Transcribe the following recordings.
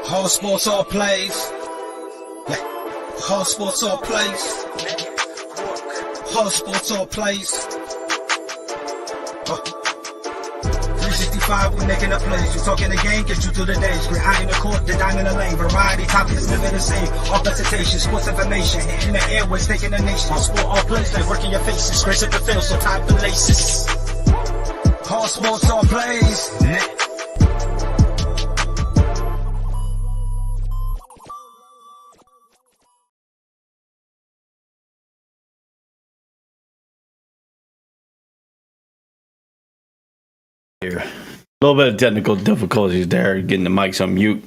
All sports, all plays. Yeah. All sports, all plays. All sports, all plays. 365, we making a place. You talking the game, get you through the days. We're high in the court, the dime in the lane. Variety, topics, living the same. All presentation, sports information. In the airways, taking the nation. All sport, all plays, they work in your faces. Grace at the field, so tie the laces. All sports, all plays. Yeah. Here. A little bit of technical difficulties there, getting the mics on mute.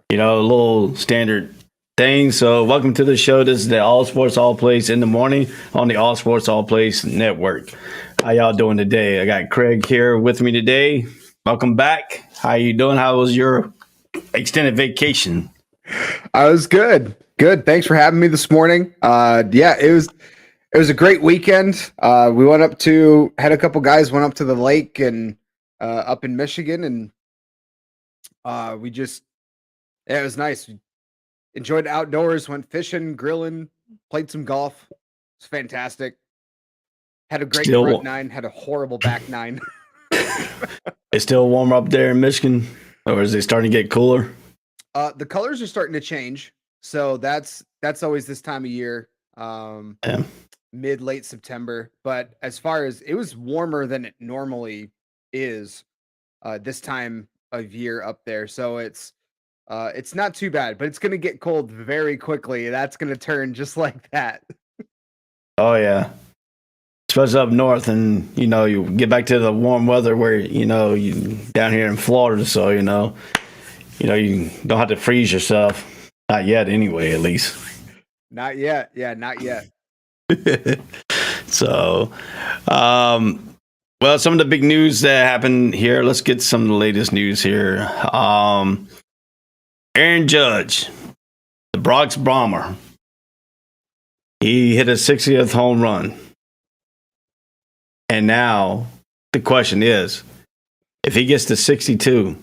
You know, a little standard thing. So, welcome to the show. This is the All Sports All Plays in the morning on the All Sports All Plays Network. How y'all doing today? I got Craig here with me today. Welcome back. How you doing? How was your extended vacation? I was good. Good. Thanks for having me this morning. It was a great weekend. We had a couple guys went up to the lake and up in Michigan, and it was nice. We enjoyed the outdoors, went fishing, grilling, played some golf. It's fantastic. Had a great front nine, had a horrible back nine. It's still warm up there in Michigan, or is it starting to get cooler? The colors are starting to change, so that's always this time of year. Mid-late September. But as far as it was warmer than it normally is this time of year up there, so it's not too bad, but it's going to get cold very quickly. That's going to turn just like that. Oh yeah, especially up north, and you get back to the warm weather where you down here in Florida, so you don't have to freeze yourself. Not yet, anyway. At least. Not yet. Yeah, not yet. So, well, some of the big news that happened here. Let's get some of the latest news here. Aaron Judge, the Bronx Bomber, he hit a 60th home run. And now the question is, if he gets to 62,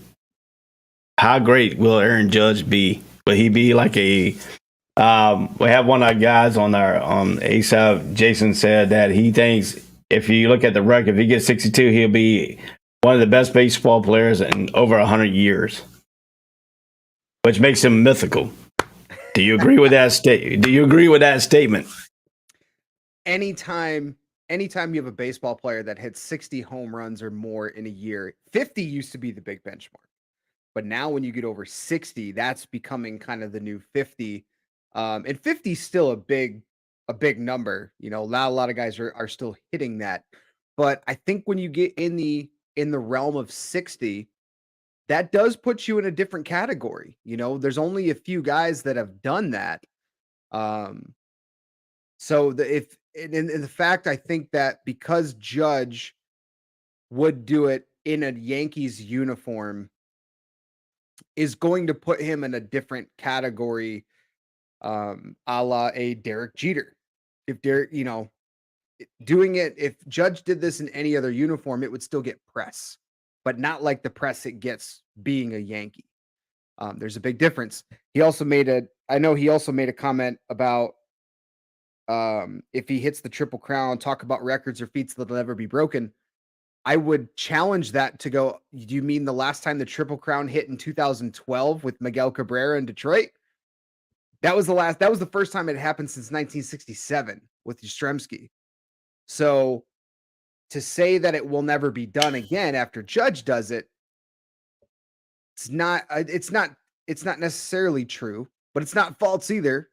how great will Aaron Judge be? Will he be like a... we have one of our guys on ASAP. Jason said that he thinks if you look at the record, if he gets 62, he'll be one of the best baseball players in over 100 years, which makes him mythical. Do you agree with that statement? Anytime you have a baseball player that hits 60 home runs or more in a year, 50 used to be the big benchmark. But now when you get over 60, that's becoming kind of the new 50. And 50 is still a big number. Not a lot of guys are still hitting that. But I think when you get in the realm of 60, that does put you in a different category. There's only a few guys that have done that. So the fact, I think that because Judge would do it in a Yankees uniform is going to put him in a different category, a la a Derek Jeter. If Derek, doing it, if Judge did this in any other uniform, it would still get press, but not like the press it gets being a Yankee. There's a big difference. He also made a comment about if he hits the Triple Crown, talk about records or feats that'll never be broken. I would challenge that to go, do you mean the last time the Triple Crown hit in 2012 with Miguel Cabrera in Detroit? That was the first time it happened since 1967 with Yastrzemski. So to say that it will never be done again after Judge does it, it's not necessarily true, but it's not false either,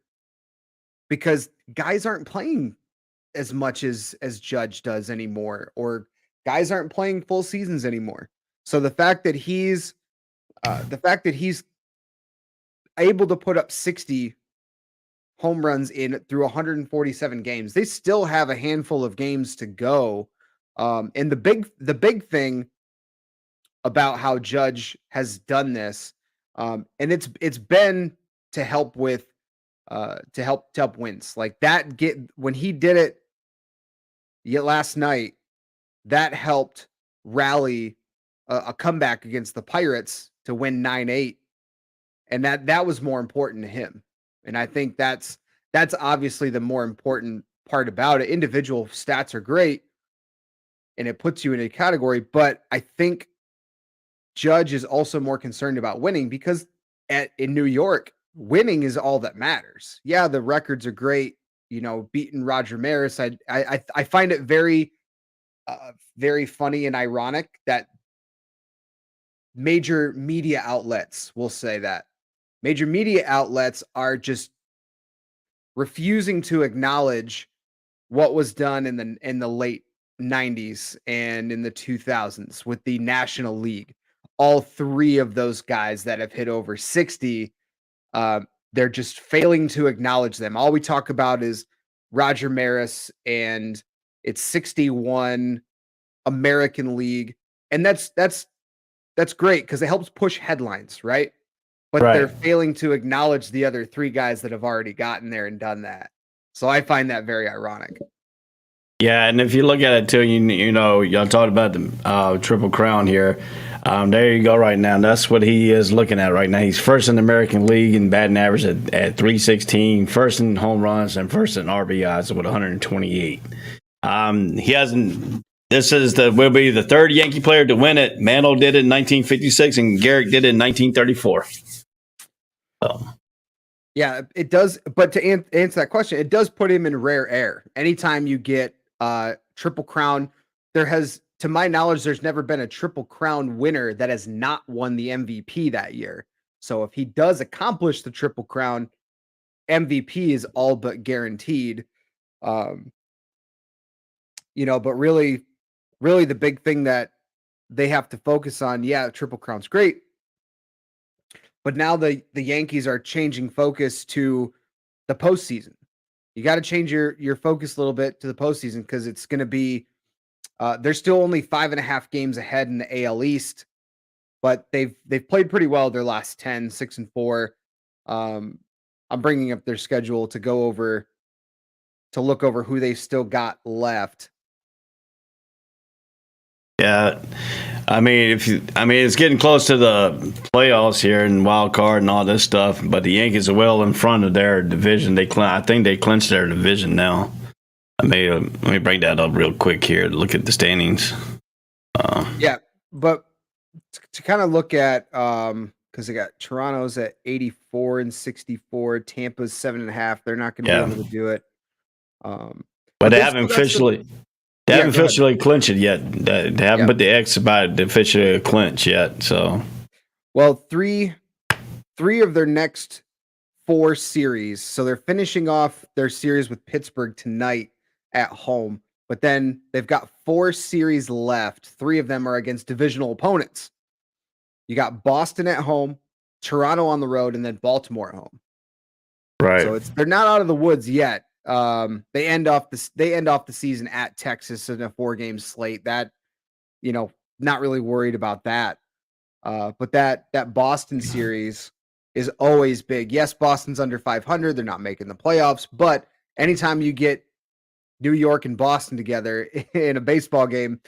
because guys aren't playing as much as Judge does anymore, or guys aren't playing full seasons anymore. So the fact that he's able to put up 60 home runs through 147 games, they still have a handful of games to go. And the big thing about how Judge has done this, and it's been to help with to help wins like that. When he did it last night, that helped rally a comeback against the Pirates to win 9-8 and that was more important to him. And I think that's obviously the more important part about it. Individual stats are great, and it puts you in a category, but I think Judge is also more concerned about winning because in New York, winning is all that matters. Yeah, the records are great. Beating Roger Maris. I find it very, very funny and ironic that major media outlets will say that. Major media outlets are just refusing to acknowledge what was done in the late 90s and in the 2000s with the National League. All three of those guys that have hit over 60, they're just failing to acknowledge them. All we talk about is Roger Maris and it's 61 American League, and that's great because it helps push headlines, right? But they're Right. failing to acknowledge the other three guys that have already gotten there and done that. So I find that very ironic. Yeah, and if you look at it too, y'all talked about the Triple Crown here. There you go right now. That's what he is looking at right now. He's first in the American League in batting average at 316, first in home runs, and first in RBIs with 128. He hasn't. Will be the third Yankee player to win it. Mantle did it in 1956, and Garrick did it in 1934. So. Yeah, it does. But to answer that question, it does put him in rare air. Anytime you get Triple Crown, to my knowledge, there's never been a Triple Crown winner that has not won the MVP that year. So if he does accomplish the Triple Crown, MVP is all but guaranteed. But really the big thing that they have to focus on, Triple Crown's great. But now the Yankees are changing focus to the postseason. You got to change your focus a little bit to the postseason because it's going to be they're still only 5.5 games ahead in the AL East, but they've played pretty well their last 10, 6-4. I'm bringing up their schedule to look over who they still got left. Yeah, it's getting close to the playoffs here and wild card and all this stuff. But the Yankees are well in front of their division. I think they clinched their division now. Let me bring that up real quick here. Look at the standings. But to kind of look at because they got Toronto's at 84 and 64, Tampa's 7.5. They're not going to be able to do it. But they haven't officially. They haven't officially clinched it yet. They haven't put the X about the official clinch yet. So, well, three of their next 4 series. So they're finishing off their series with Pittsburgh tonight at home. But then they've got 4 series left. 3 of them are against divisional opponents. You got Boston at home, Toronto on the road, and then Baltimore at home. Right. So they're not out of the woods yet. They end off the season at Texas in a 4-game slate. That, not really worried about that. But that Boston series is always big. Yes, Boston's under 500. They're not making the playoffs, but anytime you get New York and Boston together in a baseball game,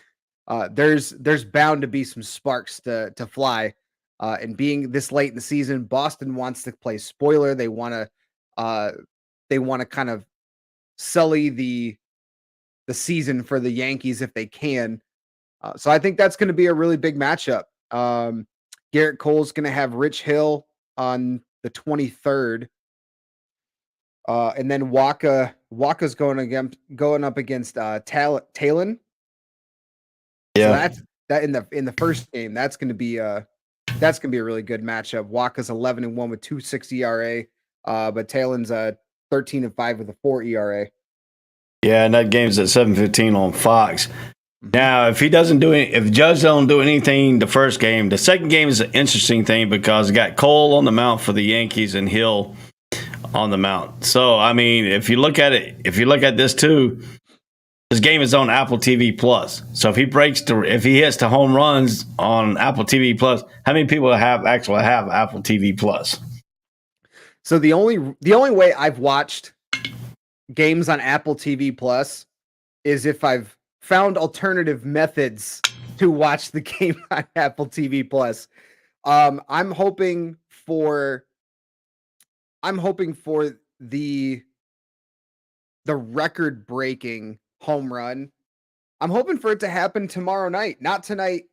there's bound to be some sparks to fly. And being this late in the season, Boston wants to play spoiler. They want to kind of sully the season for the Yankees if they can. So I think that's going to be a really big matchup. Garrett Cole's going to have Rich Hill on the 23rd. And then Waka's going up against Talon. Yeah. So that's in the first game. That's going to be a really good matchup. Waka's 11-1 with 2.6 ERA. But Talon's 13-5 with a 4 ERA. Yeah, and that game's at 7:15 on Fox. Now, if Judge don't do anything the first game, the second game is an interesting thing because you got Cole on the mound for the Yankees and Hill on the mound. So, if you look at this too, this game is on Apple TV Plus. So if he hits the home runs on Apple TV Plus, how many people have Apple TV Plus? So the only way I've watched games on Apple TV Plus is if I've found alternative methods to watch the game on Apple TV Plus. I'm hoping for I'm hoping for the record-breaking home run. I'm hoping for it to happen tomorrow night, not tonight.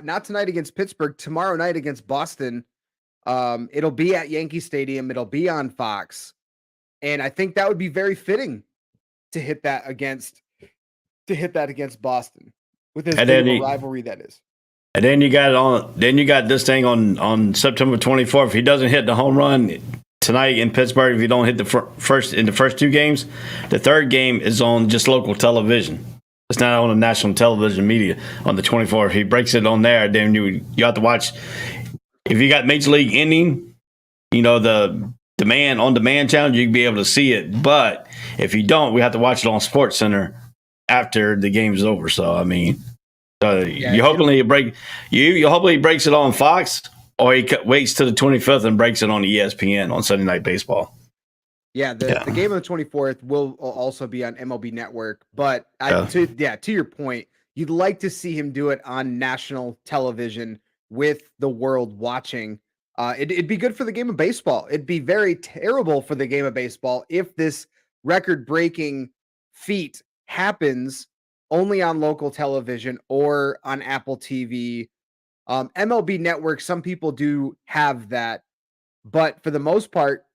Not tonight against Pittsburgh. Tomorrow night against Boston. It'll be at Yankee Stadium. It'll be on Fox, and I think that would be very fitting to hit that against Boston with as And big then of a rivalry that is. And then you got it on. Then you got this thing on September 24th. If he doesn't hit the home run tonight in Pittsburgh, if you don't hit the first two games, the third game is on just local television. It's not on the national television media on the 24th. If he breaks it on there, then you have to watch. If you got Major League Ending, the demand channel, you can be able to see it. But if you don't, we have to watch it on Sports Center after the game's over. So I mean. You hopefully he breaks it on Fox, or he waits till the 25th and breaks it on ESPN on Sunday Night Baseball. Yeah, the game on the 24th will also be on MLB Network. But to your point, you'd like to see him do it on national television with the world watching. It'd be good for the game of baseball. It'd be very terrible for the game of baseball if this record-breaking feat happens only on local television or on Apple TV. MLB Network, some people do have that, but for the most part,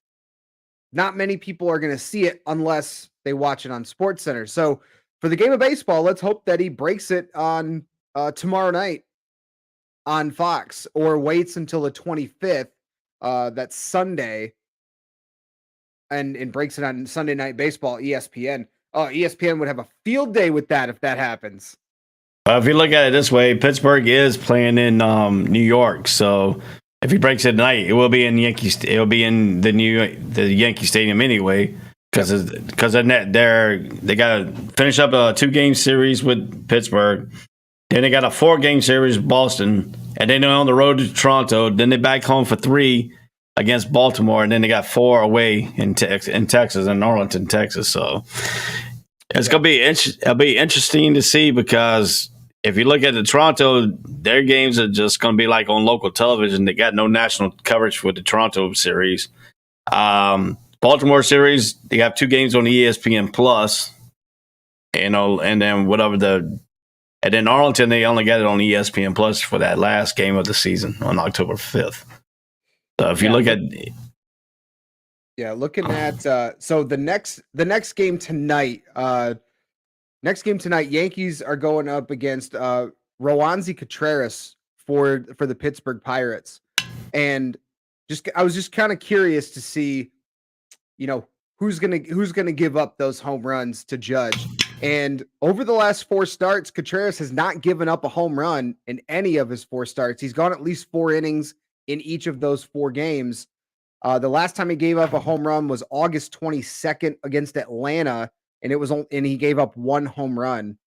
not many people are going to see it unless they watch it on Sports Center. So for the game of baseball, let's hope that he breaks it on tomorrow night on Fox, or waits until the 25th, that's Sunday, and breaks it on Sunday Night Baseball, ESPN. ESPN would have a field day with that if that happens. If you look at it this way, Pittsburgh is playing in New York, so if he breaks it tonight, it will be in Yankees. It will be in the Yankee Stadium anyway, because they got to finish up a 2-game series with Pittsburgh. Then they got a 4-game series with Boston, and then they're on the road to Toronto. Then they're back home for 3 against Baltimore, and then they got 4 away in Texas, in Arlington, Texas. So it's gonna be it'll be interesting to see, because if you look at the Toronto, their games are just gonna be like on local television. They got no national coverage with the Toronto series. Baltimore series, they have 2 games on ESPN Plus, and then and then Arlington, they only got it on ESPN Plus for that last game of the season on October 5th. So if you look at, looking at so the next game tonight, Yankees are going up against Roansy Contreras for the Pittsburgh Pirates, and I was just kind of curious to see, who's gonna give up those home runs to Judge. And over the last 4 starts, Contreras has not given up a home run in any of his 4 starts. He's gone at least 4 innings in each of those 4 games. The last time he gave up a home run was August 22nd against Atlanta, and he gave up 1 home run.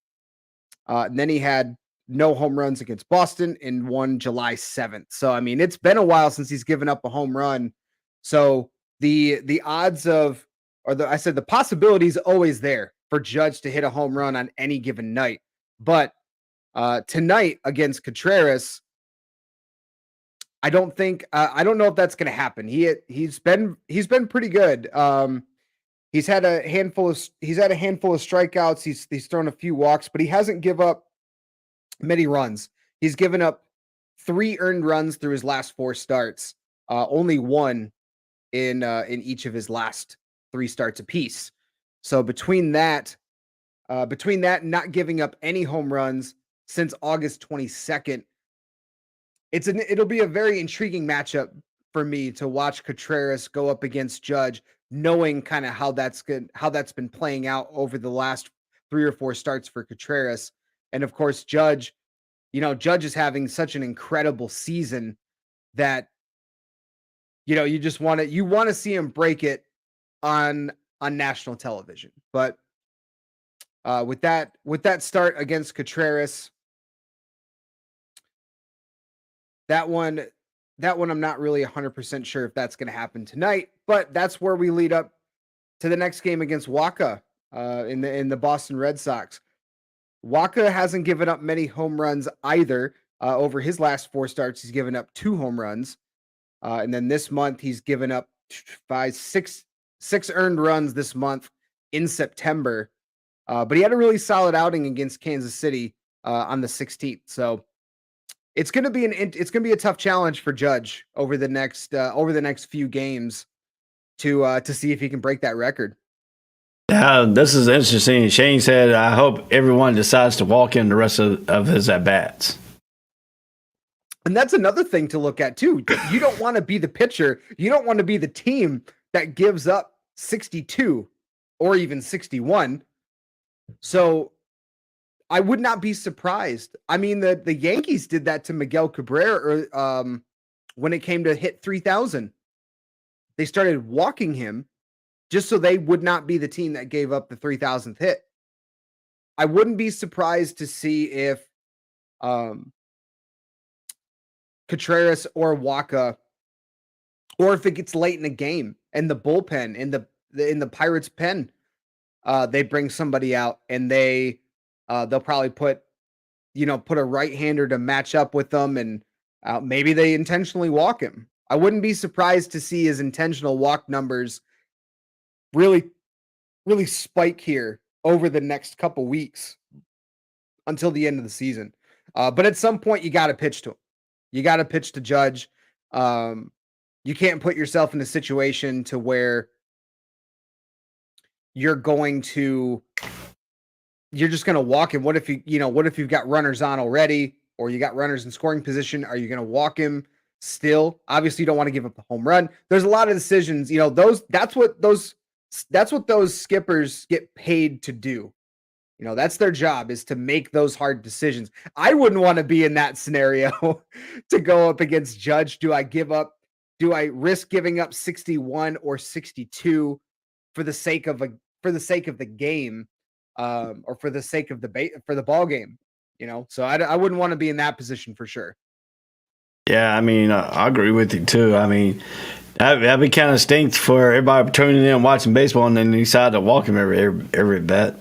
And then he had no home runs against Boston and one July 7th. So I mean, it's been a while since he's given up a home run. So the odds of, the possibility is always there for Judge to hit a home run on any given night. But tonight against Contreras, I don't know if that's going to happen. He's been pretty good. He's had a handful of strikeouts. He's thrown a few walks, but he hasn't given up many runs. He's given up 3 earned runs through his last 4 starts. Only 1 in each of his last 3 starts apiece. So between that and not giving up any home runs since August 22nd, it'll be a very intriguing matchup for me to watch Contreras go up against Judge, knowing kind of how that's been playing out over the last 3 or 4 starts for Contreras. And of course, Judge is having such an incredible season that you just want to see him break it on national television. But with that start against Contreras, that one I'm not really 100% sure if that's going to happen tonight, but that's where we lead up to the next game against Wacha in the Boston Red Sox. Wacha hasn't given up many home runs either. Over his last 4 starts, he's given up 2 home runs. And then this month, he's given up six earned runs this month in September. But he had a really solid outing against Kansas City on the 16th. So it's going to be a tough challenge for Judge over the next few games to see if he can break that record. This is interesting. Shane said, I hope everyone decides to walk in the rest of his at-bats. And that's another thing to look at, too. You don't want to be the pitcher. You don't want to be the team that gives up 62 or even 61. So I would not be surprised. I mean, the Yankees did that to Miguel Cabrera when it came to hit 3,000. They started walking him just so they would not be the team that gave up the 3,000th hit. I wouldn't be surprised to see if Contreras or Waka, or if it gets late in the game and the bullpen in the Pirates' pen, they bring somebody out and they'll probably put a right-hander to match up with them, and maybe they intentionally walk him. I wouldn't be surprised to see his intentional walk numbers really, really spike here over the next couple weeks until the end of the season. But at some point, you got to pitch to him. You got to pitch to Judge. You can't put yourself in a situation to where you're just going to walk him. What if you've got runners on already, or you got runners in scoring position? Are you going to walk him still? Obviously, you don't want to give up the home run. There's a lot of decisions. That's what those skippers get paid to do. That's their job, is to make those hard decisions. I wouldn't want to be in that scenario to go up against Judge. Do I risk giving up 61 or 62 for the sake of the game, or for the sake of the ball game? So I wouldn't want to be in that position for sure. Yeah, I mean, I agree with you too. I mean, that'd be kind of stinks for everybody tuning in and watching baseball, and then decide to walk him every bet.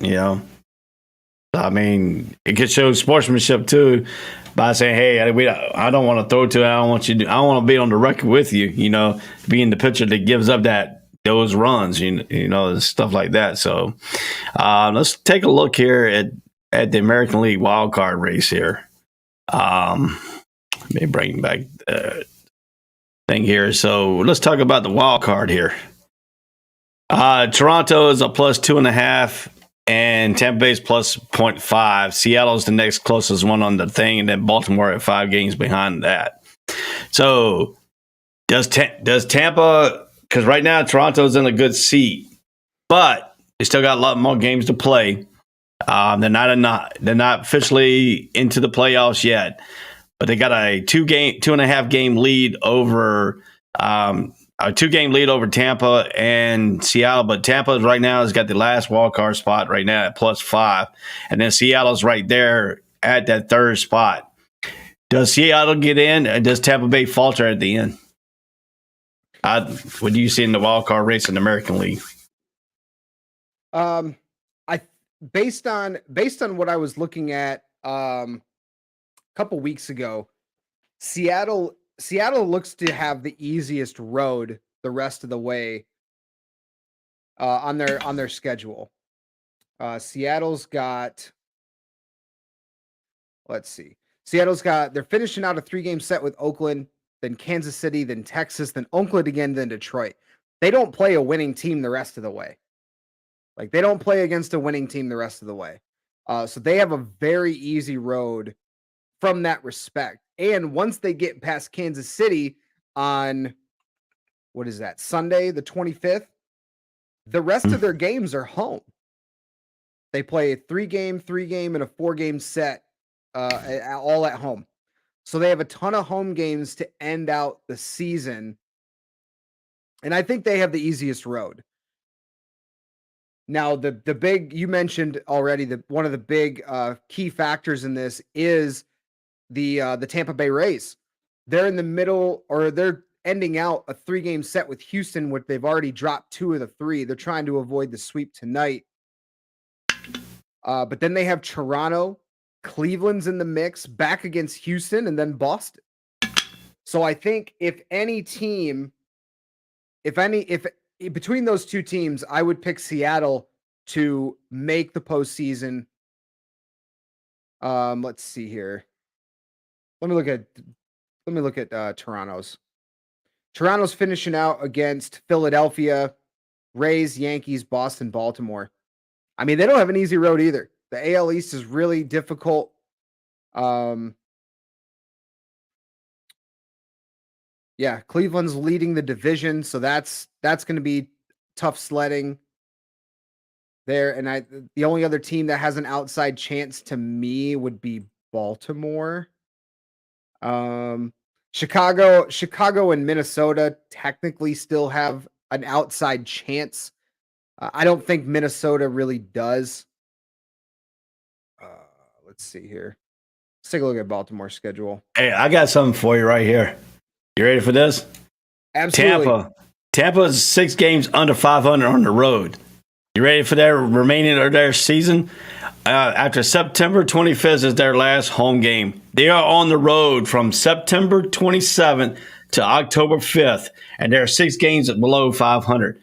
I mean, it could show sportsmanship too by saying, "Hey, I don't want to throw to it. I don't want you. I don't want to be on the record with you. Being the pitcher that gives up those runs. And stuff like that." So, let's take a look here at the American League wild card race here. Let me bring back the thing here. So let's talk about the wild card here. Toronto is a plus 2.5. And Tampa Bay's plus 0.5. Seattle's the next closest one on the thing, and then Baltimore at 5 games behind that. So does Tampa? Because right now Toronto's in a good seat, but they still got a lot more games to play. They're not officially into the playoffs yet, but they got a 2.5 game lead over. A 2-game lead over Tampa and Seattle, but Tampa right now has got the last wild card spot right now at plus 5, and then Seattle's right there at that third spot. Does Seattle get in, or does Tampa Bay falter at the end? What do you see in the wild card race in the American League? Based on what I was looking at a couple weeks ago, Seattle looks to have the easiest road the rest of the way on their schedule. Seattle's got, let's see. They're finishing out a 3-game set with Oakland, then Kansas City, then Texas, then Oakland again, then Detroit. They don't play a winning team the rest of the way. Like, they don't play against a winning team the rest of the way. So they have a very easy road from that respect. And once they get past Kansas City on, what is that, Sunday, the 25th, the rest of their games are home. They play a 3-game, and a 4-game set all at home. So they have a ton of home games to end out the season. And I think they have the easiest road. Now, the big, you mentioned already, one of the big key factors in this is the Tampa Bay Rays. They're in the middle, or they're ending out a 3-game set with Houston, which they've already dropped 2 of the 3. They're trying to avoid the sweep tonight. But then they have Toronto, Cleveland's in the mix, back against Houston, and then Boston. So I think if any team if between those two teams, I would pick Seattle to make the postseason. Let's see here. Let me look at Toronto's. Toronto's finishing out against Philadelphia, Rays, Yankees, Boston, Baltimore. I mean, they don't have an easy road either. The AL East is really difficult. Yeah, Cleveland's leading the division, so that's going to be tough sledding there. And the only other team that has an outside chance to me would be Baltimore. Chicago and Minnesota technically still have an outside chance. I don't think Minnesota really does. Let's see here. Let's take a look at Baltimore's schedule. Hey, I got something for you right here. You ready for this? Absolutely. Tampa's 6 games under 500 on the road. You ready for their remaining of their season? After September 25th is their last home game. They are on the road from September 27th to October 5th, and they're 6 games below 500.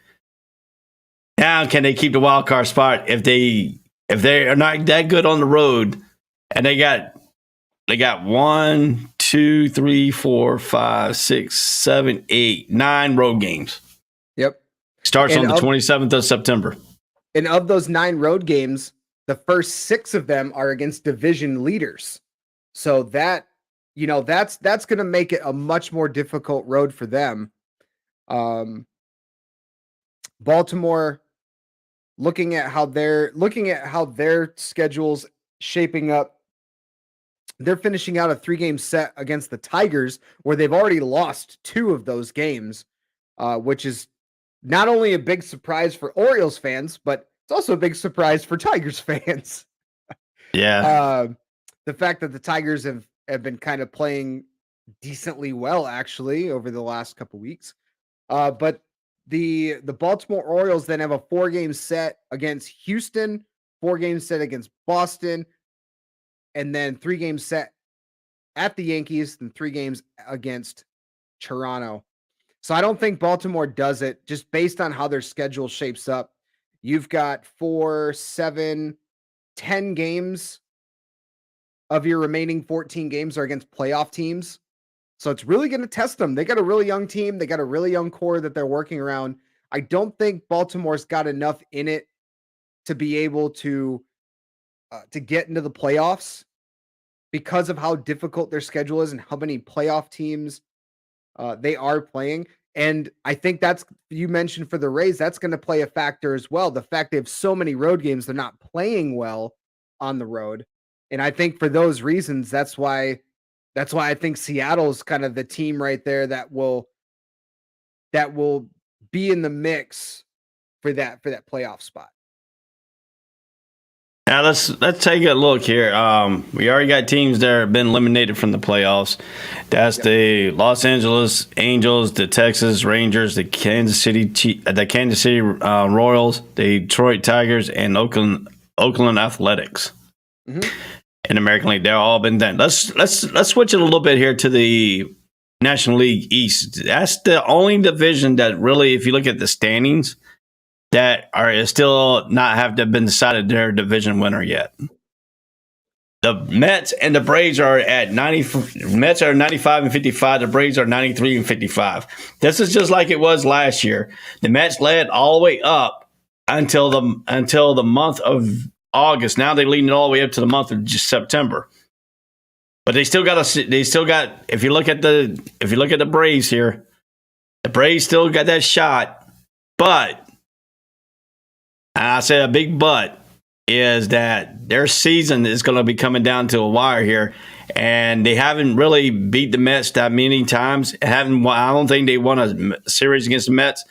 Now, can they keep the wild card spot if they are not that good on the road? And they got 1, 2, 3, 4, 5, 6, 7, 8, 9 road games. Yep. Starts on the 27th of September. And of those 9 road games, the first 6 of them are against division leaders. So that's going to make it a much more difficult road for them. Baltimore, looking at how their schedule's shaping up, they're finishing out a 3-game set against the Tigers, where they've already lost 2 of those games, which is not only a big surprise for Orioles fans, but it's also a big surprise for Tigers fans. Yeah. The fact that the Tigers have been kind of playing decently well, actually, over the last couple weeks. But the Baltimore Orioles then have a 4-game set against Houston, 4-game set against Boston, and then 3-game set at the Yankees, and 3 games against Toronto. So I don't think Baltimore does it, just based on how their schedule shapes up. You've got 4, 7, 10 games of your remaining 14 games are against playoff teams. So it's really going to test them. They got a really young team. They got a really young core that they're working around. I don't think Baltimore's got enough in it to be able to get into the playoffs because of how difficult their schedule is and how many playoff teams they are playing. And I think you mentioned for the Rays, that's going to play a factor as well. The fact they have so many road games, they're not playing well on the road. And I think for those reasons, that's why I think Seattle's kind of the team right there that will be in the mix for that playoff spot. Now let's take a look here. We already got teams that have been eliminated from the playoffs. That's the Los Angeles Angels, the Texas Rangers, the Kansas City Royals, the Detroit Tigers, and Oakland Athletics. Mm-hmm. In the American League, they've all been done. Let's switch it a little bit here to the National League East. That's the only division that really, if you look at the standings, that are still not have been decided their division winner yet. The Mets and the Braves are at 90. Mets are 95 and 55. The Braves are 93 and 55. This is just like it was last year. The Mets led all the way up until the month of August. Now they're leading it all the way up to the month of September. But they still got. If you look at the Braves here, the Braves still got that shot, but. And I say a big but is that their season is going to be coming down to a wire here, and they haven't really beat the Mets that many times. I don't think they won a series against the Mets.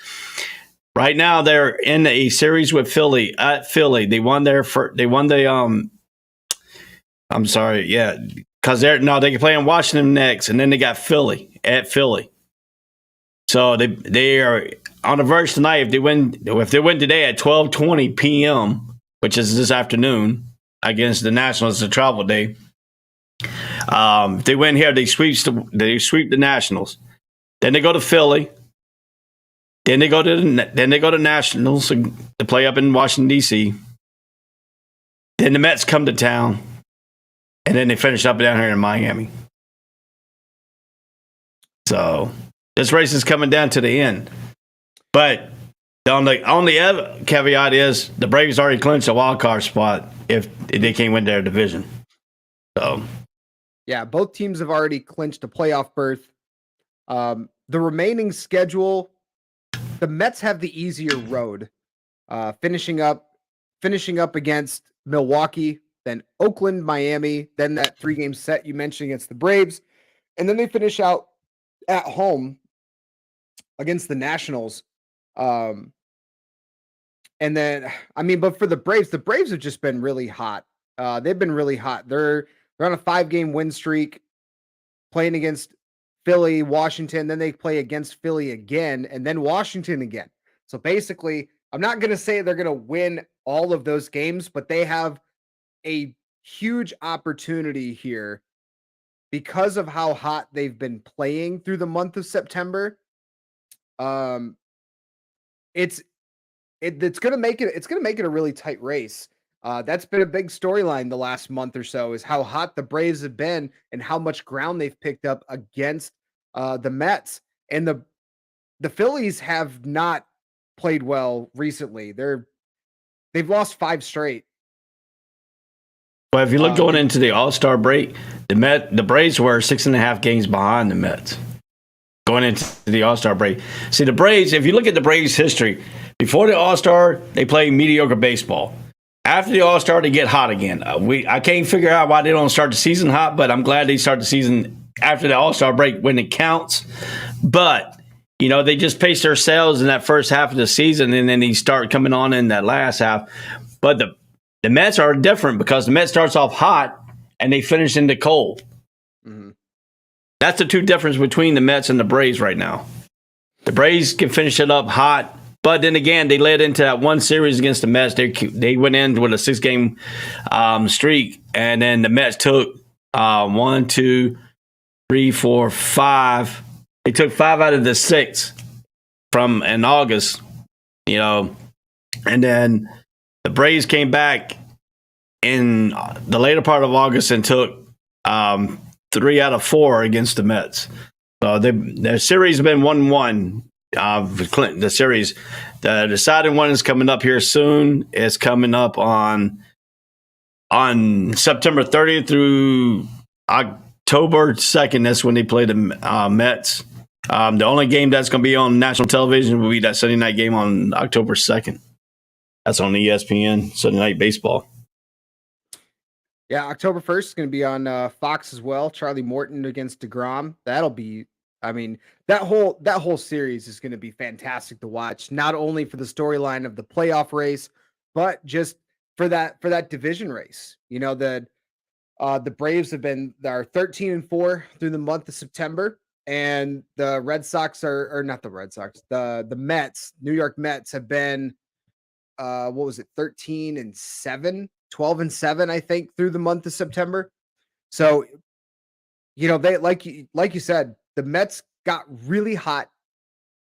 Right now, they're in a series with Philly at Philly. They won I'm sorry, yeah, because they can play in Washington next, and then they got Philly at Philly. So they are on the verge tonight. If they win today at 12:20 p.m., which is this afternoon against the Nationals, the travel day. If they win here, they sweep the Nationals. Then they go to Philly. Then they go to Nationals to play up in Washington D.C. Then the Mets come to town, and then they finish up down here in Miami. So this race is coming down to the end. But the only other caveat is the Braves already clinched a wild card spot if they can't win their division. So, yeah, both teams have already clinched a playoff berth. The remaining schedule, the Mets have the easier road, finishing up against Milwaukee, then Oakland, Miami, then that 3-game set you mentioned against the Braves, and then they finish out at home against the Nationals. And then, but for the Braves have just been really hot. They've been really hot. They're on a 5-game win streak, playing against Philly, Washington. Then they play against Philly again, and then Washington again. So basically, I'm not going to say they're going to win all of those games, but they have a huge opportunity here because of how hot they've been playing through the month of September. It's going to make it a really tight race. That's been a big storyline the last month or so, is how hot the Braves have been and how much ground they've picked up against the Mets. And the Phillies have not played well recently. They've lost 5 straight. Well, if you look going into the All-Star break, the Braves were 6.5 games behind the Mets going into the All-Star break. See, the Braves, if you look at the Braves' history, before the All-Star, they play mediocre baseball. After the All-Star, they get hot again. I can't figure out why they don't start the season hot, but I'm glad they start the season after the All-Star break when it counts. But, they just pace themselves in that first half of the season, and then they start coming on in that last half. But the Mets are different because the Mets starts off hot and they finish into cold. Mm-hmm. That's the two difference between the Mets and the Braves right now. The Braves can finish it up hot, but then again, they led into that one series against the Mets. They went in with a 6-game streak, and then the Mets took 1, 2, 3, 4, 5. They took 5 out of the 6 from in August, and then the Braves came back in the later part of August and took 3 out of 4 against the Mets. So their series has been 1-1. The series, the deciding one is coming up here soon. It's coming up on September 30th through October 2nd. That's when they play the Mets. The only game that's going to be on national television will be that Sunday night game on October 2nd. That's on ESPN, Sunday Night Baseball. Yeah, October 1st is going to be on Fox as well. Charlie Morton against DeGrom. That'll be, that whole series is going to be fantastic to watch. Not only for the storyline of the playoff race, but just for that division race. The Braves are 13-4 through the month of September, and the Red Sox or not the Red Sox, the Mets, New York Mets have been 13-7, 12-7, I think, through the month of September. So, they like you said, the Mets got really hot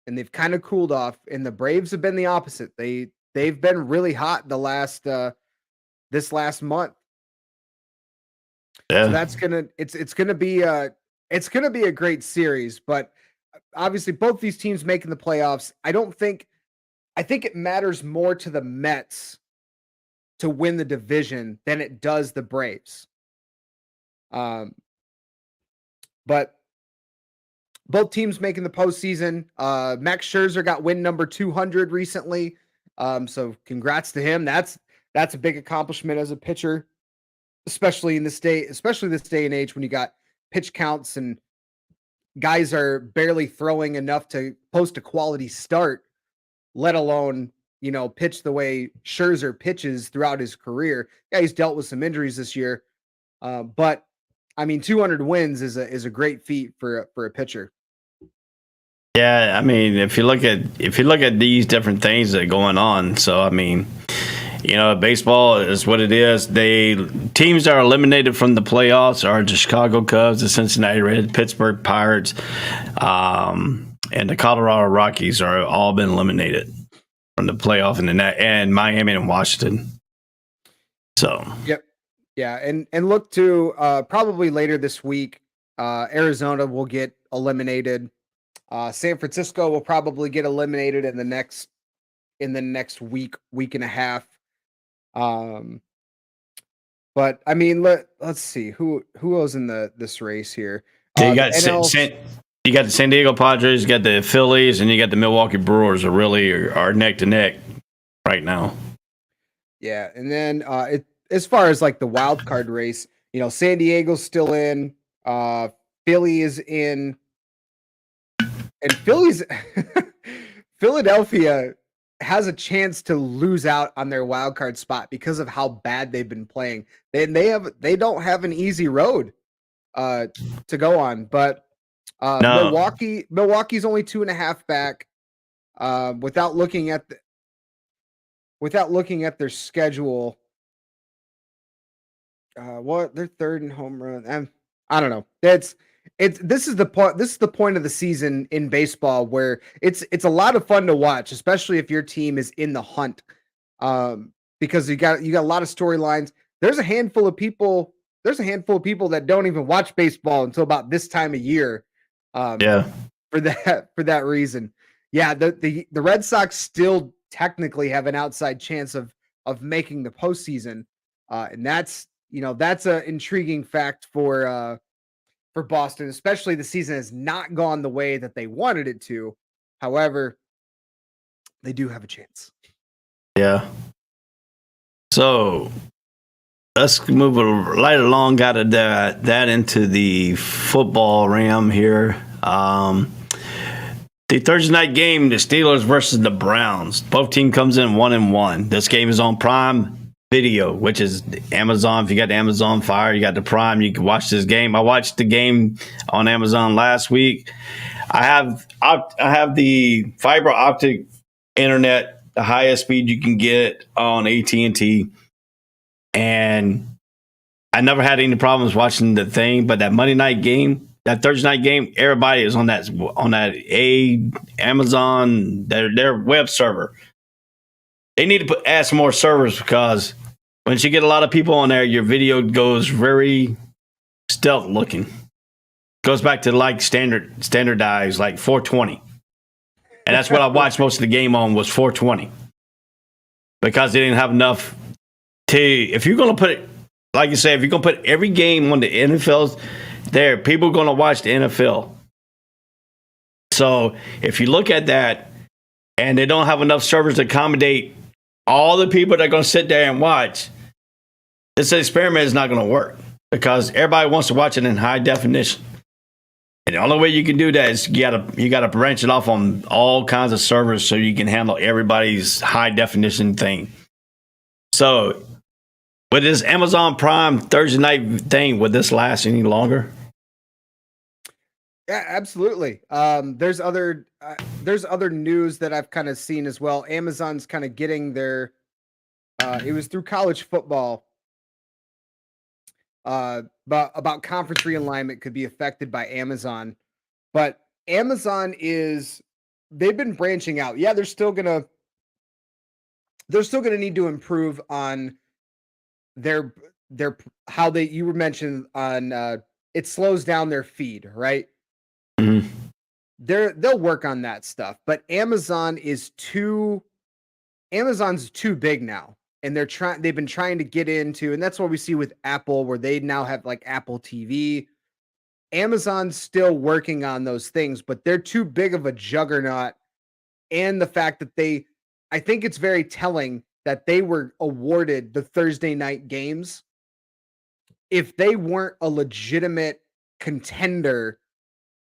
and they've kind of cooled off, and the Braves have been the opposite. They've been really hot this last month. Yeah. So that's gonna be a great series, but obviously both these teams making the playoffs. I think it matters more to the Mets to win the division than it does the Braves. But both teams making the postseason. Max Scherzer got win number 200 recently. So congrats to him. That's a big accomplishment as a pitcher, especially this day and age when you got pitch counts and guys are barely throwing enough to post a quality start, let alone, pitch the way Scherzer pitches throughout his career. Yeah, he's dealt with some injuries this year. But 200 wins is a great feat for a pitcher. Yeah, if you look at these different things that are going on, so baseball is what it is. Teams that are eliminated from the playoffs are the Chicago Cubs, the Cincinnati Reds, Pittsburgh Pirates, and the Colorado Rockies are all been eliminated from the playoff, and Miami and Washington. So yep, yeah, and look to probably later this week, Arizona will get eliminated. San Francisco will probably get eliminated in the next week and a half. But I mean, let's see who else in this race here. you got you got the San Diego Padres, you got the Phillies, and you got the Milwaukee Brewers are neck to neck right now. Yeah, and then as far as like the wild card race, San Diego's still in, Philly is in, and Philadelphia has a chance to lose out on their wild card spot because of how bad they've been playing. They don't have an easy road to go on, but No. Milwaukee's only 2.5 back. Without looking at their schedule, they're third in home run. I don't know. This is the point of the season in baseball where it's a lot of fun to watch, especially if your team is in the hunt. Because you got a lot of storylines. There's a handful of people that don't even watch baseball until about this time of year. For that reason. Yeah, the Red Sox still technically have an outside chance of making the postseason. And that's an intriguing fact for Boston, especially the season has not gone the way that they wanted it to. However, they do have a chance. Yeah. So let's move right along. Got that into the football realm here. The Thursday night game, the Steelers versus the Browns. Both team comes in 1-1. This game is on Prime Video, which is Amazon. If you got the Amazon Fire, you got the Prime, you can watch this game. I watched the game on Amazon last week. I have the fiber optic internet, the highest speed you can get on AT&T, and I never had any problems watching the thing. But that Monday night game, that Thursday night game, everybody is on that Amazon their web server. They need to add some more servers because once you get a lot of people on there, your video goes very stealth looking. Goes back to like standardized like 420, and that's what I watched most of the game on was 420 because they didn't have enough. If you're gonna put it, like you say, if you're gonna put every game on the NFL's there, people are gonna watch the NFL. So if you look at that, and they don't have enough servers to accommodate all the people that are going to sit there and watch, this experiment is not going to work because everybody wants to watch it in high definition. And the only way you can do that is you got to branch it off on all kinds of servers so you can handle everybody's high definition thing. So with this Amazon Prime Thursday night thing, would this last any longer? Yeah, absolutely. There's other news that I've kind of seen as well. Amazon's kind of getting their it was through college football about conference realignment could be affected by Amazon. But Amazon they've been branching out. Yeah, they're still gonna need to improve on their how you were mentioned on it slows down their feed, right? Mm-hmm. They'll work on that stuff, but Amazon's too big now, and they've been trying to get into, and that's what we see with Apple, where they now have like Apple TV. Amazon's still working on those things, but they're too big of a juggernaut. And the fact that I think it's very telling that they were awarded the Thursday night games. If they weren't a legitimate contender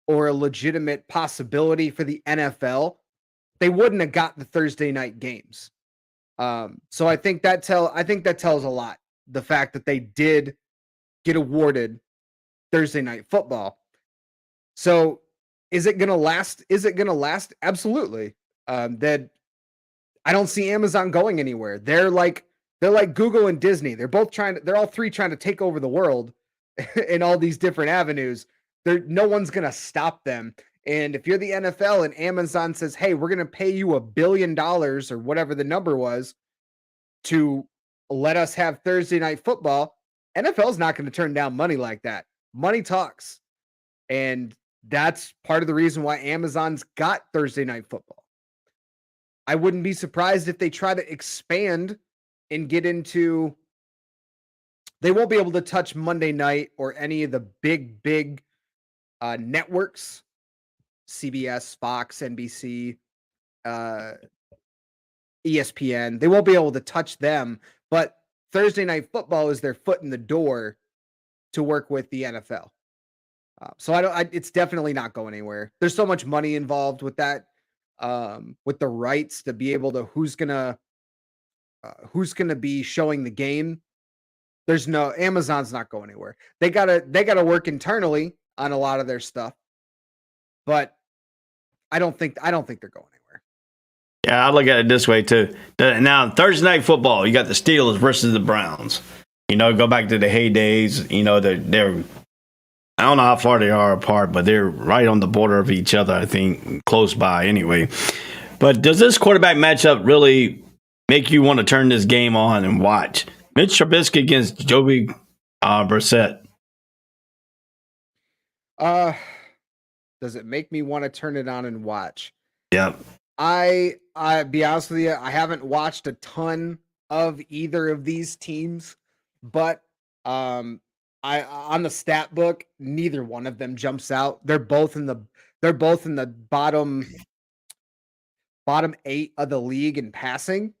or a legitimate possibility for the NFL, they wouldn't have got the Thursday night games. So I think that tells a lot. The fact that they did get awarded Thursday night football. So is it going to last? Absolutely. That I don't see Amazon going anywhere. They're like Google and Disney. They're all three trying to take over the world in all these different avenues. No one's going to stop them. And if you're the NFL and Amazon says, hey, we're going to pay you $1 billion or whatever the number was to let us have Thursday night football, NFL's not going to turn down money like that. Money talks. And that's part of the reason why Amazon's got Thursday night football. I wouldn't be surprised if they try to expand and get into, they won't be able to touch Monday night or any of the big networks, CBS, Fox, NBC, ESPN. They won't be able to touch them, but Thursday night football is their foot in the door to work with the NFL. So it's definitely not going anywhere. There's so much money involved with that, with the rights to be able to who's gonna be showing the game. There's no, Amazon's not going anywhere. They gotta work internally on a lot of their stuff, but I don't think they're going anywhere. Yeah, I look at it this way too. Now Thursday night football, you got the Steelers versus the Browns. Go back to the heydays. They're I don't know how far they are apart, but they're right on the border of each other, I think, close by anyway. But does this quarterback matchup really make you want to turn this game on and watch? Mitch Trubisky against Jacoby Brissett. Does it make me want to turn it on and watch? Yep. I be honest with you, I haven't watched a ton of either of these teams, but I on the stat book, neither one of them jumps out. They're both in the bottom 8 of the league in passing.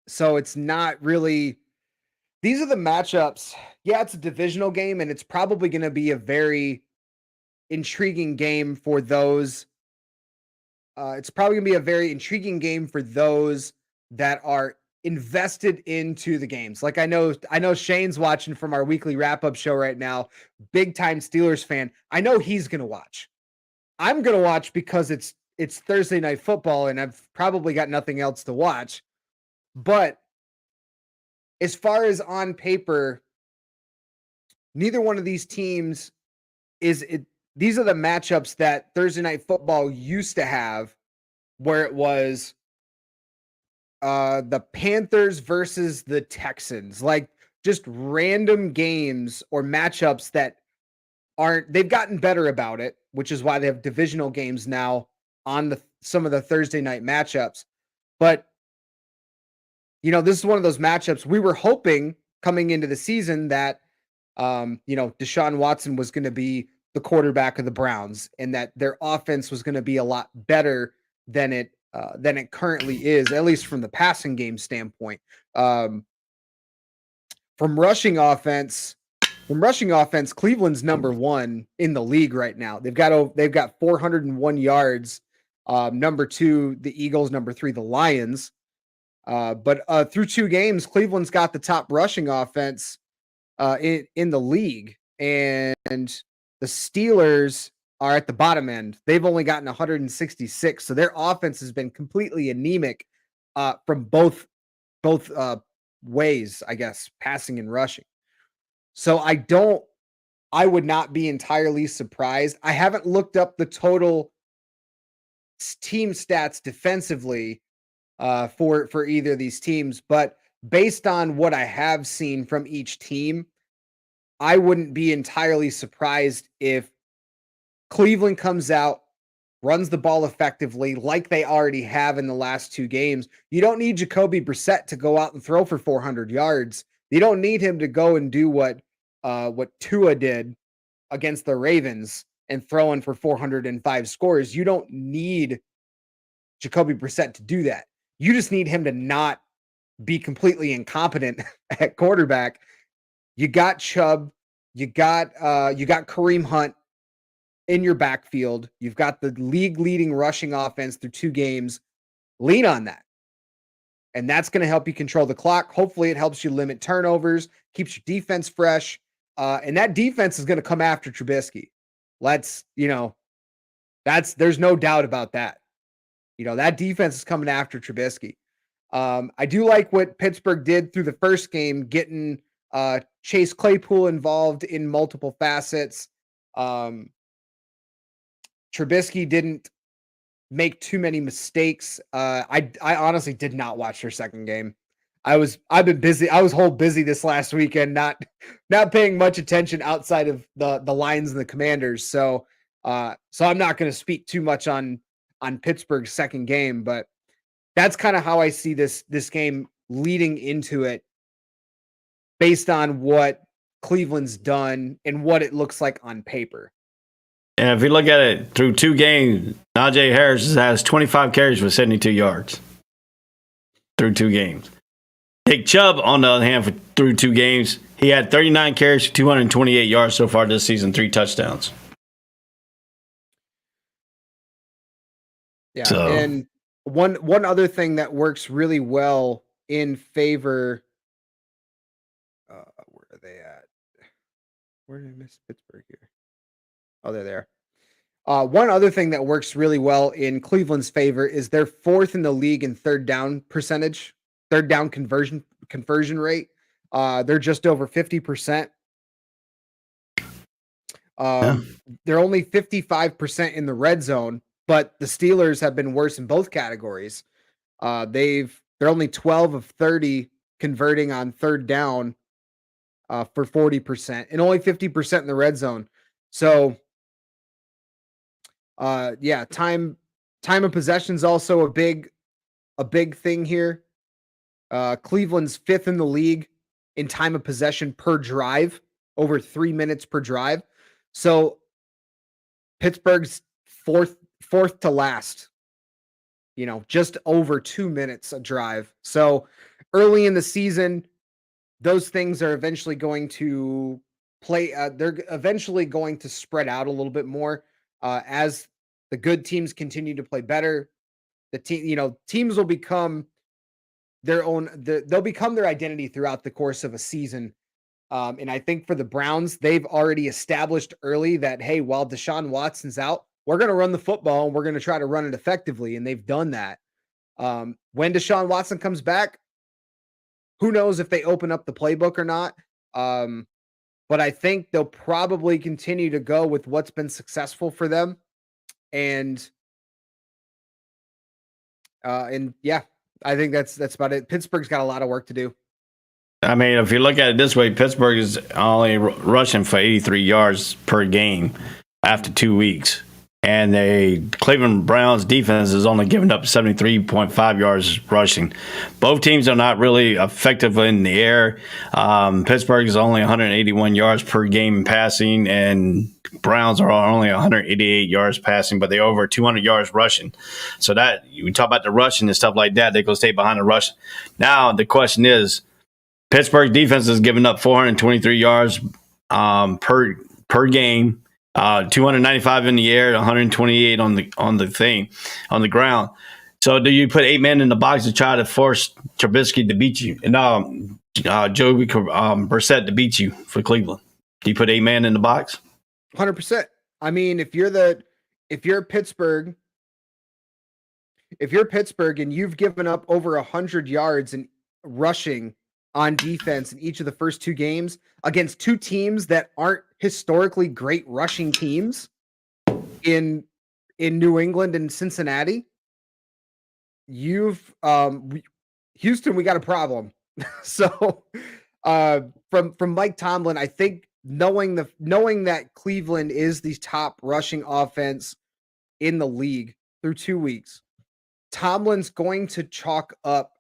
So it's not really, these are the matchups. Yeah, it's a divisional game, and it's probably going to be a very intriguing game for those. It's probably going to be a very intriguing game for those that are invested into the games. Like I know Shane's watching from our weekly wrap-up show right now, big time Steelers fan. I know he's going to watch. I'm going to watch because it's Thursday night football and I've probably got nothing else to watch. But as far as on paper, neither one of these teams these are the matchups that Thursday night football used to have, where it was the Panthers versus the Texans, like just random games or matchups that they've gotten better about it, which is why they have divisional games now on some of the Thursday night matchups. But this is one of those matchups we were hoping coming into the season that Deshaun Watson was going to be the quarterback of the Browns and that their offense was going to be a lot better than it currently is, at least from the passing game standpoint. From rushing offense, Cleveland's number 1 in the league right now. They've got 401 yards. Number 2, the Eagles. Number 3, the Lions. But through 2 games, Cleveland's got the top rushing offense in the league, and the Steelers are at the bottom end. They've only gotten 166, so their offense has been completely anemic from both ways, I guess, passing and rushing. So I would not be entirely surprised. I haven't looked up the total team stats defensively for either of these teams, but based on what I have seen from each team, I wouldn't be entirely surprised if Cleveland comes out, runs the ball effectively like they already have in the last 2 games. You don't need Jacoby Brissett to go out and throw for 400 yards. You don't need him to go and do what Tua did against the Ravens and throwing for 405 scores. You don't need Jacoby Brissett to do that. You just need him to not be completely incompetent at quarterback. You got Chubb, you got Kareem Hunt in your backfield. You've got the league leading rushing offense through 2 games. Lean on that. And that's going to help you control the clock. Hopefully it helps you limit turnovers, keeps your defense fresh. And that defense is going to come after Trubisky. There's no doubt about that. That defense is coming after Trubisky. I do like what Pittsburgh did through the first game, getting Chase Claypool involved in multiple facets. Trubisky didn't make too many mistakes. I honestly did not watch their second game. I've been busy. I was whole busy this last weekend, not paying much attention outside of the Lions and the Commanders. So I'm not going to speak too much on Pittsburgh's second game, but that's kind of how I see this game leading into it, based on what Cleveland's done and what it looks like on paper. And if you look at it through 2 games, Najee Harris has 25 carries for 72 yards through 2 games. Nick Chubb, on the other hand, through 2 games, he had 39 carries for 228 yards so far this season, 3 touchdowns. Yeah, and one other thing that works really well in favor. Where are they at? Where did I miss Pittsburgh here? Oh, they're there. One other thing that works really well in Cleveland's favor is they're 4th in the league in third down percentage, third down conversion rate. They're just over 50%. They're only 55% in the red zone, but the Steelers have been worse in both categories. They're only 12 of 30 converting on third down for 40%, and only 50% in the red zone. So time of possession is also a big thing here. Cleveland's 5th in the league in time of possession per drive, over 3 minutes per drive. So Pittsburgh's fourth to last, just over 2 minutes a drive. So early in the season, those things are eventually going to play. They're eventually going to spread out a little bit more as the good teams continue to play better. The teams will become their own. They'll become their identity throughout the course of a season. And I think for the Browns, they've already established early that, hey, while Deshaun Watson's out, we're going to run the football and we're going to try to run it effectively. And they've done that. When Deshaun Watson comes back, who knows if they open up the playbook or not. But I think they'll probably continue to go with what's been successful for them. And yeah, I think that's about it. Pittsburgh's got a lot of work to do. I mean, if you look at it this way, Pittsburgh is only rushing for 83 yards per game after 2 weeks. And the Cleveland Browns defense is only giving up 73.5 yards rushing. Both teams are not really effective in the air. Pittsburgh is only 181 yards per game passing, and Browns are only 188 yards passing, but they're over 200 yards rushing. So that, you talk about the rushing and stuff like that, they go stay behind the rush. Now the question is, Pittsburgh defense is giving up 423 yards per game, 295 in the air, 128 on the ground. So do you put 8 men in the box to try to force Trubisky to beat you? And Joey Brissett to beat you for Cleveland? Do you put 8 men in the box? 100%. I mean, if you're Pittsburgh and you've given up over 100 yards in rushing on defense in each of the first 2 games against 2 teams that aren't historically great rushing teams in New England and Cincinnati, Houston, we got a problem. So from Mike Tomlin, I think knowing that Cleveland is the top rushing offense in the league through 2 weeks, Tomlin's going to chalk up.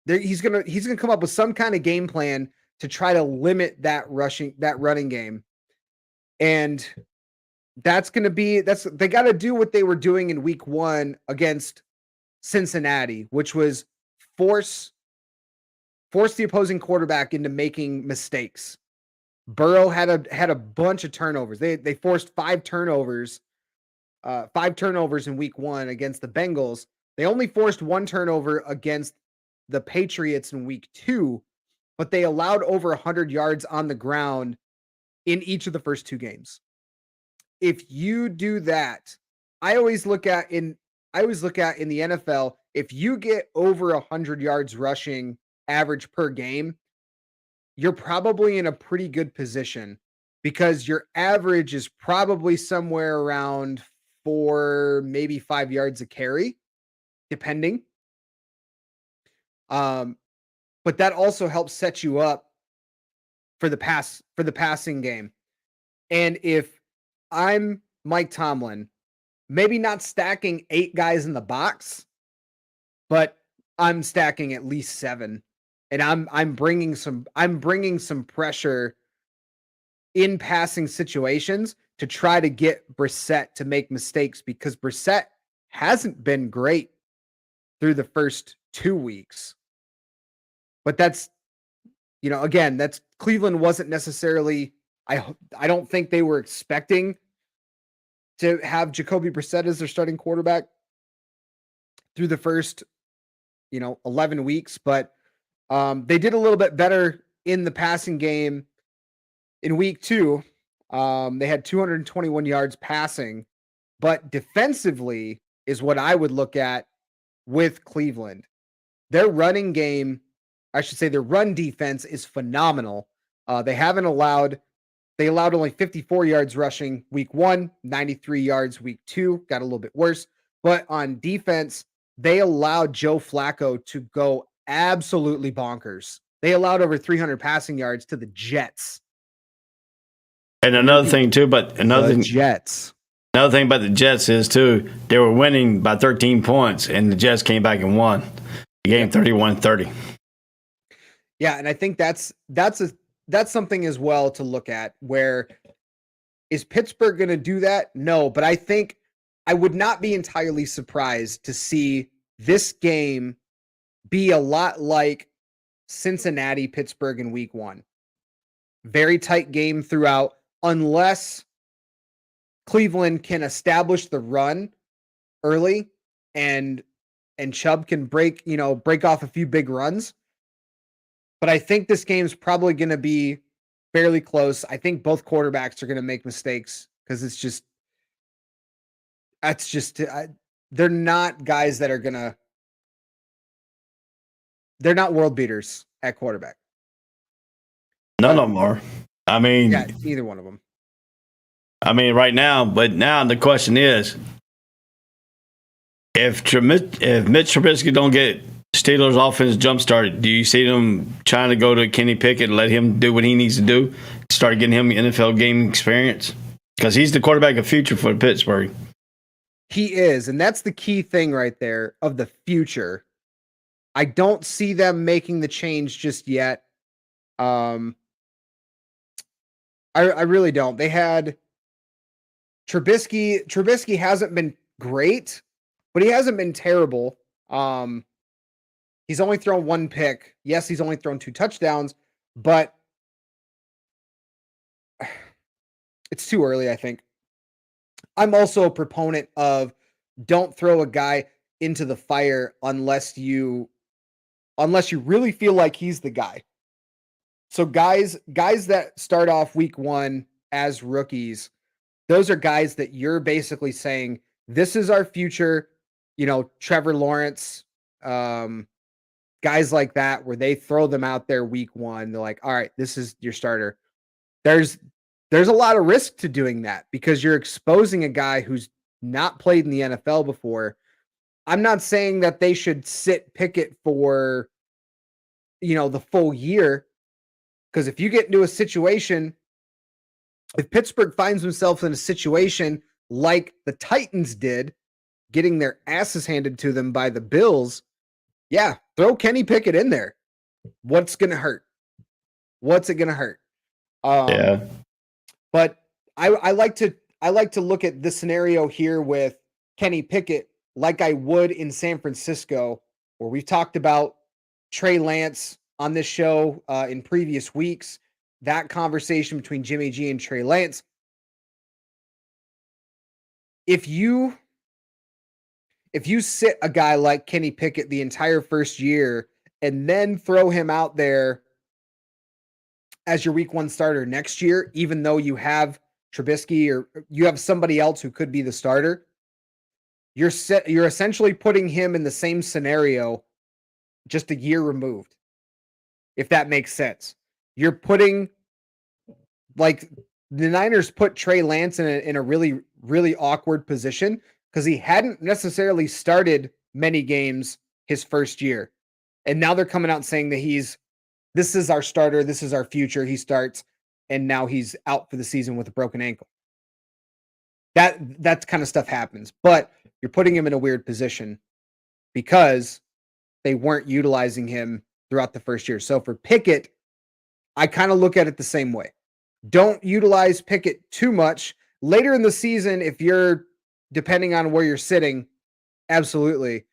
He's gonna come up with some kind of game plan to try to limit that running game, and they got to do what they were doing in week 1 against Cincinnati, which was force the opposing quarterback into making mistakes. Burrow had a bunch of turnovers. They forced 5 turnovers in week 1 against the Bengals. They only forced 1 turnover against the Patriots in week 2, but they allowed over 100 yards on the ground in each of the first 2 games. If you do that, I always look at in the NFL, if you get over 100 yards rushing average per game, you're probably in a pretty good position, because your average is probably somewhere around 4, maybe 5 yards a carry, depending. But that also helps set you up for the passing game. And if I'm Mike Tomlin, maybe not stacking 8 guys in the box, but I'm stacking at least 7, and I'm bringing some pressure in passing situations to try to get Brissett to make mistakes, because Brissett hasn't been great through the first 2 weeks. But that's, again, that's Cleveland wasn't necessarily, I don't think they were expecting to have Jacoby Brissett as their starting quarterback through the first, 11 weeks, but they did a little bit better in the passing game in week 2. They had 221 yards passing, but defensively is what I would look at with Cleveland. Their running game, I should say their run defense is phenomenal. They allowed only 54 yards rushing week 1, 93 yards week 2, got a little bit worse. But on defense, they allowed Joe Flacco to go absolutely bonkers. They allowed over 300 passing yards to the Jets. And another thing too, Jets. Another thing about the Jets is too, they were winning by 13 points, and the Jets came back and won the game 31-30. Yeah, and I think that's something as well to look at. Where is Pittsburgh going to do that? No, but I think I would not be entirely surprised to see this game be a lot like Cincinnati, Pittsburgh in week 1. Very tight game throughout, unless Cleveland can establish the run early and Chubb can break off a few big runs. But I think this game's probably going to be fairly close. I think both quarterbacks are going to make mistakes, because they're not guys that are going to, they're not world beaters at quarterback. None of them are. I mean, yeah, neither one of them. I mean, right now, but now the question is, if Mitch Trubisky don't get Steelers offense jump started, do you see them trying to go to Kenny Pickett and let him do what he needs to do, start getting him NFL game experience? Because he's the quarterback of future for Pittsburgh. He is, and that's the key thing right there, of the future. I don't see them making the change just yet. I really don't. They had Trubisky. Trubisky hasn't been great, but he hasn't been terrible. He's only thrown 1 pick. Yes, he's only thrown 2 touchdowns, but it's too early, I think. I'm also a proponent of don't throw a guy into the fire unless you really feel like he's the guy. So guys that start off week 1 as rookies, those are guys that you're basically saying, this is our future, Trevor Lawrence, guys like that, where they throw them out there week 1. They're like, all right, this is your starter. There's a lot of risk to doing that, because you're exposing a guy who's not played in the NFL before. I'm not saying that they should sit Pickett for, the full year, because if you get into a situation, if Pittsburgh finds themselves in a situation like the Titans did, getting their asses handed to them by the Bills, yeah, throw Kenny Pickett in there. What's going to hurt? What's it going to hurt? Yeah. But I like to look at the scenario here with Kenny Pickett like I would in San Francisco, where we've talked about Trey Lance on this show in previous weeks. That conversation between Jimmy G and Trey Lance. If you sit a guy like Kenny Pickett the entire first year and then throw him out there as your week 1 starter next year, even though you have Trubisky or you have somebody else who could be the starter, you're essentially putting him in the same scenario, just a year removed. If that makes sense. You're putting, like, the Niners put Trey Lance in a really really awkward position because he hadn't necessarily started many games his first year. And now they're coming out saying that this is our starter, this is our future. He starts, and now he's out for the season with a broken ankle. That kind of stuff happens, but you're putting him in a weird position because they weren't utilizing him throughout the first year. So for Pickett, I kind of look at it the same way. Don't utilize Pickett too much. Later in the season, if you're depending on where you're sitting, absolutely.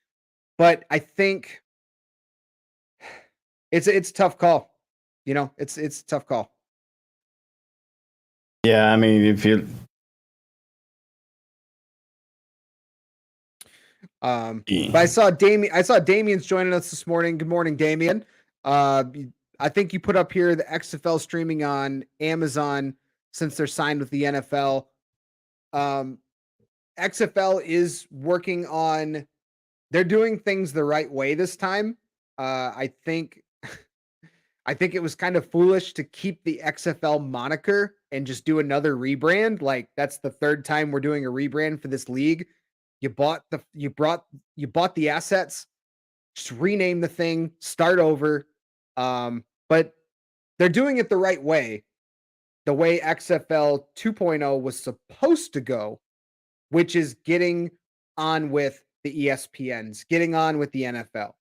But I think it's a tough call. You know, it's a tough call. Yeah, I mean, if you but I saw Damien's joining us this morning. Good morning, Damien. I think you put up here the XFL streaming on Amazon since they're signed with the NFL. XFL is working on, they're doing things the right way this time. I think it was kind of foolish to keep the XFL moniker and just do another rebrand. Like, that's the third time we're doing a rebrand for this league. You bought the assets, just rename the thing, start over. But they're doing it the right way. The way XFL 2.0 was supposed to go, which is getting on with the ESPNs, getting on with the NFL.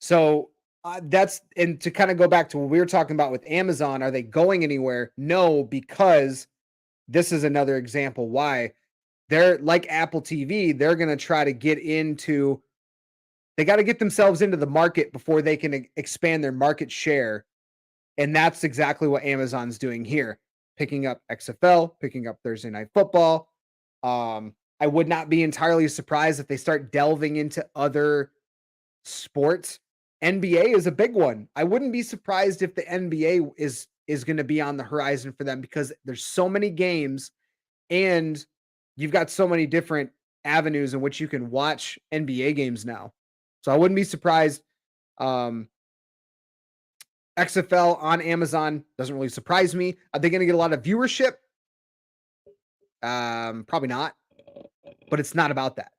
So and to kind of go back to what we were talking about with Amazon, are they going anywhere? No, because this is another example why they're like Apple TV. They're going to try to they got to get themselves into the market before they can expand their market share. And that's exactly what Amazon's doing here, picking up XFL, picking up Thursday Night Football. I would not be entirely surprised if they start delving into other sports. NBA is a big one. I wouldn't be surprised if the NBA is going to be on the horizon for them because there's so many games and you've got so many different avenues in which you can watch NBA games now. So I wouldn't be surprised. XFL on Amazon doesn't really surprise me. Are they going to get a lot of viewership? Probably not. But it's not about that.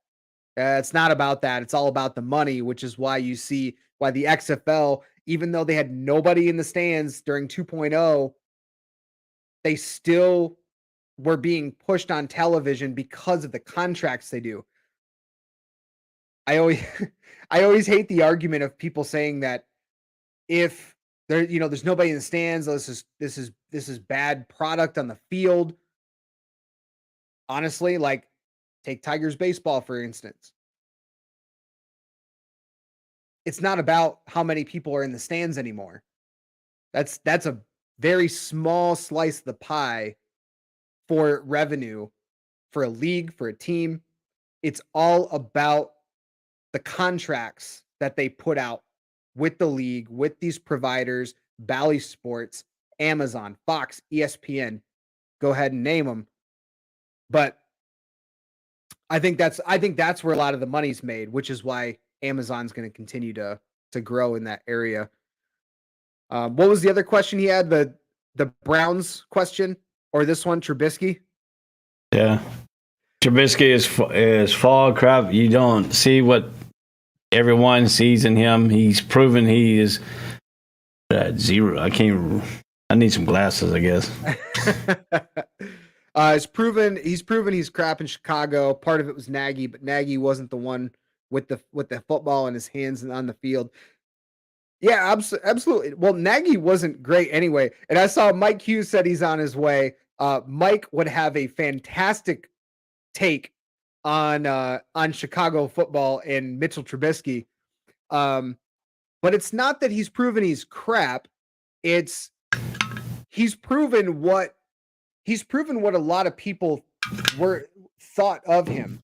It's not about that. It's all about the money, which is why you see why the XFL, even though they had nobody in the stands during 2.0, they still were being pushed on television because of the contracts they do. I always hate the argument of people saying that if there's nobody in the stands, this is bad product on the field. Honestly, like, take Tigers baseball, for instance. It's not about how many people are in the stands anymore. That's a very small slice of the pie for revenue for a league, for a team. It's all about the contracts that they put out with the league, with these providers, Bally Sports, Amazon, Fox, ESPN. Go ahead and name them. But I think that's where a lot of the money's made, which is why Amazon's going to continue to grow in that area. What was the other question he had? The Browns question, or this one, Trubisky? Yeah, Trubisky is fall crap. You don't see what everyone sees in him. He's proven he is zero. I need some glasses, I guess. He's proven he's crap in Chicago. Part of it was Nagy, but Nagy wasn't the one with the football in his hands and on the field. Yeah, absolutely. Well, Nagy wasn't great anyway. And I saw Mike Hughes said he's on his way. Mike would have a fantastic take on Chicago football and Mitchell Trubisky. But it's not that he's proven he's crap. It's he's proven what a lot of people thought of him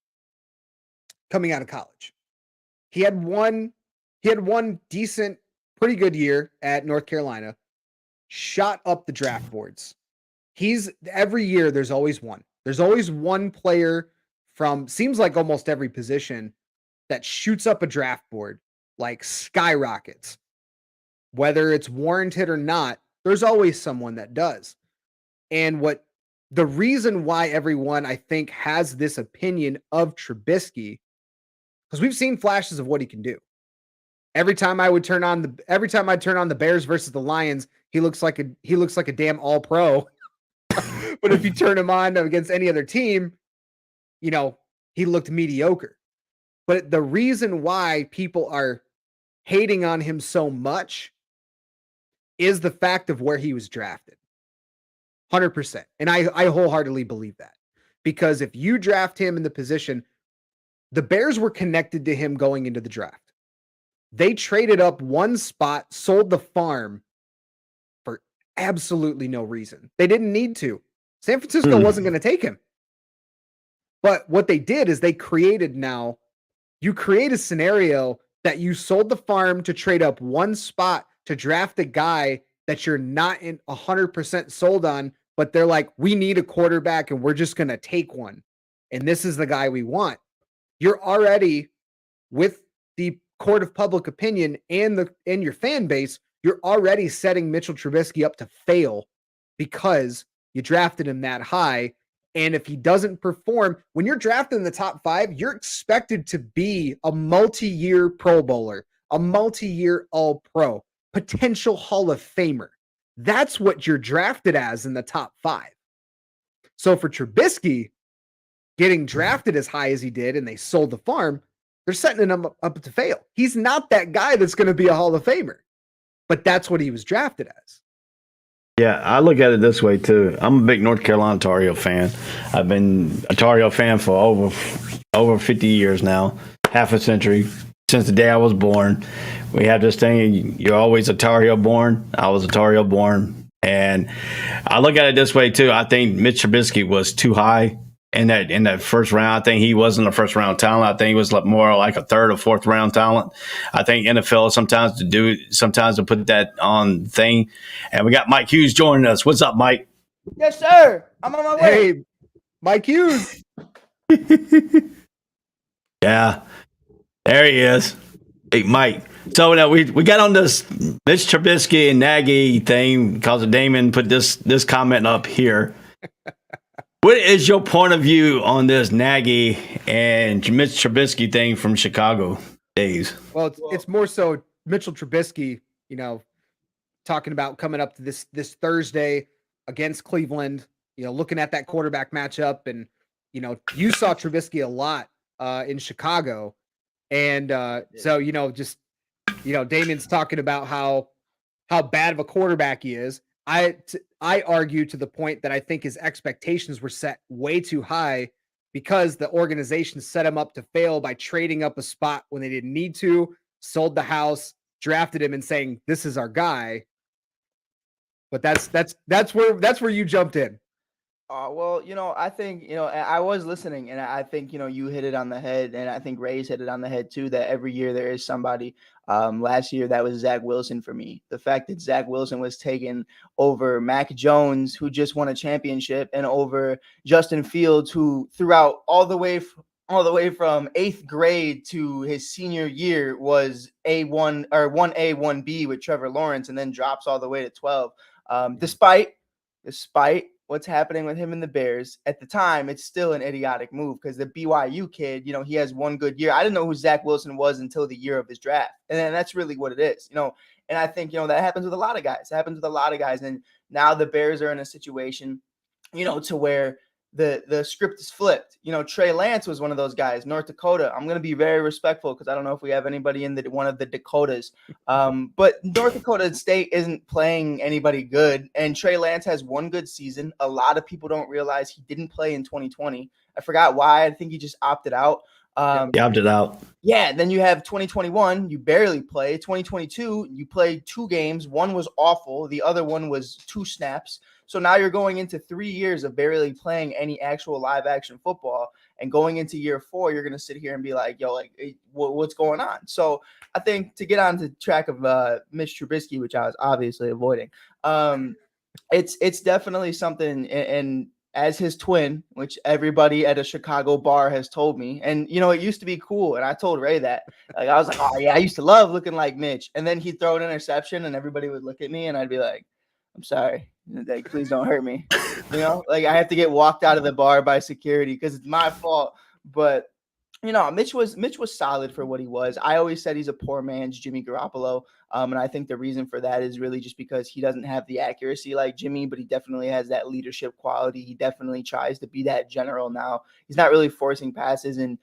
coming out of college. He had one decent, pretty good year at North Carolina, shot up the draft boards. Every year there's always one. There's always one player from, seems like almost every position, that shoots up a draft board, like skyrockets. Whether it's warranted or not, there's always someone that does. And what the reason why everyone, I think, has this opinion of Trubisky, because we've seen flashes of what he can do. Every time I turn on the Bears versus the Lions, he looks like a damn all pro. But if you turn him on against any other team, he looked mediocre. But the reason why people are hating on him so much is the fact of where he was drafted. 100%. And I wholeheartedly believe that. Because if you draft him in the position, the Bears were connected to him going into the draft. They traded up one spot, sold the farm for absolutely no reason. They didn't need to. San Francisco wasn't going to take him. But what they did is you create a scenario that you sold the farm to trade up one spot to draft a guy that you're not 100% sold on, but they're like, we need a quarterback and we're just going to take one. And this is the guy we want. You're already, with the court of public opinion and your fan base, you're already setting Mitchell Trubisky up to fail because you drafted him that high. And if he doesn't perform, when you're drafted in the top 5, you're expected to be a multi-year Pro Bowler, a multi-year All-Pro, potential Hall of Famer. That's what you're drafted as in the top 5. So for Trubisky getting drafted as high as he did and they sold the farm, they're setting him up to fail. He's not that guy that's going to be a Hall of Famer, but that's what he was drafted as. Yeah, I look at it this way too. I'm a big North Carolina Tar Heel fan. I've been a Tar Heel fan for over 50 years now, half a century, since the day I was born. We have this thing, you're always a Tar Heel born. I was a Tar Heel born. And I look at it this way too. I think Mitch Trubisky was too high in that first round. I think he wasn't a first round talent. I think he was more like a third or fourth round talent. I think NFL sometimes to put that on thing. And we got Mike Hughes joining us. What's up, Mike? Yes, sir. I'm on my way. Hey, Mike Hughes. Yeah, there he is. Hey, Mike. So now we got on this Mitch Trubisky and Nagy thing because Damon put this comment up here. What is your point of view on this Nagy and Mitch Trubisky thing from Chicago days? Well, it's more so Mitchell Trubisky, talking about coming up to this Thursday against Cleveland, looking at that quarterback matchup. And, you saw Trubisky a lot in Chicago. And Damon's talking about how bad of a quarterback he is. I argue to the point that I think his expectations were set way too high because the organization set him up to fail by trading up a spot when they didn't need to, sold the house, drafted him and saying, this is our guy. But that's where you jumped in. Well, I think, I was listening and I think, you hit it on the head and I think Ray's hit it on the head too, that every year there is somebody. Last year, that was Zach Wilson for me. The fact that Zach Wilson was taken over Mac Jones, who just won a championship, and over Justin Fields, who throughout all the way from 8th grade to his senior year was A1 or 1A, 1B with Trevor Lawrence, and then drops all the way to 12. Despite what's happening with him and the Bears at the time, it's still an idiotic move because the BYU kid, he has one good year. I didn't know who Zach Wilson was until the year of his draft. And then that's really what it is, and I think, that happens with a lot of guys. And now the Bears are in a situation, to where the script is flipped. Trey Lance was one of those guys, North Dakota. I'm going to be very respectful because I don't know if we have anybody in one of the Dakotas. But North Dakota State isn't playing anybody good. And Trey Lance has one good season. A lot of people don't realize he didn't play in 2020. I forgot why. I think he just opted out. He opted out. Yeah, then you have 2021, you barely play. 2022, you played 2 games. One was awful. The other one was 2 snaps. So now you're going into 3 years of barely playing any actual live action football. And going into year 4, you're going to sit here and be like, what's going on? So I think to get on the track of Mitch Trubisky, which I was obviously avoiding, it's definitely something. And as his twin, which everybody at a Chicago bar has told me. And, it used to be cool. And I told Ray that. I was like, oh, yeah, I used to love looking like Mitch. And then he'd throw an interception and everybody would look at me and I'd be like, I'm sorry. Like, please don't hurt me. You know, like I have to get walked out of the bar by security because it's my fault. But you know, Mitch was solid for what he was. I always said he's a poor man's Jimmy Garoppolo. And I think the reason for that is really just because he doesn't have the accuracy like Jimmy, but he definitely has that leadership quality. He definitely tries to be that general now. He's not really forcing passes. And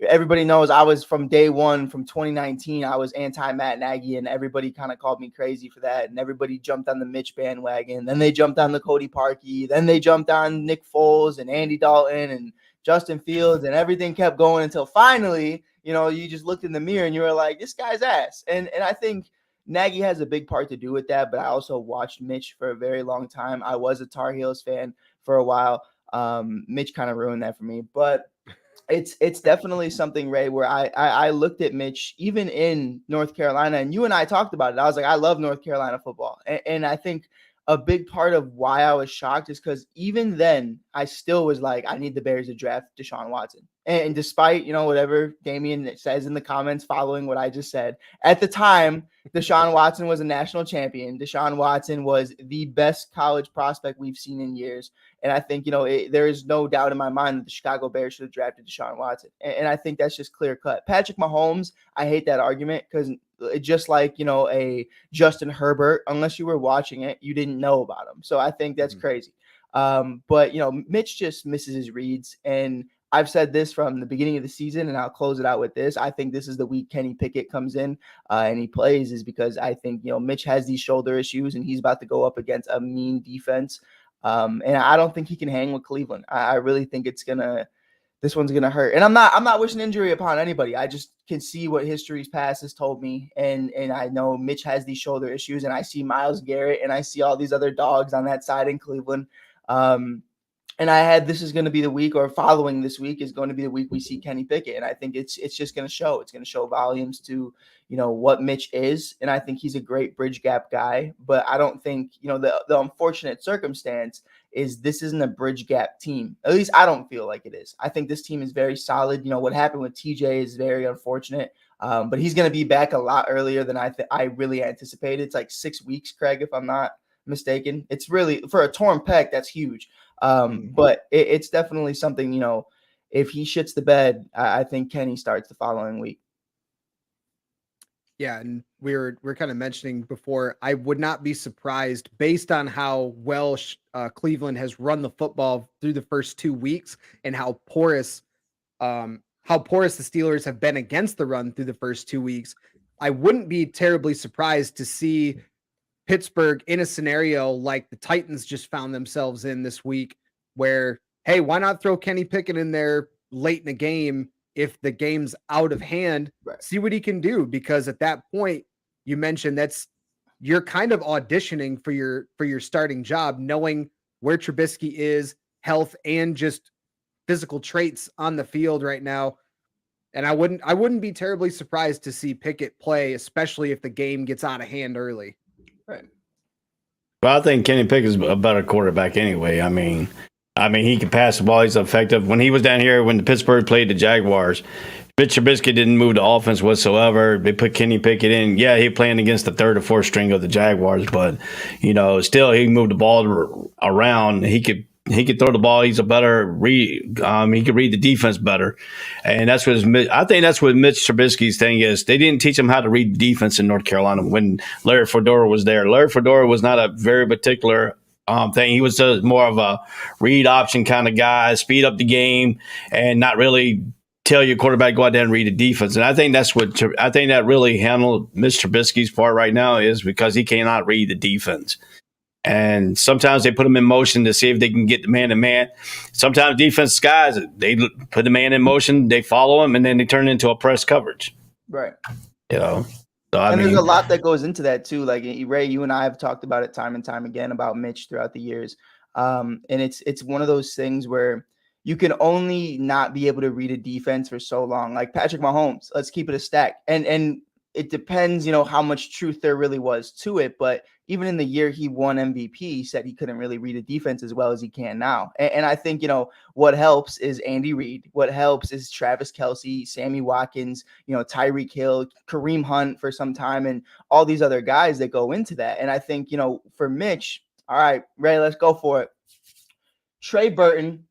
everybody knows I was from day one, from 2019, I was anti-Matt Nagy, and everybody kind of called me crazy for that. And everybody jumped on the Mitch bandwagon. Then they jumped on the Cody Parkey. Then they jumped on Nick Foles and Andy Dalton and Justin Fields, and everything kept going until finally, you know, you just looked in the mirror and you were like, this guy's ass. And I think Nagy has a big part to do with that, but I also watched Mitch for a very long time. I was a Tar Heels fan for a while. Mitch kind of ruined that for me, but it's definitely something, Ray, where I looked at Mitch even in North Carolina, and you and I talked about it. I was like, I love North Carolina football. And I think a big part of why I was shocked is because even then I still was like, I need the Bears to draft Deshaun Watson. And despite, you know, whatever Damian says in the comments following what I just said, at the time, Deshaun Watson was a national champion. Deshaun Watson was the best college prospect we've seen in years. And I think, you know, there is no doubt in my mind that the Chicago Bears should have drafted Deshaun Watson. And I think that's just clear cut. Patrick Mahomes, I hate that argument because just like, you know, a Justin Herbert, unless you were watching it, you didn't know about him. So I think that's crazy. But, you know, Mitch just misses his reads. And I've said this from the beginning of the season, and I'll close it out with this. I think this is the week Kenny Pickett comes in and he plays is because I think, you know, Mitch has these shoulder issues and he's about to go up against a mean defense. And I don't think he can hang with Cleveland. I really think this one's gonna hurt. And I'm not wishing injury upon anybody. I just can see what history's past has told me. And I know Mitch has these shoulder issues, and I see Myles Garrett and I see all these other dogs on that side in Cleveland. And I had this is going to be the week, or following this week is going to be the week we see Kenny Pickett. And I think it's just going to show. It's going to show volumes to, you know, what Mitch is. And I think he's a great bridge gap guy. But I don't think, you know, the unfortunate circumstance is this isn't a bridge gap team. At least I don't feel like it is. I think this team is very solid. You know, what happened with TJ is very unfortunate. But he's going to be back a lot earlier than I really anticipated. It's like 6 weeks, Craig, if I'm not mistaken. It's really, for a torn pec, that's huge. But it's definitely something, you know, if he shits the bed, I think Kenny starts the following week. Yeah, and we're kind of mentioning before, I would not be surprised based on how well Cleveland has run the football through the first 2 weeks and how porous the Steelers have been against the run through the first 2 weeks. I wouldn't be terribly surprised to see Pittsburgh in a scenario like the Titans just found themselves in this week where, hey, why not throw Kenny Pickett in there late in the game if the game's out of hand, right. See what he can do. Because at that point, you mentioned you're kind of auditioning for your starting job, knowing where Trubisky is, health, and just physical traits on the field right now. And I wouldn't be terribly surprised to see Pickett play, especially if the game gets out of hand early. Right. Well, I think Kenny Pickett's a better quarterback anyway. I mean, he can pass the ball. He's effective. When he was down here, when the Pittsburgh played the Jaguars, Mitch Trubisky didn't move the offense whatsoever. They put Kenny Pickett in. Yeah, he playing against the third or fourth string of the Jaguars, but you know, still he moved the ball around. He could throw the ball. He's a better read. He could read the defense better, and I think that's what Mitch Trubisky's thing is. They didn't teach him how to read the defense in North Carolina when Larry Fedora was there. Larry Fedora was not a very particular thing. He was more of a read option kind of guy, speed up the game, and not really tell your quarterback go out there and read the defense. And I think that really handled Mitch Trubisky's part right now is because he cannot read the defense. And sometimes they put him in motion to see if they can get the man-to-man. Sometimes defense guys, they put the man in motion, they follow him, and then they turn it into a press coverage. Right. You know? So, there's a lot that goes into that, too. Like, Ray, you and I have talked about it time and time again about Mitch throughout the years. And it's one of those things where you can only not be able to read a defense for so long. Like Patrick Mahomes, let's keep it a stack. And it depends, you know, how much truth there really was to it. But even in the year he won MVP, he said he couldn't really read a defense as well as he can now. And I think, you know, what helps is Andy Reid. What helps is Travis Kelce, Sammy Watkins, you know, Tyreek Hill, Kareem Hunt for some time, and all these other guys that go into that. And I think, you know, for Mitch, All right, Ray, let's go for it. Trey Burton,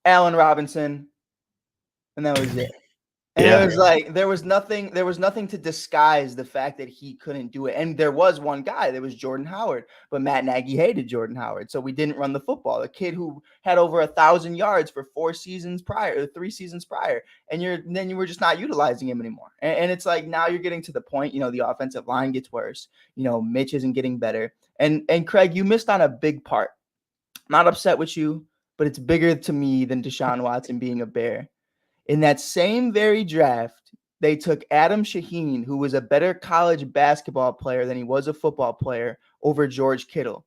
Allen Robinson, and that was it. And it was like there was nothing to disguise the fact that he couldn't do it. And there was one guy, there was Jordan Howard, but Matt Nagy hated Jordan Howard, so we didn't run the football. The kid who had over 1,000 yards for 3 seasons prior, and you were just not utilizing him anymore. And it's like now you're getting to the point, the offensive line gets worse. Mitch isn't getting better. And Craig, you missed on a big part. I'm not upset with you, but it's bigger to me than Deshaun Watson being a Bear. In that same very draft, they took Adam Shaheen, who was a better college basketball player than he was a football player, over George Kittle,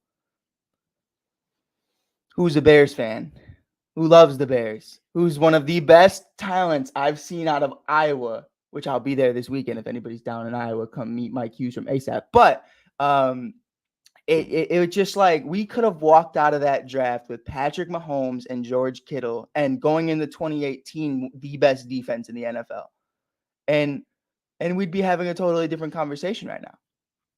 who's a Bears fan, who loves the Bears, who's one of the best talents I've seen out of Iowa, which I'll be there this weekend. If anybody's down in Iowa, come meet Mike Hughes from ASAP. But it was just like we could have walked out of that draft with Patrick Mahomes and George Kittle and going into 2018, the best defense in the NFL. And we'd be having a totally different conversation right now.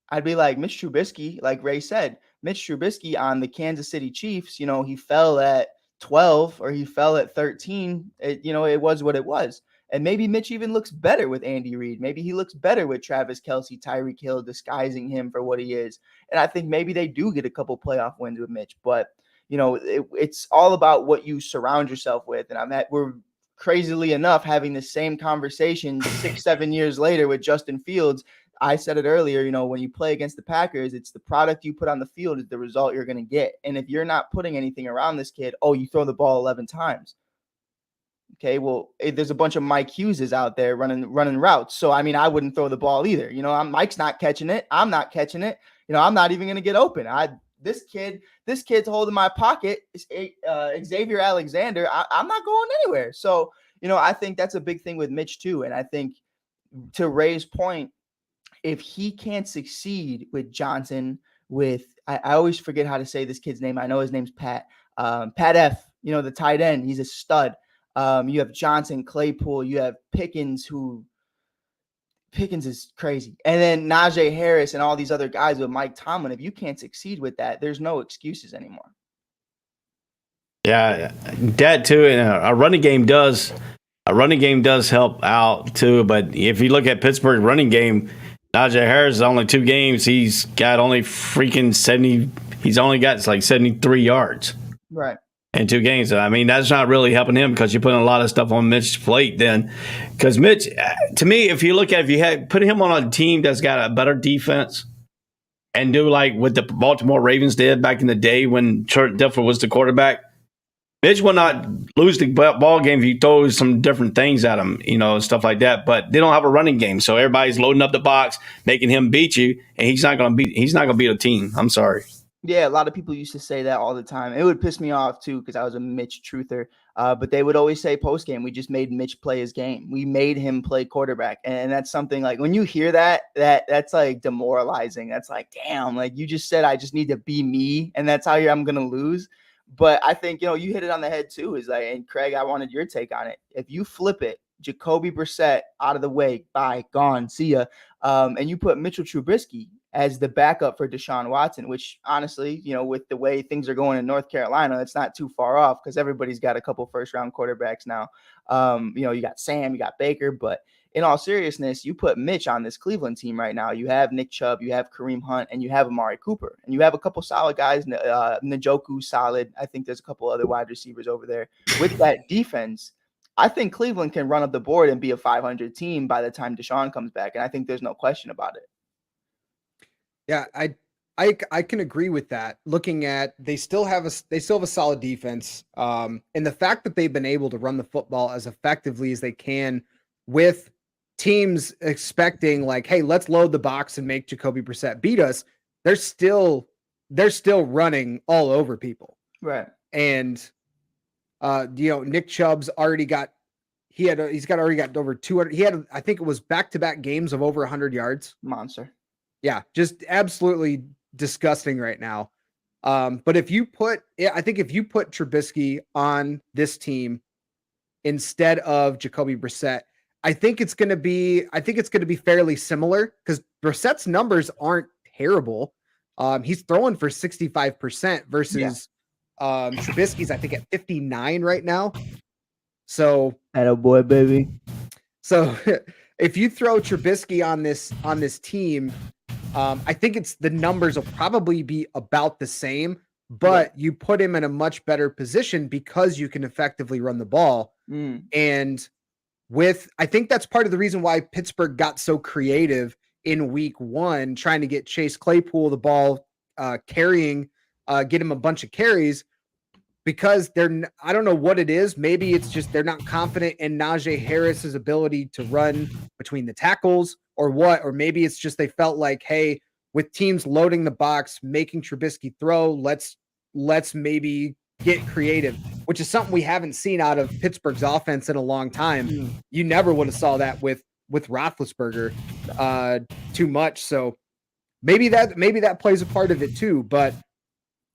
I'd be like, Mitch Trubisky, like Ray said, Mitch Trubisky on the Kansas City Chiefs, he fell at 12 or he fell at 13. It was what it was. And maybe Mitch even looks better with Andy Reid. Maybe he looks better with Travis Kelce, Tyreek Hill, disguising him for what he is. And I think maybe they do get a couple playoff wins with Mitch. But, it's all about what you surround yourself with. And we're crazily enough having the same conversation 6-7 years later with Justin Fields. I said it earlier, when you play against the Packers, it's the product you put on the field is the result you're going to get. And if you're not putting anything around this kid, you throw the ball 11 times. Okay, well, there's a bunch of Mike Hugheses out there running routes. So, I wouldn't throw the ball either. Mike's not catching it. I'm not catching it. I'm not even going to get open. This kid's holding my pocket. Xavier Alexander. I'm not going anywhere. So, I think that's a big thing with Mitch too. And I think to Ray's point, if he can't succeed with Johnson, I always forget how to say this kid's name. I know his name's Pat. Pat F., the tight end. He's a stud. You have Johnson, Claypool, you have Pickens is crazy. And then Najee Harris and all these other guys with Mike Tomlin. If you can't succeed with that, there's no excuses anymore. Yeah, that too. And a running game does help out too. But if you look at Pittsburgh running game, Najee Harris is only 2 games. He's got only freaking 70. He's only got like 73 yards. Right. In 2 games. That's not really helping him because you're putting a lot of stuff on Mitch's plate then. Because Mitch, to me, if you had put him on a team that's got a better defense and do like what the Baltimore Ravens did back in the day when Trent Dilfer was the quarterback, Mitch will not lose the ball game if you throw some different things at him, stuff like that. But they don't have a running game, so everybody's loading up the box, making him beat you, and he's not going to beat a team. I'm sorry. Yeah, a lot of people used to say that all the time. It would piss me off too because I was a Mitch truther. But they would always say post game, we just made Mitch play his game. We made him play quarterback, and that's something like when you hear that's like demoralizing. That's like, damn, like you just said I just need to be me, and that's how I'm gonna lose. But I think you hit it on the head too. Is like, and Craig, I wanted your take on it. If you flip it, Jacoby Brissett out of the way, bye, gone, see ya, and you put Mitchell Trubisky as the backup for Deshaun Watson, which honestly, with the way things are going in North Carolina, it's not too far off because everybody's got a couple first-round quarterbacks now. You got Sam, you got Baker, but in all seriousness, you put Mitch on this Cleveland team right now. You have Nick Chubb, you have Kareem Hunt, and you have Amari Cooper, and you have a couple solid guys. Njoku solid. I think there's a couple other wide receivers over there. With that defense, I think Cleveland can run up the board and be a 500 team by the time Deshaun comes back, and I think there's no question about it. Yeah, I can agree with that. Looking at they still have a solid defense, and the fact that they've been able to run the football as effectively as they can with teams expecting like, hey, let's load the box and make Jacoby Brissett beat us. They're still running all over people, right? And Nick Chubb's already got he's already got over 200. He had I think it was back-to-back games of over 100 yards. Monster. Yeah, just absolutely disgusting right now. But I think if you put Trubisky on this team instead of Jacoby Brissett, I think it's going to be fairly similar because Brissett's numbers aren't terrible. He's throwing for 65% versus Trubisky's, I think, at 59 right now. So Atta boy, baby. So if you throw Trubisky on this team, I think it's the numbers will probably be about the same, but you put him in a much better position because you can effectively run the ball. And I think that's part of the reason why Pittsburgh got so creative in week 1, trying to get Chase Claypool the ball, get him a bunch of carries, because I don't know what it is. Maybe it's just they're not confident in Najee Harris's ability to run between the tackles or what, or maybe it's just they felt like, hey, with teams loading the box, making Trubisky throw, let's maybe get creative, which is something we haven't seen out of Pittsburgh's offense in a long time. You never would have saw that with Roethlisberger too much. So maybe that plays a part of it too. But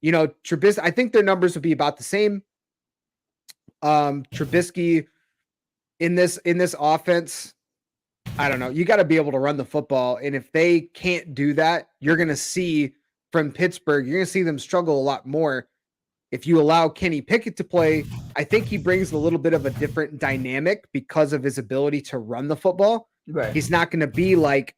Trubisky, I think their numbers would be about the same. Trubisky in this offense, I don't know. You got to be able to run the football. And if they can't do that, you're going to see from Pittsburgh, you're going to see them struggle a lot more. If you allow Kenny Pickett to play, I think he brings a little bit of a different dynamic because of his ability to run the football. Right. He's not going to be like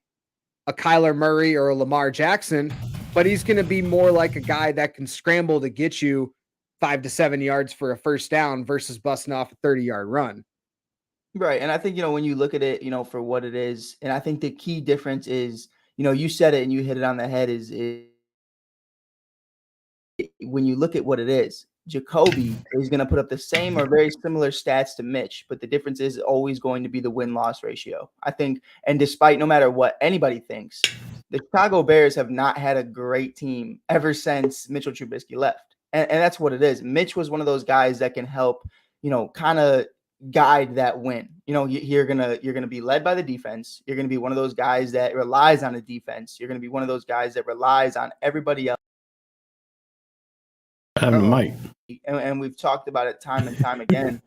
a Kyler Murray or a Lamar Jackson, but he's going to be more like a guy that can scramble to get you 5 to 7 yards for a first down versus busting off a 30-yard run. Right. And I think, when you look at it, for what it is, and I think the key difference is, you said it and you hit it on the head is when you look at what it is, Jacoby is going to put up the same or very similar stats to Mitch, but the difference is always going to be the win-loss ratio. I think, and despite no matter what anybody thinks, the Chicago Bears have not had a great team ever since Mitchell Trubisky left. And that's what it is. Mitch was one of those guys that can help, kind of guide that win. You're gonna be led by the defense. You're gonna be one of those guys that relies on the defense. You're gonna be one of those guys that relies on everybody else. Mike. And we've talked about it time and time again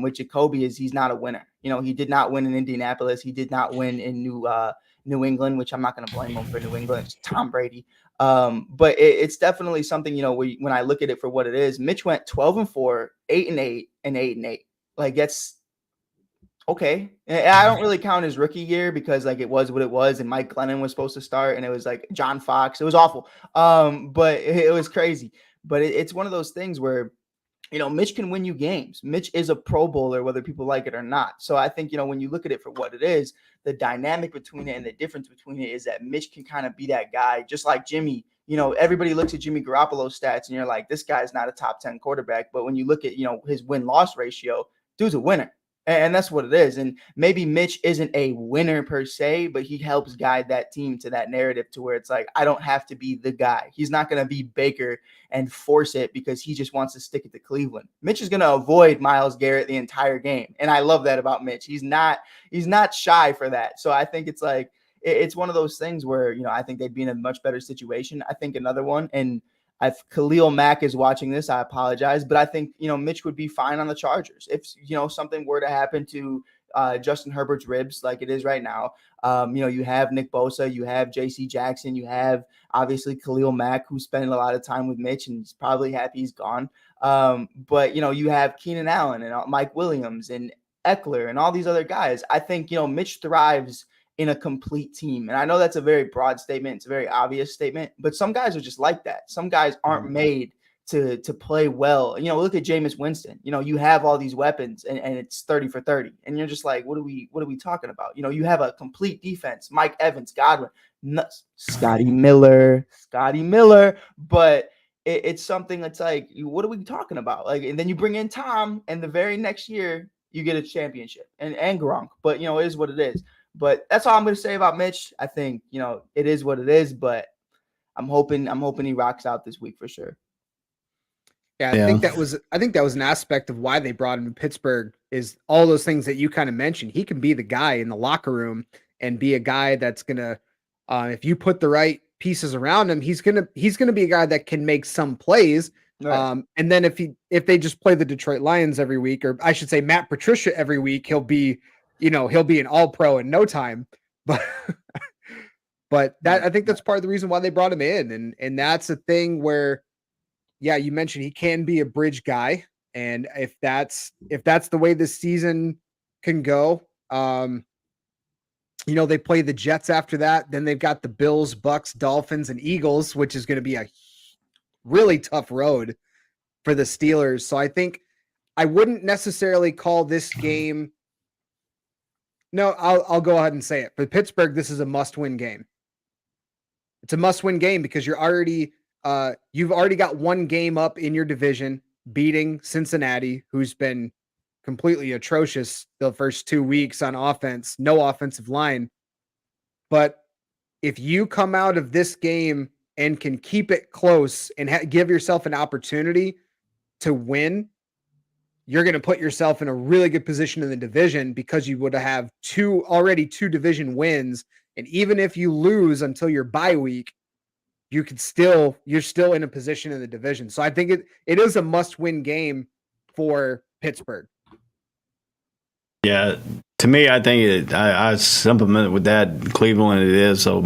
with Jacoby is he's not a winner. He did not win in Indianapolis. He did not win in New England, which I'm not going to blame him for New England. It's Tom Brady. But it's definitely something, when I look at it for what it is, Mitch went 12-4, 8-8, and 8-8. Like that's okay. And I don't really count his rookie year because it was what it was. And Mike Glennon was supposed to start and it was like John Fox. It was awful. But it was crazy. But it's one of those things where, Mitch can win you games. Mitch is a Pro Bowler, whether people like it or not. So I think, when you look at it for what it is, the dynamic between it and the difference between it is that Mitch can kind of be that guy, just like Jimmy. Everybody looks at Jimmy Garoppolo's stats and you're like, this guy's not a top 10 quarterback. But when you look at, his win-loss ratio, dude's a winner. And that's what it is. And maybe Mitch isn't a winner per se, but he helps guide that team to that narrative to where it's like, I don't have to be the guy. He's not going to be Baker and force it because he just wants to stick it to Cleveland. Mitch is going to avoid Myles Garrett the entire game. And I love that about Mitch. He's not shy for that. So I think it's like, it's one of those things where, I think they'd be in a much better situation. I think another one, and if Khalil Mack is watching this, I apologize, but I think, Mitch would be fine on the Chargers. If, something were to happen to Justin Herbert's ribs like it is right now, you have Nick Bosa, you have JC Jackson, you have obviously Khalil Mack, who's spending a lot of time with Mitch and he's probably happy he's gone. But, you have Keenan Allen and Mike Williams and Eckler and all these other guys. I think, Mitch thrives in a complete team. And I know that's a very broad statement. It's a very obvious statement, but some guys are just like that. Some guys aren't made to play well. Look at Jameis Winston. You have all these weapons and it's 30 for 30. And you're just like, what are we talking about? You have a complete defense, Mike Evans, Godwin, Scotty Miller. But it's something that's like, what are we talking about? And then you bring in Tom and the very next year you get a championship and Gronk, but it is what it is. But that's all I'm going to say about Mitch. I think, it is what it is, but I'm hoping he rocks out this week for sure. Yeah, I think that was an aspect of why they brought him to Pittsburgh is all those things that you kind of mentioned. He can be the guy in the locker room and be a guy that's going to if you put the right pieces around him, he's going to be a guy that can make some plays. Right. And then if they just play the Detroit Lions every week, or I should say Matt Patricia every week, he'll be an all-pro in no time. But I think that's part of the reason why they brought him in. And that's a thing where, yeah, you mentioned he can be a bridge guy. And if that's the way this season can go, they play the Jets after that. Then they've got the Bills, Bucks, Dolphins, and Eagles, which is going to be a really tough road for the Steelers. So I think I wouldn't necessarily call this game. No, I'll go ahead and say it. For Pittsburgh, this is a must-win game. It's a must-win game because you've already got one game up in your division, beating Cincinnati, who's been completely atrocious the first 2 weeks on offense, no offensive line. But if you come out of this game and can keep it close and give yourself an opportunity to win, you're going to put yourself in a really good position in the division because you would have two division wins. And even if you lose until your bye week, you're still in a position in the division. So I think it is a must-win game for Pittsburgh. Yeah, to me, I think I supplement with that. Cleveland, it is so.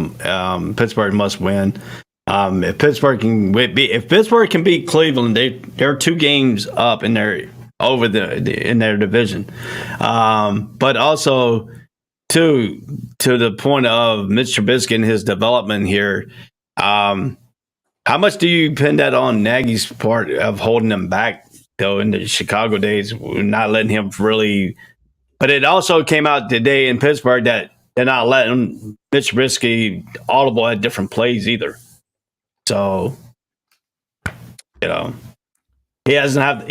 Pittsburgh must win. If Pittsburgh can beat Cleveland, they're 2 games up in their division. But also to the point of Mitch Trubisky and his development here. How much do you pin that on Nagy's part of holding him back though in the Chicago days, not letting him really? But it also came out today in Pittsburgh that they're not letting Mitch Trubisky audible at different plays either. So, he's not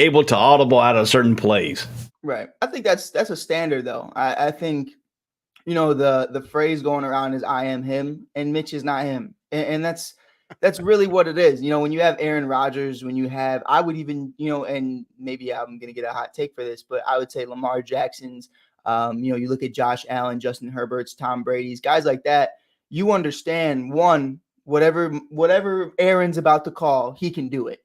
able to audible out of certain plays. Right. I think that's a standard though. I think, the phrase going around is I am him and Mitch is not him. And that's really what it is. When you have Aaron Rodgers, I would even, and maybe I'm going to get a hot take for this, but I would say Lamar Jackson's, you look at Josh Allen, Justin Herbert's, Tom Brady's, guys like that. You understand, one, whatever Aaron's about to call, he can do it.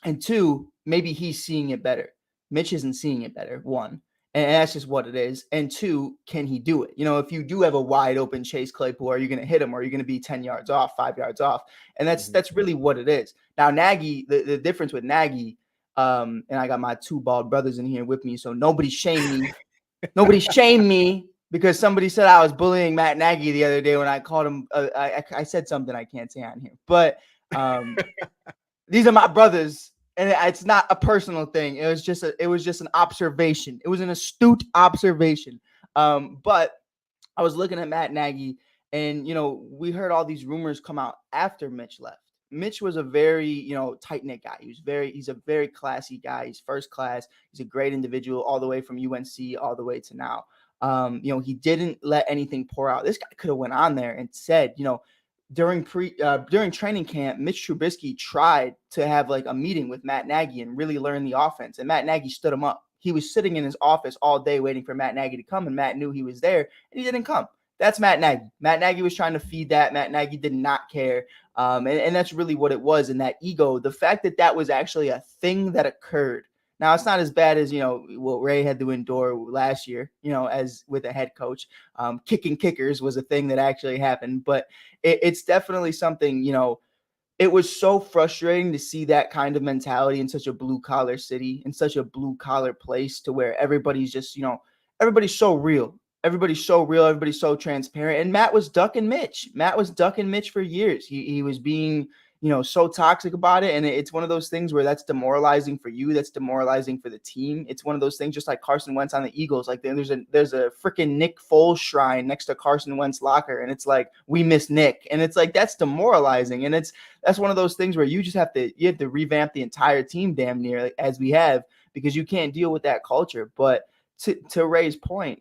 And two, maybe he's seeing it better. Mitch isn't seeing it better, one. And that's just what it is. And two, can he do it? If you do have a wide open Chase Claypool, are you going to hit him or are you going to be 10 yards off, 5 yards off? And that's really what it is. Now, Nagy, the difference with Nagy, and I got my 2 bald brothers in here with me, so nobody shame me. Nobody shame me because somebody said I was bullying Matt Nagy the other day when I called him. I said something I can't say on here. But these are my brothers. And it's not a personal thing. It was just an observation. It was an astute observation. But I was looking at Matt Nagy, and we heard all these rumors come out after Mitch left. Mitch was a very tight-knit guy. He's a very classy guy. He's first class. He's a great individual, all the way from UNC all the way to now. He didn't let anything pour out. This guy could have went on there and said, during training camp, Mitch Trubisky tried to have like a meeting with Matt Nagy and really learn the offense. And Matt Nagy stood him up. He was sitting in his office all day waiting for Matt Nagy to come, and Matt knew he was there, and he didn't come. That's Matt Nagy. Matt Nagy was trying to feed that. Matt Nagy did not care. And that's really what it was. And that ego, the fact that was actually a thing that occurred. Now, it's not as bad as, what Ray had to endure last year, as with a head coach. Kicking kickers was a thing that actually happened. But it's definitely something, it was so frustrating to see that kind of mentality in such a blue-collar city, in such a blue-collar place, to where everybody's just, everybody's so real. Everybody's so real. Everybody's so transparent. And Matt was ducking Mitch. Matt was ducking Mitch for years. He was being so toxic about it. And it's one of those things where that's demoralizing for you. That's demoralizing for the team. It's one of those things, just like Carson Wentz on the Eagles. Like there's a freaking Nick Foles shrine next to Carson Wentz locker. And it's like, we miss Nick. And it's like, that's demoralizing. And that's one of those things where you have to revamp the entire team damn near, like, as we have, because you can't deal with that culture. But to Ray's point,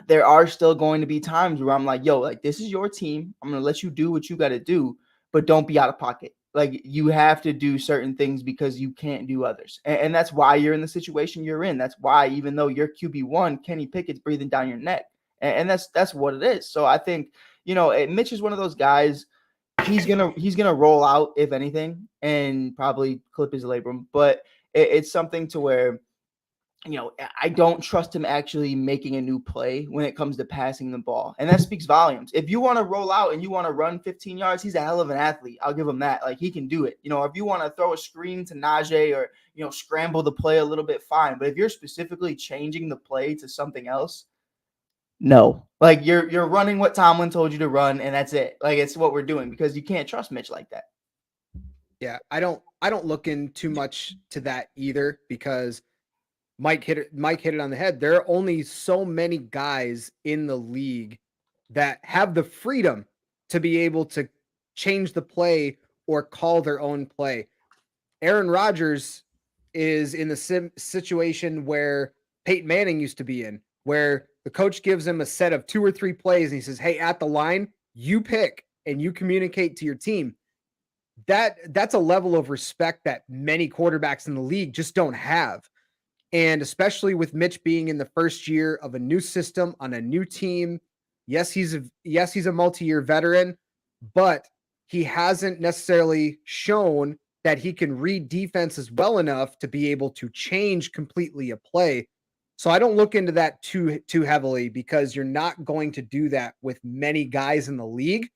there are still going to be times where I'm like, yo, like, this is your team. I'm going to let you do what you got to do, but don't be out of pocket. Like, you have to do certain things because you can't do others. And that's why you're in the situation you're in. That's why, even though you're QB1, Kenny Pickett's breathing down your neck. And that's what it is. So I think, Mitch is one of those guys. He's gonna roll out, if anything, and probably clip his labrum. But it's something to where, I don't trust him actually making a new play when it comes to passing the ball. And that speaks volumes. If you want to roll out and you want to run 15 yards, he's a hell of an athlete. I'll give him that. Like, he can do it. If you want to throw a screen to Najee or, scramble the play a little bit, fine. But if you're specifically changing the play to something else, no. Like, you're running what Tomlin told you to run, and that's it. Like, it's what we're doing, because you can't trust Mitch like that. Yeah, I don't look in too much to that either, because Mike hit it on the head. There are only so many guys in the league that have the freedom to be able to change the play or call their own play. Aaron Rodgers is in the situation where Peyton Manning used to be in, where the coach gives him a set of 2 or 3 plays and he says, "Hey, at the line, you pick and you communicate to your team." That's a level of respect that many quarterbacks in the league just don't have. And especially with Mitch being in the first year of a new system on a new team. Yes, he's a multi-year veteran, but he hasn't necessarily shown that he can read defenses well enough to be able to change completely a play. So I don't look into that too heavily, because you're not going to do that with many guys in the league.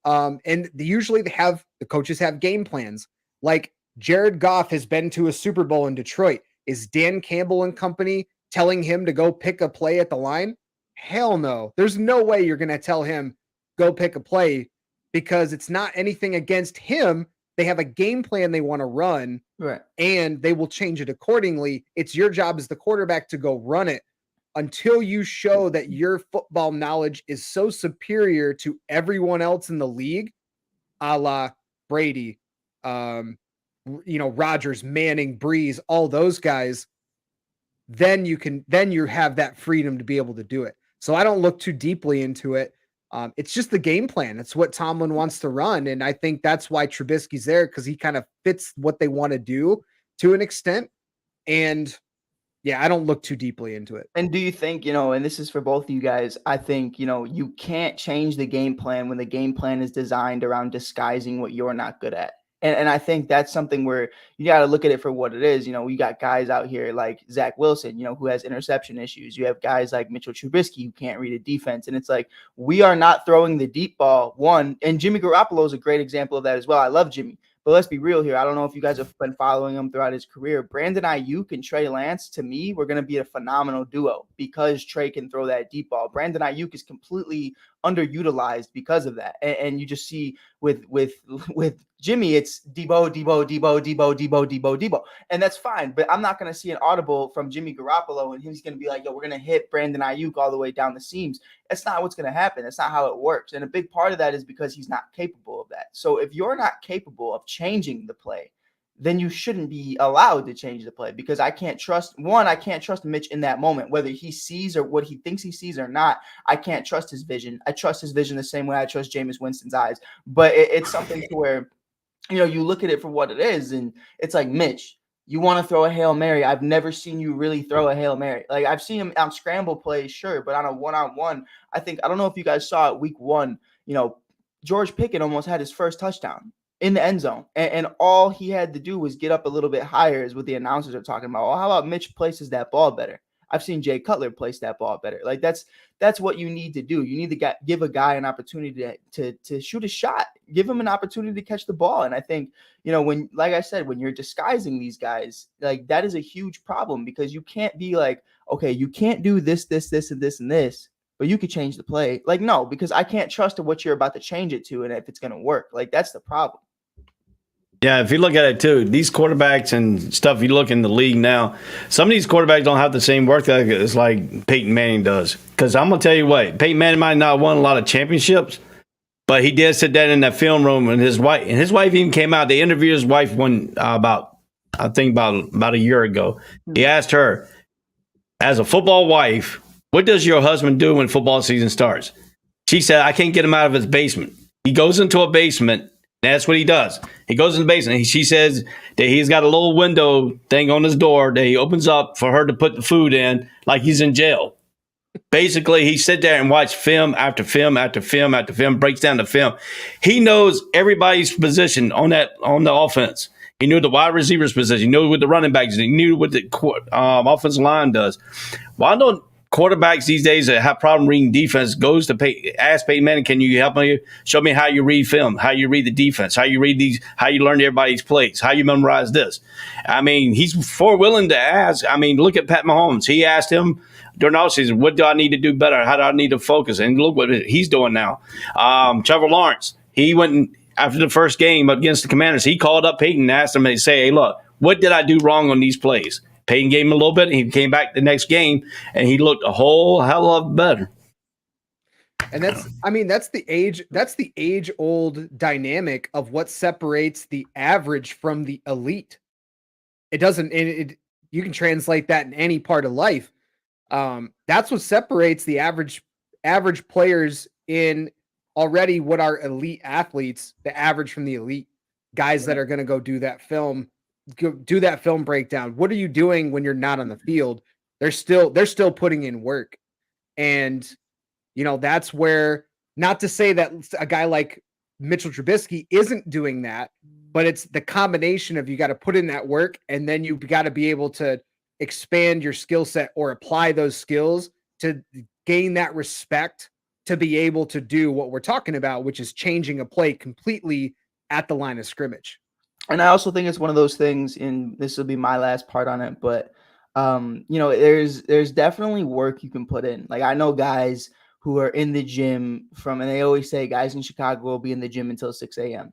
And usually the coaches have game plans. Like, Jared Goff has been to a Super Bowl in Detroit. Is Dan Campbell and company telling him to go pick a play at the line? Hell no. There's no way you're going to tell him go pick a play, because it's not anything against him. They have a game plan they want to run, Right, and they will change it accordingly. It's your job as the quarterback to go run it until you show that your football knowledge is so superior to everyone else in the league, a la Brady, Rodgers, Manning, Breeze, all those guys. Then you have that freedom to be able to do it. So I don't look too deeply into it. It's just the game plan. It's what Tomlin wants to run. And I think that's why Trubisky's there, because he kind of fits what they want to do to an extent. And yeah, I don't look too deeply into it. And do you think, and this is for both of you guys, I think, you can't change the game plan when the game plan is designed around disguising what you're not good at. And I think that's something where you got to look at it for what it is. We got guys out here like Zach Wilson, who has interception issues. You have guys like Mitchell Trubisky who can't read a defense. And it's like, we are not throwing the deep ball, one. And Jimmy Garoppolo is a great example of that as well. I love Jimmy. But let's be real here. I don't know if you guys have been following him throughout his career. Brandon Ayuk and Trey Lance, to me, we're going to be a phenomenal duo because Trey can throw that deep ball. Brandon Ayuk is completely underutilized because of that. And you just see with Jimmy, it's Debo. And that's fine. But I'm not going to see an audible from Jimmy Garoppolo and he's going to be like, yo, we're going to hit Brandon Ayuk all the way down the seams. That's not what's going to happen. That's not how it works. And a big part of that is because he's not capable of that. So if you're not capable of changing the play, then you shouldn't be allowed to change the play, because I can't trust Mitch in that moment, whether he sees or what he thinks he sees or not. I can't trust his vision. I trust his vision the same way I trust Jameis Winston's eyes. But it's something to where, you look at it for what it is. And it's like, Mitch, you want to throw a Hail Mary. I've never seen you really throw a Hail Mary. Like, I've seen him on scramble plays, sure, but on a one-on-one, I don't know if you guys saw it week 1, George Pickett almost had his first touchdown in the end zone. And all he had to do was get up a little bit higher, is what the announcers are talking about. Well, how about Mitch places that ball better? I've seen Jay Cutler place that ball better. Like, that's what you need to do. You need to give a guy an opportunity to shoot a shot, give him an opportunity to catch the ball. And I think, when, like I said, when you're disguising these guys, like, that is a huge problem, because you can't be like, okay, you can't do this, and this, but you could change the play. Like, no, because I can't trust what you're about to change it to and if it's going to work. Like, that's the problem. Yeah, if you look at it too, these quarterbacks and stuff, you look in the league now, some of these quarterbacks don't have the same work ethic as like Peyton Manning does. Because I'm going to tell you what, Peyton Manning might not have won a lot of championships, but he did sit down in that film room, and his wife even came out. They interviewed his wife about a year ago. He asked her, as a football wife, what does your husband do when football season starts? She said, I can't get him out of his basement. He goes into a basement. That's what he does. He goes in the basement. She says that he's got a little window thing on his door that he opens up for her to put the food in, like he's in jail. Basically, he sit there and watch film after film after film after film, breaks down the film. He knows everybody's position on the offense. He knew the wide receivers position. He knew what the running backs. He knew what the offensive line does. Why don't quarterbacks these days that have problem reading defense goes to ask Peyton Manning, can you help me? Show me how you read film, how you read the defense, how you read these, how you learn everybody's plays, how you memorize this. I mean, he's willing to ask. I mean, look at Pat Mahomes. He asked him during the offseason, what do I need to do better? How do I need to focus? And look what he's doing now. Trevor Lawrence, he went after the first game against the Commanders. He called up Peyton and asked him to say, hey, look, what did I do wrong on these plays? Peyton gave him a little bit, and he came back the next game, and he looked a whole hell of a lot better. And that's the age old dynamic of what separates the average from the elite. It doesn't, you can translate that in any part of life. That's what separates the average players in already what are elite athletes, the average from the elite guys that are going to go do that film breakdown. What are you doing when you're not on the field? They're still putting in work. And, that's where, not to say that a guy like Mitchell Trubisky isn't doing that, but it's the combination of, you got to put in that work, and then you got to be able to expand your skill set or apply those skills to gain that respect to be able to do what we're talking about, which is changing a play completely at the line of scrimmage. And I also think it's one of those things, and this will be my last part on it, but there's definitely work you can put in. Like, I know guys who are in the gym and they always say guys in Chicago will be in the gym until 6 a.m.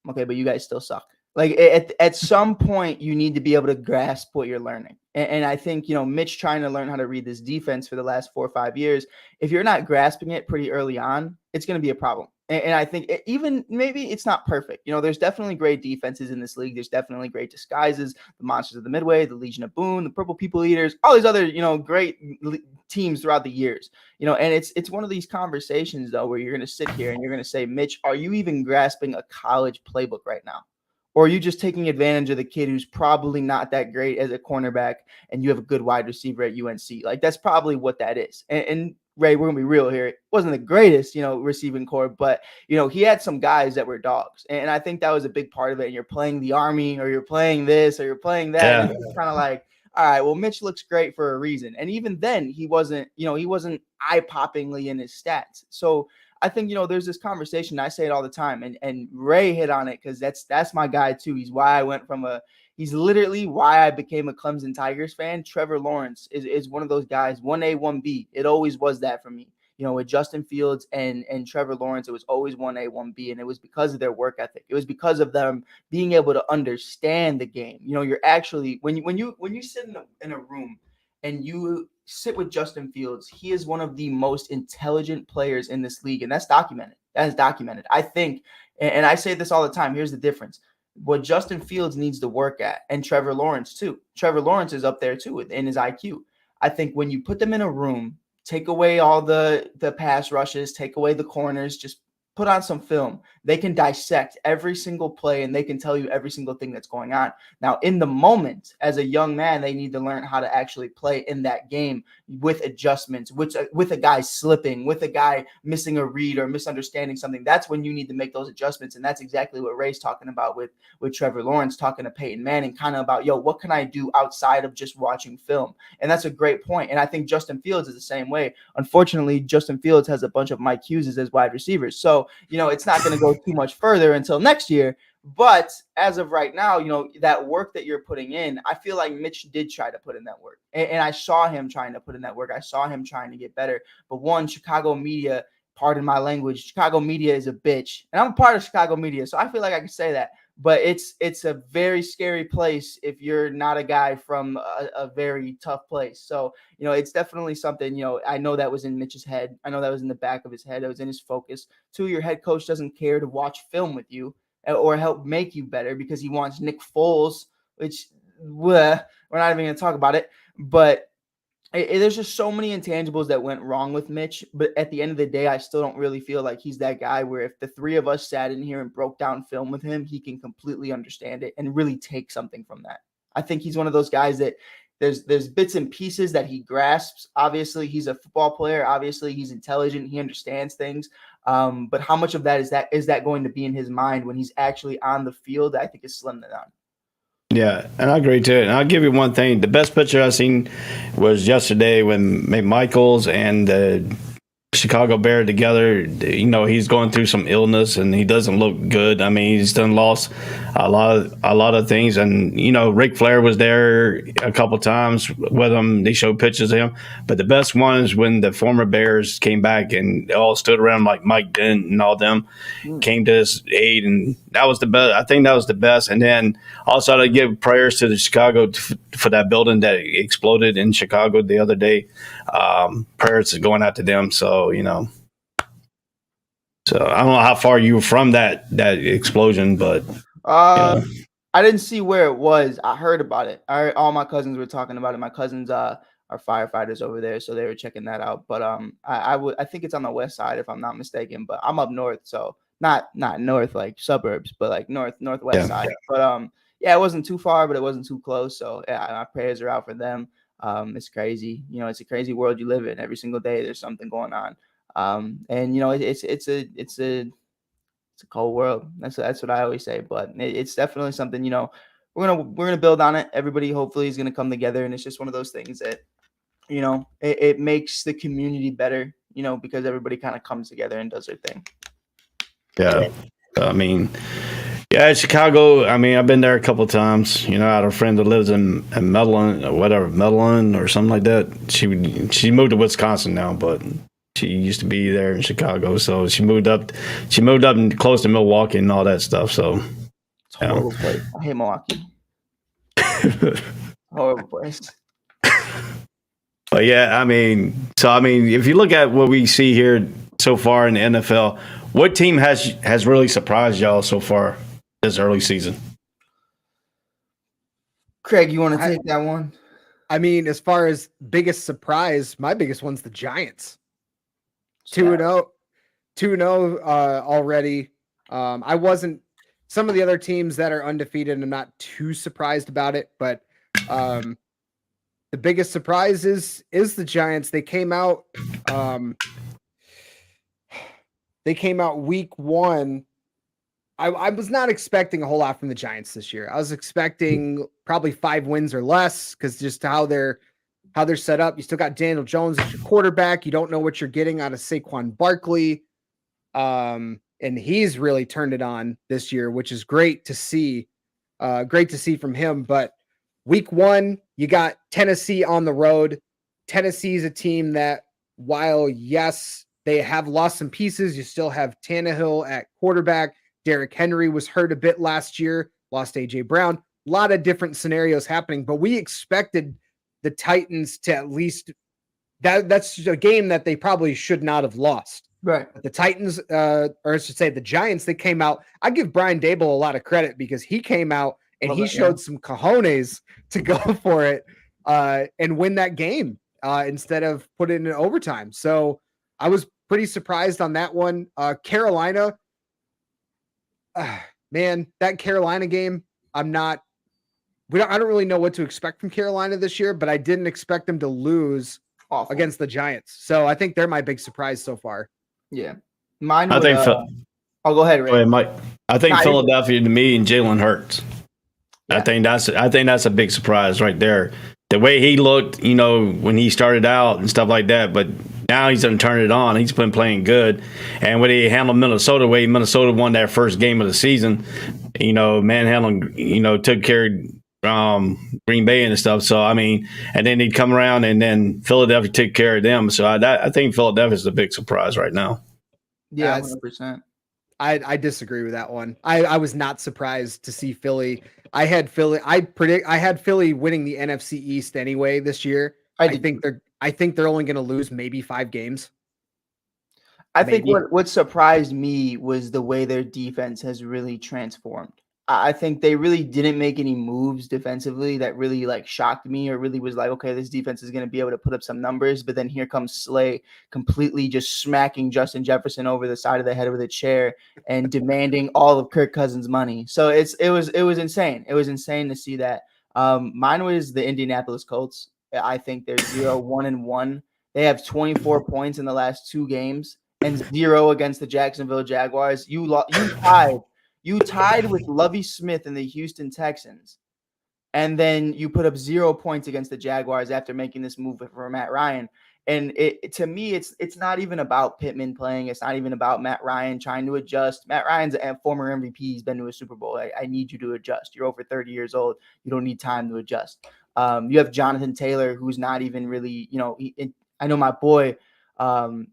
Okay, but you guys still suck. Like, at some point, you need to be able to grasp what you're learning. And I think, Mitch trying to learn how to read this defense for the last 4 or 5 years, if you're not grasping it pretty early on, it's going to be a problem. And I think even maybe it's not perfect. There's definitely great defenses in this league. There's definitely great disguises, the Monsters of the Midway, the Legion of Boone, the Purple People Eaters, all these other, great teams throughout the years. And it's one of these conversations, though, where you're going to sit here and you're going to say, Mitch, are you even grasping a college playbook right now? Or are you just taking advantage of the kid who's probably not that great as a cornerback and you have a good wide receiver at UNC? Like, that's probably what that is. And Ray, we're going to be real here. It wasn't the greatest, receiving core, but, he had some guys that were dogs. And I think that was a big part of it. And you're playing the Army, or you're playing this, or you're playing that. Yeah. And it's kind of like, all right, well, Mitch looks great for a reason. And even then he wasn't eye-poppingly in his stats. So I think, there's this conversation. I say it all the time, and Ray hit on it because that's my guy too. He's why I went he's literally why I became a Clemson Tigers fan. Trevor Lawrence is one of those guys, 1A, 1B. It always was that for me. With Justin Fields and Trevor Lawrence, it was always 1A, 1B, and it was because of their work ethic. It was because of them being able to understand the game. You're actually when you sit in a room and you sit with Justin Fields, he is one of the most intelligent players in this league, and that's documented. That is documented. I think, and I say this all the time, here's the difference. What Justin Fields needs to work at, and Trevor Lawrence too. Trevor Lawrence is up there too in his IQ. I think when you put them in a room, take away all the pass rushes, take away the corners, just put on some film, they can dissect every single play and they can tell you every single thing that's going on. Now, in the moment, as a young man, they need to learn how to actually play in that game with adjustments, with a guy slipping, with a guy missing a read or misunderstanding something. That's when you need to make those adjustments. And that's exactly what Ray's talking about with Trevor Lawrence, talking to Peyton Manning, kind of about, what can I do outside of just watching film? And that's a great point. And I think Justin Fields is the same way. Unfortunately, Justin Fields has a bunch of Mike Hughes as wide receivers. So, it's not going to go too much further until next year. But as of right now, that work that you're putting in, I feel like Mitch did try to put in that work. And I saw him trying to put in that work. I saw him trying to get better. But one, Chicago media, pardon my language, Chicago media is a bitch. And I'm a part of Chicago media, so I feel like I can say that. But it's a very scary place if you're not a guy from a very tough place. So, it's definitely something, I know that was in Mitch's head. I know that was in the back of his head. It was in his focus. Two, your head coach doesn't care to watch film with you or help make you better because he wants Nick Foles, which we're not even going to talk about it. But there's just so many intangibles that went wrong with Mitch. But at the end of the day, I still don't really feel like he's that guy where if the three of us sat in here and broke down film with him, he can completely understand it and really take something from that. I think he's one of those guys that there's bits and pieces that he grasps. Obviously, he's a football player. Obviously, he's intelligent. He understands things. But how much of that is that going to be in his mind when he's actually on the field? I think is slim to none. Yeah, and I agree too. And I'll give you one thing: the best picture I seen was yesterday when McMichaels and Chicago Bear together. He's going through some illness and he doesn't look good. I mean, he's done lost a lot of things. And Ric Flair was there a couple times with him. They showed pictures of him. But the best one is when the former Bears came back and they all stood around like Mike Dent and all them came to his aid, and that was the best. I think that was the best. And then also to give prayers to the Chicago for that building that exploded in Chicago the other day. Prayers is going out to them. So so I don't know how far you were from that explosion, but I didn't see where it was. I heard about it. All my cousins were talking about it. My cousins are firefighters over there, so they were checking that out. But I think it's on the west side if I'm not mistaken. But I'm up north, so not north like suburbs, but like northwest side. But yeah, it wasn't too far, but it wasn't too close. So yeah, my prayers are out for them. It's crazy. It's a crazy world you live in. Every single day there's something going on. And it's a cold world. That's what I always say. But it's definitely something. We're gonna build on it. Everybody hopefully is gonna come together, and it's just one of those things that it makes the community better. Because everybody kind of comes together and does their thing. Yeah, I mean. Yeah, Chicago. I mean, I've been there a couple of times. I had a friend that lives in Medellin or whatever, Medellin or something like that. She moved to Wisconsin now, but she used to be there in Chicago. So she moved up. She moved up and close to Milwaukee and all that stuff. So it's a horrible place. I hate Milwaukee. Horrible place. But yeah, I mean, if you look at what we see here so far in the NFL, what team has really surprised y'all so far this early season? Craig, you want to take that one? I mean, as far as biggest surprise, my biggest one's the Giants. 2-0 already. I wasn't. Some of the other teams that are undefeated, I'm not too surprised about it, but the biggest surprise is the Giants. They came out. They came out week 1. I was not expecting a whole lot from the Giants this year. I was expecting probably 5 wins or less because just how they're set up. You still got Daniel Jones as your quarterback. You don't know what you're getting out of Saquon Barkley. And he's really turned it on this year, which is great to see. Great to see from him. But week 1, you got Tennessee on the road. Tennessee is a team that, while yes, they have lost some pieces, you still have Tannehill at quarterback. Derrick Henry was hurt a bit last year, lost A.J. Brown. A lot of different scenarios happening, but we expected the Titans to at least that's a game that they probably should not have lost. Right. But the Titans, or I should say the Giants, they came out. I give Brian Dable a lot of credit because he came out and he showed some cojones to go for it and win that game instead of put it in overtime. So I was pretty surprised on that one. Carolina, man, that Carolina game, I don't really know what to expect from Carolina this year, but I didn't expect them to lose against the Giants. So I think they're my big surprise so far. Yeah. Mine I think I'll go ahead, Ray. Go ahead, Mike. I think Philadelphia to me and Jalen Hurts. Yeah. I think that's a big surprise right there. The way he looked, when he started out and stuff like that, but now he's done turned it on. He's been playing good. And when he handled Minnesota, the way Minnesota won that first game of the season, manhandling, took care of Green Bay and stuff. So, I mean, and then he'd come around and then Philadelphia took care of them. So I think Philadelphia is the big surprise right now. Yeah, 100%. I disagree with that one. I was not surprised to see Philly. I had Philly winning the NFC East anyway this year. I think they're only going to lose maybe 5 games. I think what surprised me was the way their defense has really transformed. I think they really didn't make any moves defensively that really shocked me or really was like, okay, this defense is going to be able to put up some numbers. But then here comes Slay completely just smacking Justin Jefferson over the side of the head with a chair and demanding all of Kirk Cousins' money. So it was insane. It was insane to see that. Mine was the Indianapolis Colts. I think they're 0-1-1. They have 24 points in the last 2 games and 0 against the Jacksonville Jaguars. You tied with Lovie Smith and the Houston Texans and then you put up 0 points against the Jaguars after making this move for Matt Ryan. And to me, it's not even about Pittman playing. It's not even about Matt Ryan trying to adjust. Matt Ryan's a former MVP. He's been to a Super Bowl. I need you to adjust. You're over 30 years old. You don't need time to adjust. You have Jonathan Taylor, who's not even really, I know my boy.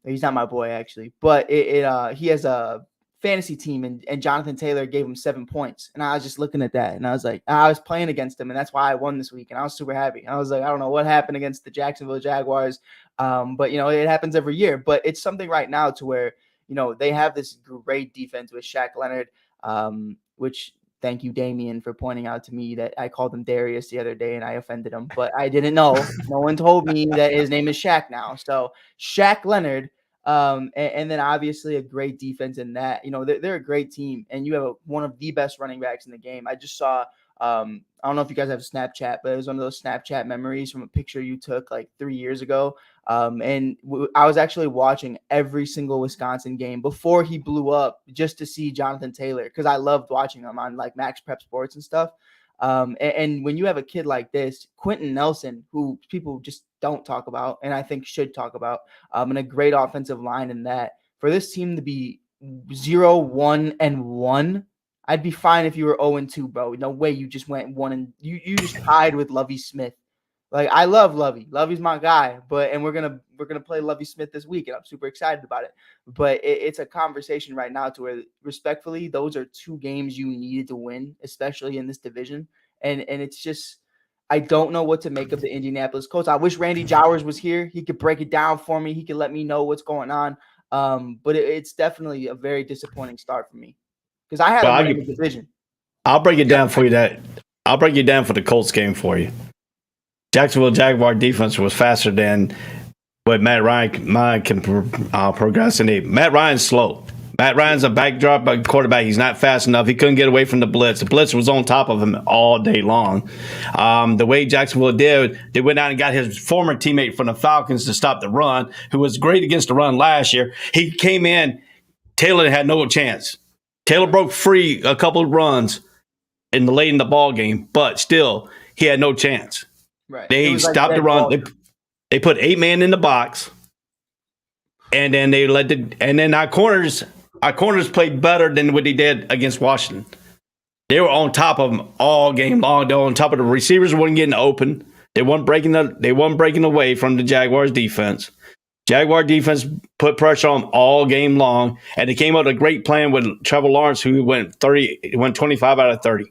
He's not my boy actually, but he has a fantasy team, and Jonathan Taylor gave him 7 points. And I was just looking at that, and I was like, I was playing against him, and that's why I won this week. And I was super happy. I was like, I don't know what happened against the Jacksonville Jaguars. But it happens every year, but it's something right now to where, they have this great defense with Shaq Leonard, which thank you, Damian, for pointing out to me that I called him Darius the other day and I offended him, but I didn't know. No one told me that his name is Shaq now. So Shaq Leonard, and then obviously a great defense in that. They're a great team, and you have one of the best running backs in the game. I just saw, I don't know if you guys have Snapchat, but it was one of those Snapchat memories from a picture you took like 3 years ago. I was actually watching every single Wisconsin game before he blew up just to see Jonathan Taylor, because I loved watching him on like Max Prep Sports and stuff. And when you have a kid like this, Quentin Nelson, who people just don't talk about, and I think should talk about, and a great offensive line in that, for this team to be 0-1-1, I'd be fine if you were 0-2, bro. No way you just went 1 and you just tied with Lovie Smith. Like, I love Lovie. Lovie's my guy, and we're gonna play Lovie Smith this week, and I'm super excited about it. But it's a conversation right now to where, respectfully, those are 2 games you needed to win, especially in this division. And it's just, I don't know what to make of the Indianapolis Colts. I wish Randy Jowers was here. He could break it down for me. He could let me know what's going on. But it's definitely a very disappointing start for me, because I had them in the division. I'll break it down for you. I'll break it down for the Colts game for you. Jacksonville Jaguar defense was faster than what Matt Ryan can procrastinate. Matt Ryan's slow. Matt Ryan's a backdrop quarterback. He's not fast enough. He couldn't get away from the blitz. The blitz was on top of him all day long. The way Jacksonville did, they went out and got his former teammate from the Falcons to stop the run, who was great against the run last year. He came in. Taylor had no chance. Taylor broke free a couple of runs late in the ball game, but still, he had no chance. Right. They stopped the run. They put 8 men in the box, and then they our corners played better than what they did against Washington. They were on top of them all game long. They were on top of the receivers. Weren't getting open. They weren't breaking away from the Jaguars defense. Jaguar defense put pressure on them all game long, and they came up with a great plan with Trevor Lawrence, who went 25 out of 30.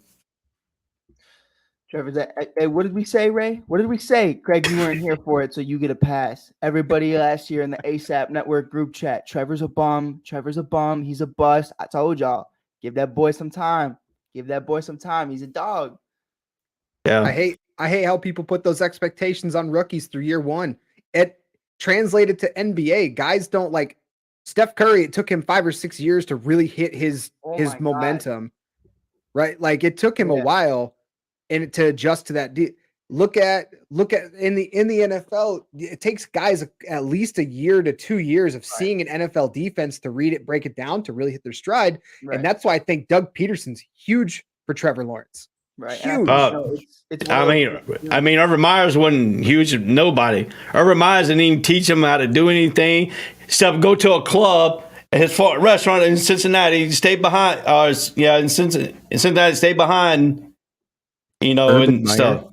Trevor, what did we say, Ray? What did we say? Craig, you weren't here for it, so you get a pass. Everybody last year in the ASAP Network group chat, Trevor's a bum. Trevor's a bum. He's a bust. I told y'all, give that boy some time. Give that boy some time. He's a dog. Yeah. I hate how people put those expectations on rookies through year one. It translated to NBA. Guys don't like Steph Curry. It took him 5 or 6 years to really hit his momentum, right? Like, it took him a while. And to adjust to that, look at in the NFL, it takes guys at least a year to 2 years of seeing an NFL defense to read it, break it down, to really hit their stride. Right. And that's why I think Doug Peterson's huge for Trevor Lawrence. Right. Huge. I mean, Urban Meyers wasn't huge. Nobody. Urban Meyers didn't even teach him how to do anything except go to a club. His restaurant in Cincinnati, stay behind. In Cincinnati, stay behind. Urban and Meyer stuff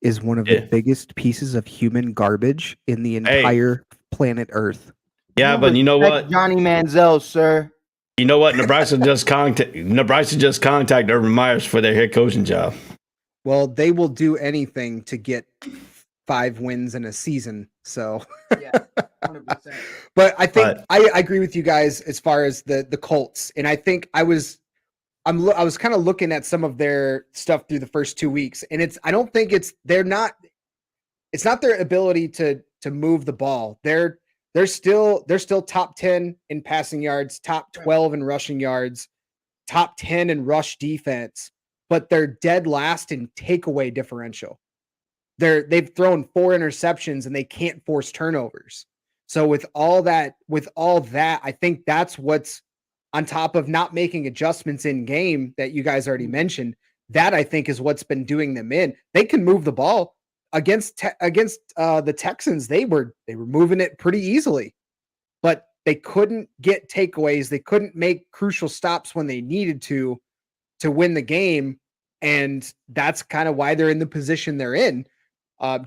is one of the biggest pieces of human garbage in the entire planet Earth. Yeah, but you know what? Johnny Manziel, sir. You know what? Nebraska just contacted Urban Meyers for their head coaching job. Well, they will do anything to get 5 wins in a season. So, yeah, 100%. But I think I agree with you guys as far as the Colts, and I think I was kind of looking at some of their stuff through the first 2 weeks, and it's not their ability to move the ball. They're still top 10 in passing yards, top 12 in rushing yards, top 10 in rush defense, but they're dead last in takeaway differential. They've thrown 4 interceptions and they can't force turnovers. So with all that, I think that's what's on top of not making adjustments in game that you guys already mentioned. that I think is what's been doing them in. They can move the ball against the Texans. They were moving it pretty easily, but they couldn't get takeaways. They couldn't make crucial stops when they needed to win the game, and that's kind of why they're in the position they're in.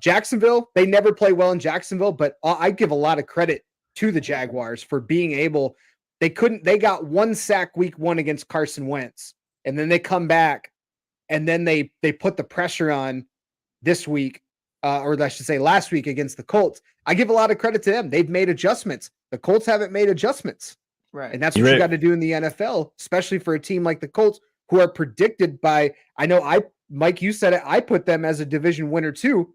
Jacksonville, they never play well in Jacksonville, but I give a lot of credit to the Jaguars for being able. They got 1 sack week 1 against Carson Wentz, and then they come back, and then they put the pressure on this week, or I should say last week against the Colts. I give a lot of credit to them. They've made adjustments. The Colts haven't made adjustments. Right. And that's what you got to do in the NFL, especially for a team like the Colts, who are predicted by, Mike, you said it, I put them as a division winner too,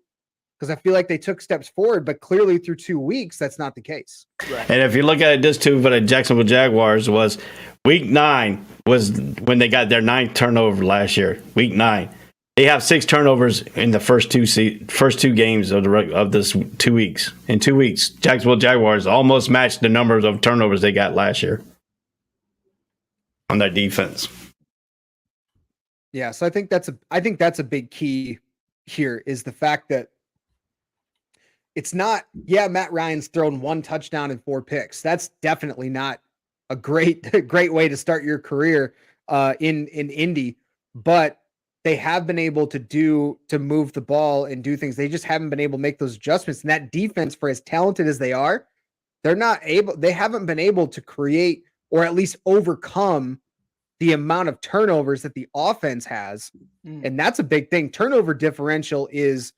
because I feel like they took steps forward, but clearly through 2 weeks, that's not the case. Right. And if you look at it, this too for the Jacksonville Jaguars was week 9 was when they got their 9th turnover last year. Week 9. They have 6 turnovers in the first two games of this 2 weeks. In 2 weeks, Jacksonville Jaguars almost matched the numbers of turnovers they got last year on their defense. Yeah, so I think that's a big key here, is the fact that it's not, Matt Ryan's thrown 1 touchdown and 4 picks. That's definitely not a great way to start your career in Indy, but they have been able to move the ball and do things. They just haven't been able to make those adjustments. And that defense, for as talented as they are, they haven't been able to create or at least overcome the amount of turnovers that the offense has. And that's a big thing. Turnover differential is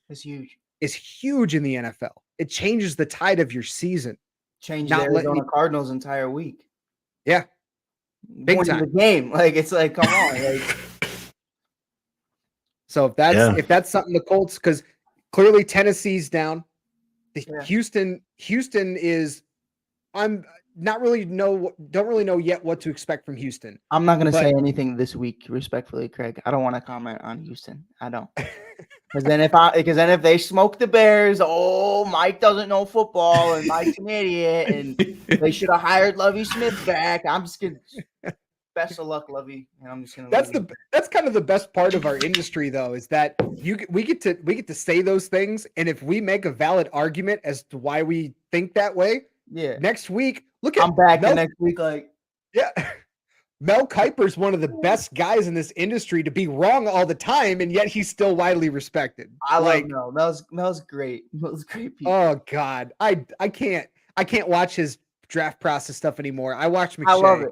huge in the NFL. It changes the tide of your season. Changes the Arizona Cardinals' entire week. Yeah. Big time. The game. Like, it's like, come on. Like, so if that's something the Colts, because clearly Tennessee's down. Houston is, don't really know yet what to expect from Houston. I'm not going to say anything this week, respectfully, Craig. I don't want to comment on Houston. I don't. Because then if they smoke the Bears, Mike doesn't know football and Mike's an idiot and they should have hired Lovie Smith back. I'm just going to best of luck, Lovie. And I'm just going to That's kind of the best part of our industry, though, is that we get to say those things, and if we make a valid argument as to why we think that way, next week, I'm back next week, Mel Kiper's one of the best guys in this industry to be wrong all the time, and yet he's still widely respected. I like Mel. Mel's great. Mel's great people. Oh God, I can't watch his draft process stuff anymore. I watch McShay. I love it.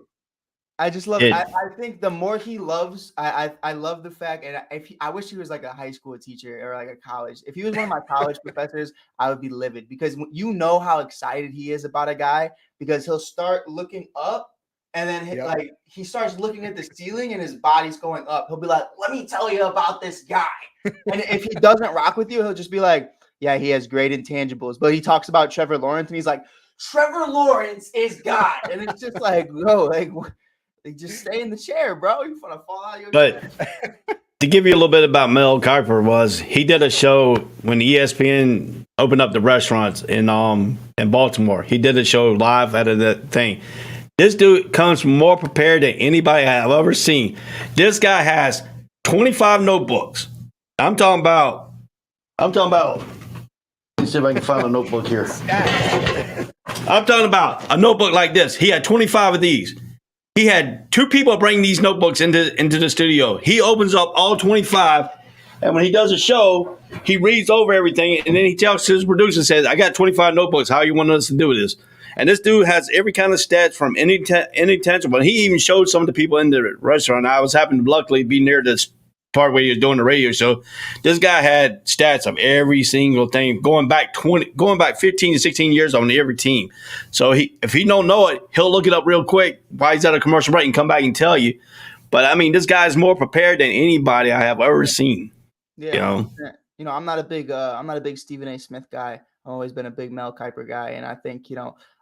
I just love it. I think the more he loves, I love the fact, and I wish he was like a high school teacher or like a college. If he was one of my college professors, I would be livid, because you know how excited he is about a guy, because he'll start looking up. And then he starts looking at the ceiling and his body's going up. He'll be like, let me tell you about this guy. And if he doesn't rock with you, he'll just be like, yeah, he has great intangibles. But he talks about Trevor Lawrence and he's like, Trevor Lawrence is God. And it's just like, bro, like just stay in the chair, bro. You want to fall out of your chair. To give you a little bit about Mel Kiper, he did a show when ESPN opened up the restaurants in Baltimore. He did a show live out of that thing. This dude comes more prepared than anybody I've ever seen. This guy has 25 notebooks. I'm talking about. Let me see if I can find a notebook here. I'm talking about a notebook like this. He had 25 of these. He had 2 people bring these notebooks into the studio. He opens up all 25, and when he does a show, he reads over everything, and then he tells his producer, says, I got 25 notebooks. How you want us to do this? And this dude has every kind of stats from any tangible. He even showed some of the people in the restaurant. I was happened to luckily be near this part where he was doing the radio show. This guy had stats of every single thing going back 15 to 16 years on every team. So if he don't know it, he'll look it up real quick while he's at a commercial break and come back and tell you. But I mean, this guy's more prepared than anybody I have ever seen. Yeah. You know, I'm not a big Stephen A. Smith guy. I've always been a big Mel Kiper guy, and I think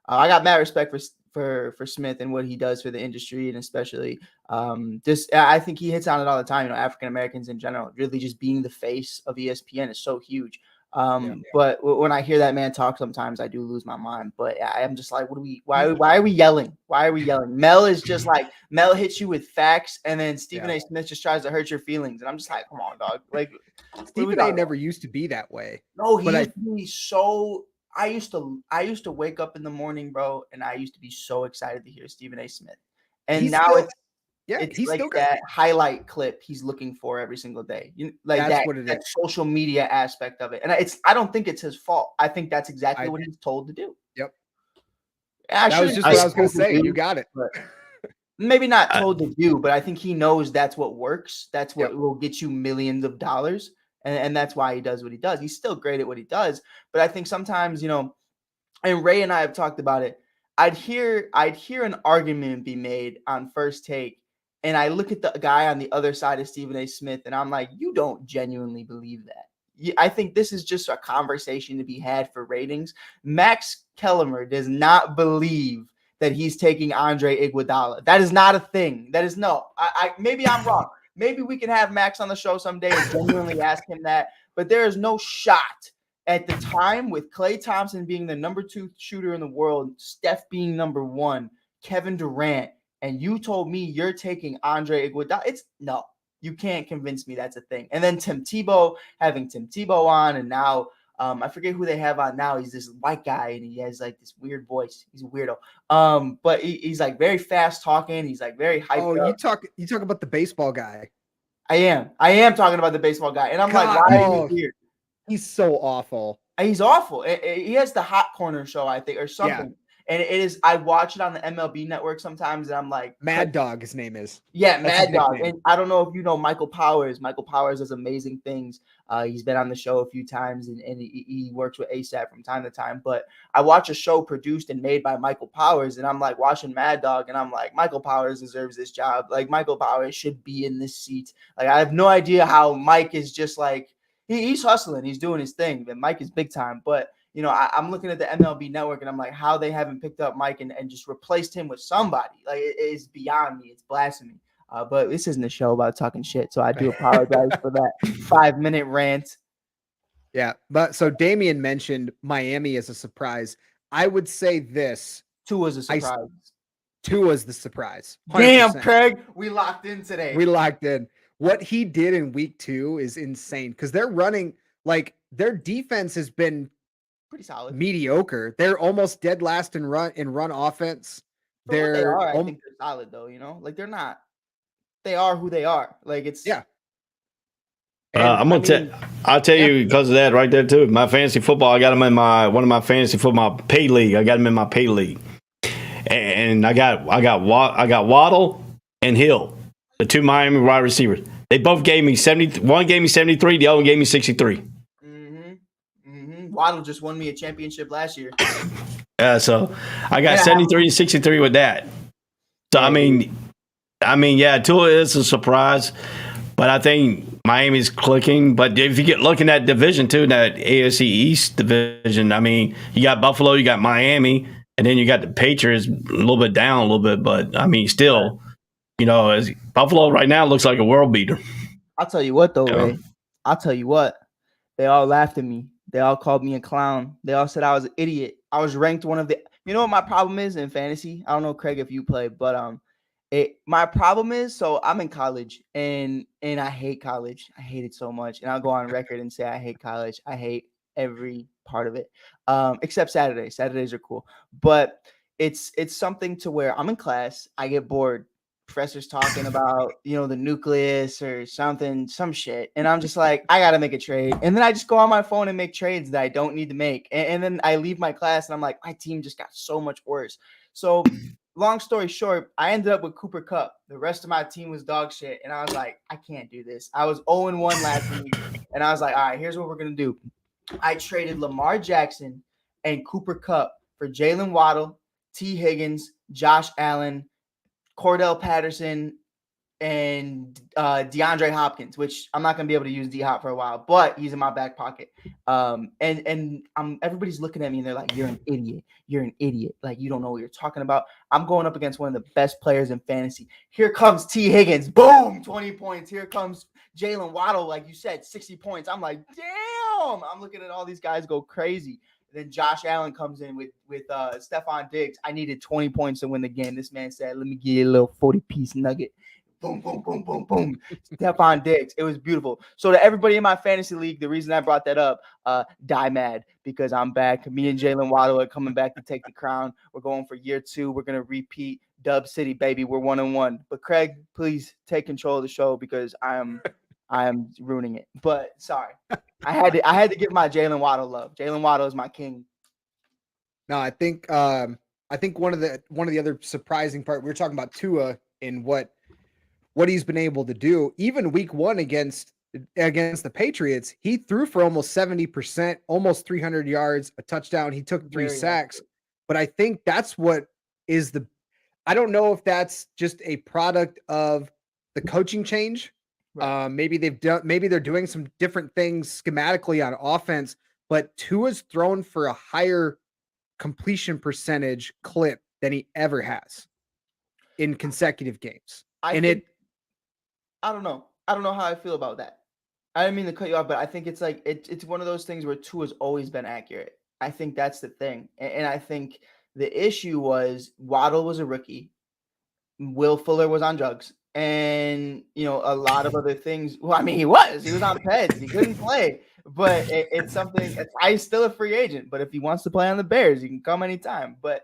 I got mad respect for Smith and what he does for the industry, and especially I think he hits on it all the time. African Americans in general, really just being the face of ESPN is so huge. But when I hear that man talk, sometimes I do lose my mind. But I'm just like, why are we yelling? Why are we yelling? Mel is just like, Mel hits you with facts, and then Stephen A. Smith just tries to hurt your feelings. And I'm just like, come on, dog. Like, Stephen A. never used to be that way. No, he used to be so. I used to wake up in the morning, bro, and I used to be so excited to hear Stephen A. Smith. And now it's like that highlight clip he's looking for every single day. That's that social media aspect of it. And I don't think it's his fault. I think that's exactly what he's told to do. Yep. That was just what I was going to say. You got it. Maybe not told to do, but I think he knows that's what works. That's what will get you millions of dollars. And that's why he does what he does. He's still great at what he does. But I think sometimes, and Ray and I have talked about it, I'd hear an argument be made on First Take, and I look at the guy on the other side of Stephen A. Smith, and I'm like, you don't genuinely believe that. I think this is just a conversation to be had for ratings. Max Kellerman does not believe that he's taking Andre Iguodala. That is not a thing. That is no. Maybe I'm wrong. Maybe we can have Max on the show someday and genuinely ask him that. But there is no shot at the time with Klay Thompson being the number 2 shooter in the world, Steph being number 1, Kevin Durant, and you told me you're taking Andre Iguodala. No, you can't convince me that's a thing. And then having Tim Tebow on, and now I forget who they have on now. He's this white guy, and he has like this weird voice. He's a weirdo. But he's like very fast talking. He's like very hyped. Oh, you talk about the baseball guy. I am talking about the baseball guy, and I'm like, why are you here? He's so awful. He's awful. He has the Hot Corner show, I think, or something. Yeah. And it is. I watch it on the MLB Network sometimes, and I'm like, Mad Dog. His name is. Yeah, Mad Dog. And I don't know if you know Michael Powers. Michael Powers does amazing things. He's been on the show a few times, and he works with ASAP from time to time. But I watch a show produced and made by Michael Powers, and I'm like watching Mad Dog, and I'm like, Michael Powers deserves this job. Like, Michael Powers should be in this seat. Like, I have no idea how Mike is just like, he's hustling. He's doing his thing. And Mike is big time. But, I'm looking at the MLB Network, and I'm like, how they haven't picked up Mike and just replaced him with somebody. Like, it is beyond me. It's blasphemy. But this isn't a show about talking shit, so I do apologize for that 5-minute rant. Yeah, but so Damian mentioned Miami as a surprise. I would say this. 2 was a surprise. 2 was the surprise. 100%. Damn, Craig, we locked in today. We locked in. What he did in week 2 is insane because they're running, like, their defense has been pretty solid, mediocre. They're almost dead last in run offense. I think they're solid though. Like, they're not. They are who they are. Like, it's I'll tell you because of that right there too. My fantasy football, I got them in one of my fantasy football pay league. I got them in my pay league, and I got Waddle and Hill, the 2 Miami wide receivers. They both gave me 70. One gave me 73. The other one gave me 63. Waddle just won me a championship last year. Yeah, so I got 73 and 63 with that. So I mean, Tua is a surprise, but I think Miami's clicking. But if you get looking at division too, that AFC East division, I mean, you got Buffalo, you got Miami, and then you got the Patriots a little bit down a little bit, but I mean, still, Buffalo right now looks like a world beater. I'll tell you what, though, Ray. I'll tell you what. They all laughed at me. They all called me a clown. They all said I was an idiot. I was ranked one of the. You know what my problem is in fantasy? I don't know, Craig, if you play, but my problem is, so I'm in college and I hate college. I hate it so much, and I'll go on record and say I hate college. I hate every part of it, except Saturdays. Saturdays are cool, but it's something to where I'm in class, I get bored. Professor's talking about, the nucleus or something, some shit. And I'm just like, I got to make a trade. And then I just go on my phone and make trades that I don't need to make. And then I leave my class and I'm like, my team just got so much worse. So long story short, I ended up with Cooper Kupp. The rest of my team was dog shit. And I was like, I can't do this. I was 0-1 last week. And I was like, all right, here's what we're going to do. I traded Lamar Jackson and Cooper Kupp for Jalen Waddle, T. Higgins, Josh Allen, Cordell Patterson, and DeAndre Hopkins, which I'm not going to be able to use D-Hop for a while, but he's in my back pocket. And everybody's looking at me and they're like, you're an idiot. You're an idiot. Like, you don't know what you're talking about. I'm going up against one of the best players in fantasy. Here comes T. Higgins. Boom, 20 points. Here comes Jalen Waddle, like you said, 60 points. I'm like, damn. I'm looking at all these guys go crazy. And then Josh Allen comes in with Stephon Diggs. I needed 20 points to win the game. This man said, let me give you a little 40-piece nugget. Boom, boom, boom, boom, boom. Stephon Diggs. It was beautiful. So to everybody in my fantasy league, the reason I brought that up, die mad, because I'm back. Me and Jalen Waddle are coming back to take the crown. We're going for year 2. We're going to repeat Dub City, baby. We're 1-1. But Craig, please take control of the show because I am ruining it. But sorry. I had to give my Jalen Waddle love. Jalen Waddle is my king. No, I think one of the other surprising part, we were talking about Tua and what he's been able to do. Even week 1 against the Patriots, he threw for almost 70%, almost 300 yards, a touchdown. He took 3 sacks. But I think that's what is I don't know if that's just a product of the coaching change. Right. Maybe they're doing some different things schematically on offense, but Tua's thrown for a higher completion percentage clip than he ever has in consecutive games. I don't know how I feel about that. I didn't mean to cut you off, but I think it's like it's one of those things where Tua's always been accurate. I think that's the thing, and I think the issue was Waddle was a rookie, Will Fuller was on drugs. And, a lot of other things. Well, I mean, he was on Peds. He couldn't play. But it's something. He's still a free agent. But if he wants to play on the Bears, he can come anytime. But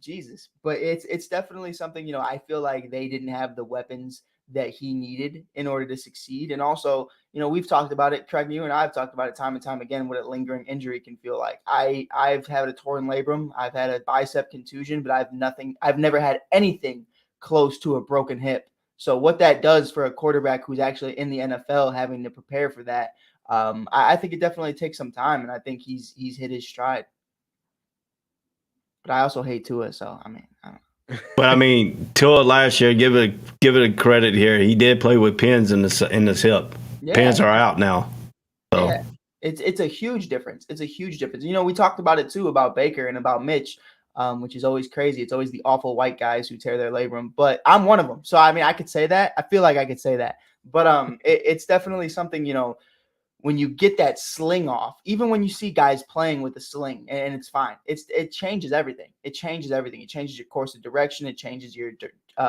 Jesus. But it's definitely something, I feel like they didn't have the weapons that he needed in order to succeed. And also, we've talked about it. Craig, you and I have talked about it time and time again, what a lingering injury can feel like. I've had a torn labrum. I've had a bicep contusion, but I've never had anything close to a broken hip. So what that does for a quarterback who's actually in the NFL having to prepare for that, I think it definitely takes some time, and I think he's hit his stride. But I also hate Tua, so I mean, I don't know. But I mean, Tua last year, give it a credit here. He did play with pins in his hip. Yeah. Pins are out now. So. Yeah. It's a huge difference. It's a huge difference. We talked about it too, about Baker and about Mitch. Which is always crazy. It's always the awful white guys who tear their labrum, but I'm one of them. So, I mean, I could say that. I feel like I could say that. But it's definitely something, when you get that sling off, even when you see guys playing with a sling, and it's fine. It changes everything. It changes everything. It changes your course of direction. It changes your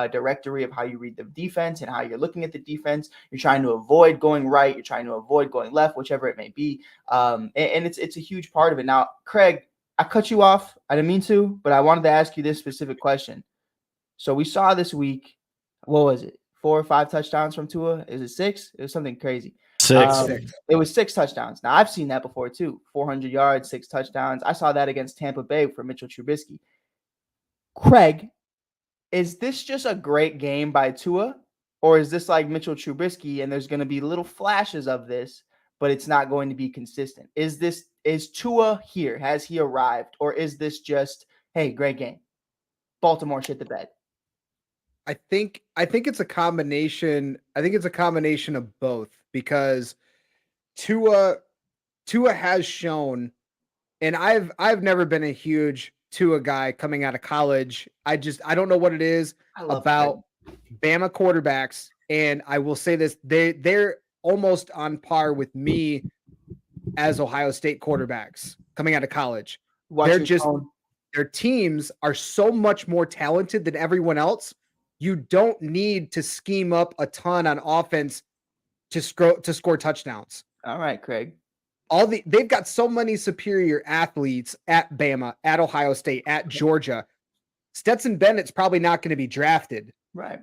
directory of how you read the defense and how you're looking at the defense. You're trying to avoid going right. You're trying to avoid going left, whichever it may be. And it's a huge part of it. Now, Craig, I cut you off. I didn't mean to, but I wanted to ask you this specific question. So we saw this week, what was it? 4 or 5 touchdowns from Tua? Is it 6? It was something crazy. 6. It was 6 touchdowns. Now, I've seen that before too. 400 yards, 6 touchdowns. I saw that against Tampa Bay for Mitchell Trubisky. Craig, is this just a great game by Tua? Or is this like Mitchell Trubisky and there's going to be little flashes of this, but it's not going to be consistent? Is Tua here? Has he arrived? Or is this just, hey, great game? Baltimore shit the bed. I think it's a combination. I think it's a combination of both, because Tua has shown, and I've never been a huge Tua guy coming out of college. I don't know what it is about Bama quarterbacks, and I will say this: they're almost on par with me as Ohio State quarterbacks coming out of college. Their teams are so much more talented than everyone else. You don't need to scheme up a ton on offense to score touchdowns. All right, Craig. They've got so many superior athletes at Bama, at Ohio State, at Georgia. Stetson Bennett's probably not going to be drafted. Right.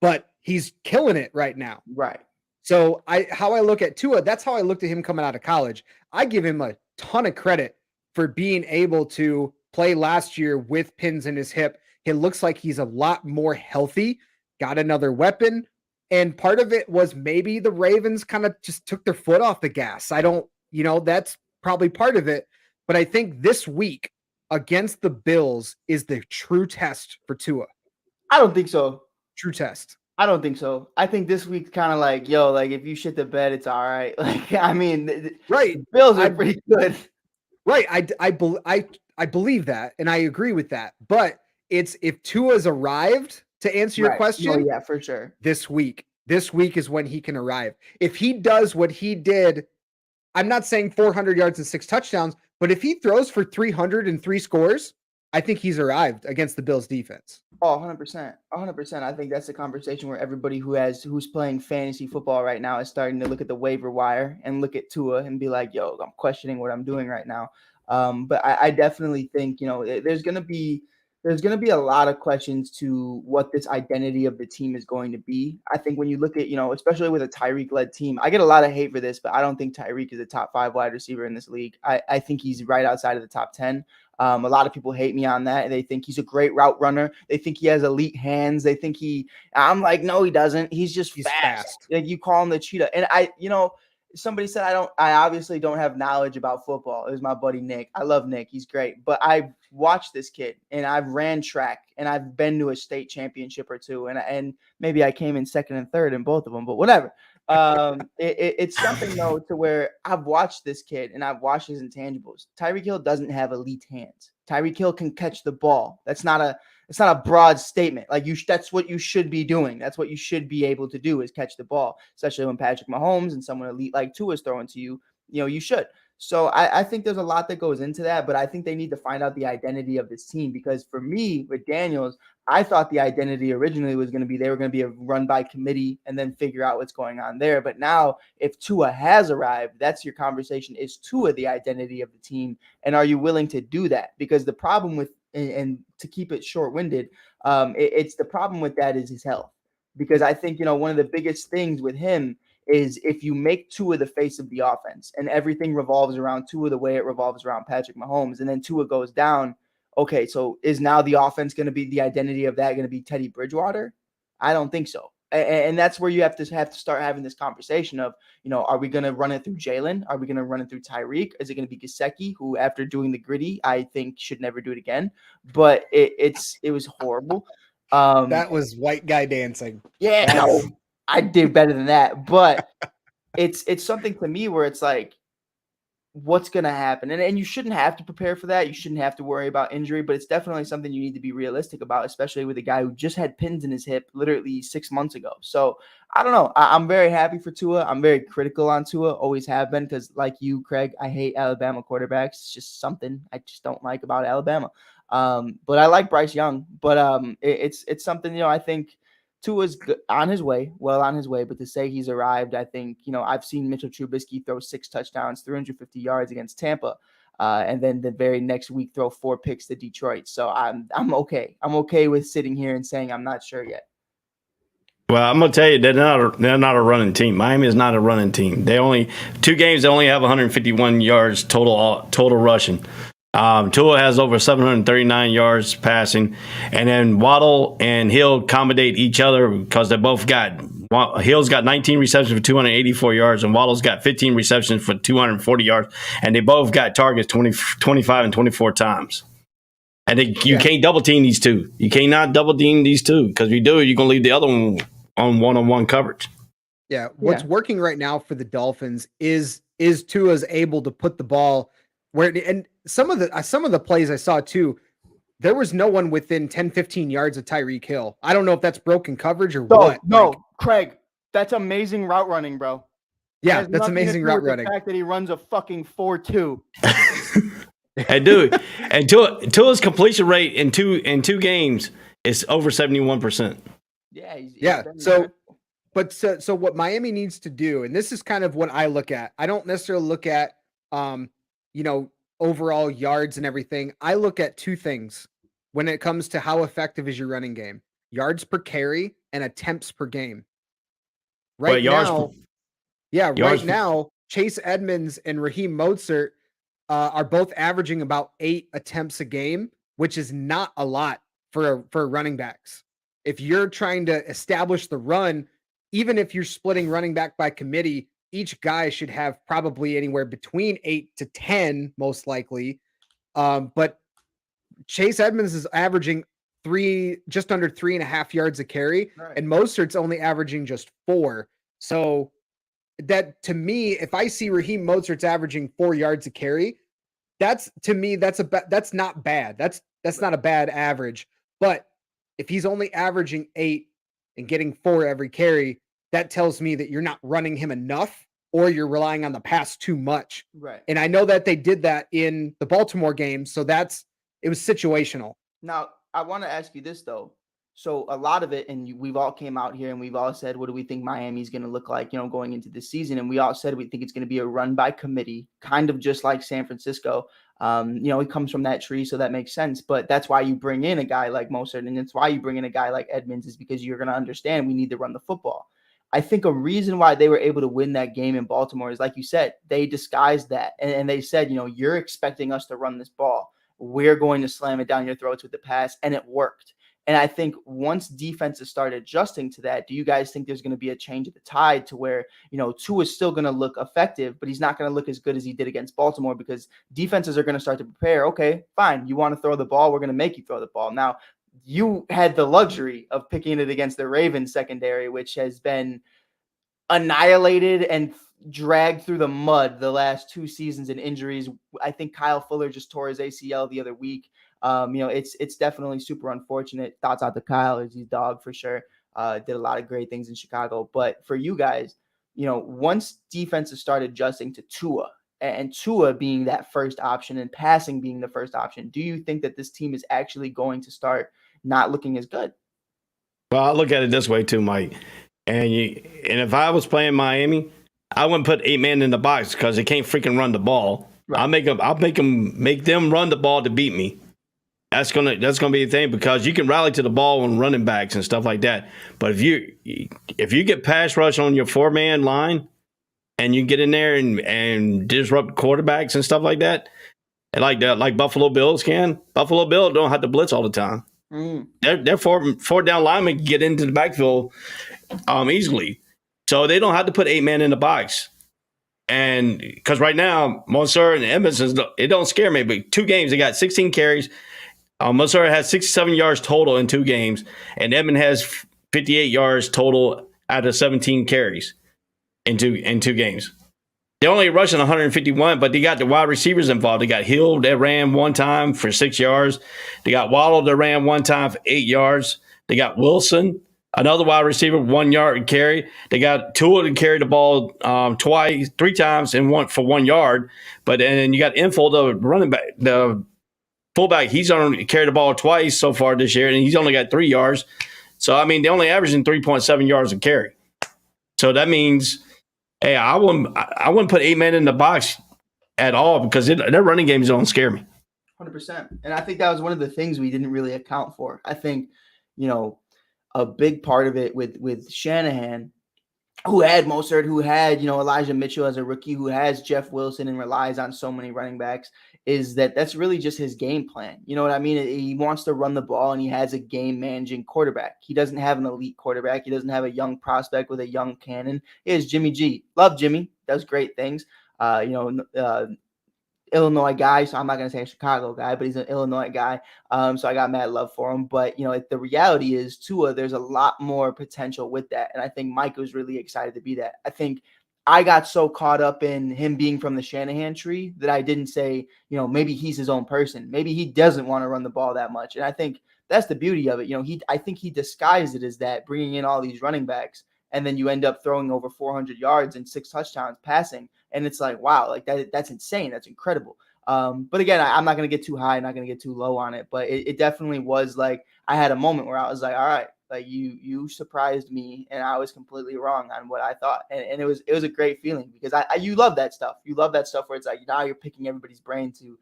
But he's killing it right now. Right. So how I look at Tua, that's how I looked at him coming out of college. I give him a ton of credit for being able to play last year with pins in his hip. It looks like he's a lot more healthy, got another weapon. And part of it was maybe the Ravens kind of just took their foot off the gas. That's probably part of it. But I think this week against the Bills is the true test for Tua. I don't think so. True test. I don't think so. I think this week's kind of like, if you shit the bed, it's all right. Like, I mean, right. The Bills are pretty good. Right. I believe that, and I agree with that. But it's if Tua's arrived, to answer your question, yeah, for sure. This week this week is when he can arrive. If he does what he did, I'm not saying 400 yards and 6 touchdowns, but if he throws for 303 scores, I think he's arrived against the Bills defense. Oh, 100%. 100%. I think that's a conversation where everybody who's playing fantasy football right now is starting to look at the waiver wire and look at Tua and be like, yo, I'm questioning what I'm doing right now. But I definitely think, there's going to be a lot of questions to what this identity of the team is going to be. I think when you look at, especially with a Tyreek-led team, I get a lot of hate for this, but I don't think Tyreek is a top 5 wide receiver in this league. I think he's right outside of the top 10. A lot of people hate me on that. They think he's a great route runner. They think he has elite hands. They think I'm like, no, he doesn't. He's fast. Like, you call him the cheetah. And somebody said I obviously don't have knowledge about football. It was my buddy Nick. I love Nick. He's great. But I've watched this kid and I've ran track and I've been to a state championship or two. And maybe I came in second and third in both of them, but whatever. It's something though to where I've watched this kid and I've watched his intangibles. Tyreek Hill doesn't have elite hands. Tyreek Hill can catch the ball. It's not a broad statement. Like, that's what you should be doing. That's what you should be able to do, is catch the ball, especially when Patrick Mahomes and someone elite like Tua is throwing to you. You should. So I think there's a lot that goes into that, but I think they need to find out the identity of this team, because for me with Daniels, I thought the identity originally was going to be they were going to be a run by committee and then figure out what's going on there. But now if Tua has arrived, that's your conversation. Is Tua the identity of the team? And are you willing to do that? Because the problem with, and to keep it short-winded, it's the problem with that is his health. Because I think, one of the biggest things with him is if you make Tua the face of the offense and everything revolves around Tua the way it revolves around Patrick Mahomes, and then Tua goes down, okay, so is now the offense going to be, the identity of that going to be Teddy Bridgewater? I don't think so. And that's where you have to start having this conversation of, are we going to run it through Jalen? Are we going to run it through Tyreek? Is it going to be Gesicki, who after doing the gritty, I think should never do it again? But it was horrible. That was white guy dancing. Yeah, no, I did better than that. But it's something to me where it's like, what's going to happen? And you shouldn't have to prepare for that. You shouldn't have to worry about injury, but it's definitely something you need to be realistic about, especially with a guy who just had pins in his hip literally 6 months ago. So I don't know. I'm very happy for Tua. I'm very critical on Tua, always have been, because like you, Craig, I hate Alabama quarterbacks. It's just something I just don't like about Alabama. But I like Bryce Young, but it's something, I think Tua's on his way, but to say he's arrived, I think, I've seen Mitchell Trubisky throw 6 touchdowns, 350 yards against Tampa, and then the very next week throw 4 picks to Detroit. So I'm okay. I'm okay with sitting here and saying I'm not sure yet. Well, I'm gonna tell you, they're not a running team. Miami is not a running team. They only 2 games. They only have 151 yards total rushing. Tua has over 739 yards passing, and then Waddle and Hill accommodate each other because they both Hill's got 19 receptions for 284 yards, and Waddle's got 15 receptions for 240 yards, and they both got targets 25 and 24 times. And you can't double team these two. You cannot double team these two, because if you do, you're gonna leave the other one on one-on-one coverage. Yeah, what's working right now for the Dolphins is Tua's able to put the ball where, and some of the plays I saw too, there was no one within 10, 15 yards of Tyreek Hill. I don't know if that's broken coverage or what. No, Craig, that's amazing route running, bro. Yeah, that's amazing route running. The fact that he runs a fucking 4.2. And dude, and Tua's completion rate in two games is over 71%. Yeah, So what Miami needs to do, and this is kind of what I look at. I don't necessarily look at overall yards and everything. I look at 2 things when it comes to how effective is your running game: yards per carry and attempts per game. Right now, Chase Edmonds and Raheem Mostert are both averaging about 8 attempts a game, which is not a lot for running backs. If you're trying to establish the run, even if you're splitting running back by committee, each guy should have probably anywhere between 8 to 10, most likely. But Chase Edmonds is averaging just under 3.5 yards a carry, right, and Mostert's only averaging just 4. So that, to me, if I see Raheem Mostert's averaging 4 yards a carry, that's not bad. That's not a bad average. But if he's only averaging 8 and getting 4 every carry, that tells me that you're not running him enough or you're relying on the pass too much. Right. And I know that they did that in the Baltimore game. So it was situational. Now, I want to ask you this though. So a lot of it, and we've all came out here and we've all said, what do we think Miami's going to look like, going into this season? And we all said we think it's going to be a run by committee, kind of just like San Francisco. He comes from that tree, so that makes sense. But that's why you bring in a guy like Mostert, and it's why you bring in a guy like Edmonds, is because you're going to understand we need to run the football. I think a reason why they were able to win that game in Baltimore is, like you said, they disguised that. And they said, you're expecting us to run this ball. We're going to slam it down your throats with the pass. And it worked. And I think once defenses start adjusting to that, do you guys think there's going to be a change of the tide to where, Tua is still going to look effective, but he's not going to look as good as he did against Baltimore, because defenses are going to start to prepare. Okay, fine. You want to throw the ball? We're going to make you throw the ball. Now, you had the luxury of picking it against the Ravens secondary, which has been annihilated and dragged through the mud the last 2 seasons in injuries. I think Kyle Fuller just tore his ACL the other week. It's definitely super unfortunate. Thoughts out to Kyle, is his dog for sure. Did a lot of great things in Chicago. But for you guys, once defenses started adjusting to Tua, and Tua being that first option and passing being the first option, do you think that this team is actually going to start not looking as good? Well, I look at it this way too, Mike. And if I was playing Miami, I wouldn't put 8 men in the box because they can't freaking run the ball. Right. I'll make them run the ball to beat me. That's gonna be the thing, because you can rally to the ball on running backs and stuff like that. But if you get pass rush on your 4-man line and you get in there and disrupt quarterbacks and stuff like that, and like Buffalo Bills can, Buffalo Bills don't have to blitz all the time. Their four down linemen can get into the backfield easily, so they don't have to put 8 men in the box. And because right now, Mostert and Edmonds, it don't scare me. But 2 games, they got 16 carries. Mostert has 67 yards total in 2 games, and Edmonds has 58 yards total out of 17 carries in two games. They're only rushing 151, but they got the wide receivers involved. They got Hill that ran one time for 6 yards. They got Waddle that ran one time for 8 yards. They got Wilson, another wide receiver, 1 yard carry. They got Tua to carry the ball 3 times and one for 1 yard. But then you got Info, the running back, the fullback. He's only carried the ball twice so far this year, and he's only got 3 yards. So I mean, they're only averaging 3.7 yards a carry. So that means, hey, I wouldn't put 8 men in the box at all, because their running games don't scare me. 100%. And I think that was one of the things we didn't really account for. I think, a big part of it with Shanahan, who had Mostert, who had, Elijah Mitchell as a rookie, who has Jeff Wilson and relies on so many running backs, is that's really just his game plan. You know what I mean? He wants to run the ball, and he has a game managing quarterback. He doesn't have an elite quarterback. He doesn't have a young prospect with a young cannon. He has Jimmy G. Love Jimmy. Does great things. Illinois guy, so I'm not going to say a Chicago guy, but he's an Illinois guy. So I got mad love for him. But, the reality is, Tua, there's a lot more potential with that. And I think Mike was really excited to be that. I think I got so caught up in him being from the Shanahan tree that I didn't say, maybe he's his own person. Maybe he doesn't want to run the ball that much. And I think that's the beauty of it. I think he disguised it as that, bringing in all these running backs. And then you end up throwing over 400 yards and 6 touchdowns passing. And it's like, wow, like that's insane. That's incredible. But again, I'm not going to get too high, not going to get too low on it. But it definitely was like, I had a moment where I was like, all right, like you surprised me, and I was completely wrong on what I thought. And it was a great feeling, because you love that stuff. You love that stuff where it's like, now you're picking everybody's brain to,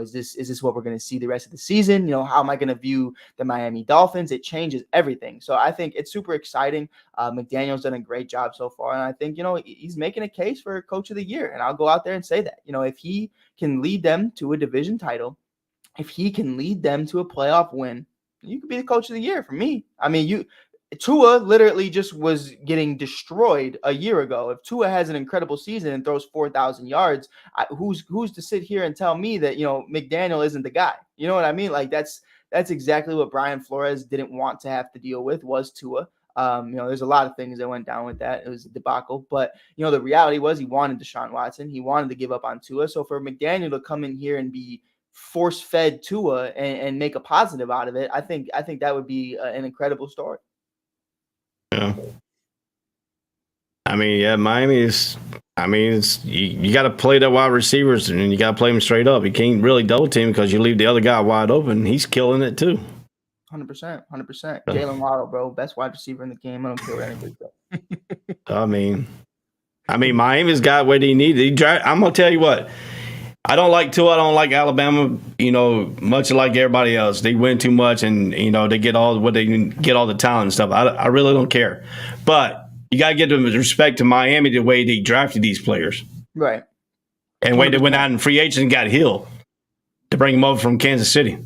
is this what we're going to see the rest of the season? How am I going to view the Miami Dolphins? It changes everything. So I think it's super exciting. McDaniel's done a great job so far. And I think, he's making a case for Coach of the Year. And I'll go out there and say that, if he can lead them to a division title, if he can lead them to a playoff win, you could be the Coach of the Year for me. I mean, Tua literally just was getting destroyed a year ago. If Tua has an incredible season and throws 4,000 yards, who's to sit here and tell me that, McDaniel isn't the guy? You know what I mean? Like that's exactly what Brian Flores didn't want to have to deal with, was Tua. There's a lot of things that went down with that. It was a debacle, but the reality was he wanted Deshaun Watson. He wanted to give up on Tua. So for McDaniel to come in here and be force-fed Tua and make a positive out of it, I think that would be an incredible story. Yeah. I mean, yeah, Miami is. I mean, you got to play the wide receivers and you got to play them straight up. You can't really double team because you leave the other guy wide open. He's killing it too. 100%. Jalen Waddle, bro, best wide receiver in the game. I don't care what anybody says. I mean, Miami's got what he needed. I'm gonna tell you what. I don't like Tua. I don't like Alabama. You know, much like everybody else, they win too much, and you know they get all the talent and stuff. I really don't care, but you got to give them respect to Miami the way they drafted these players, right? And the way they went out in free agents and got Hill to bring him over from Kansas City.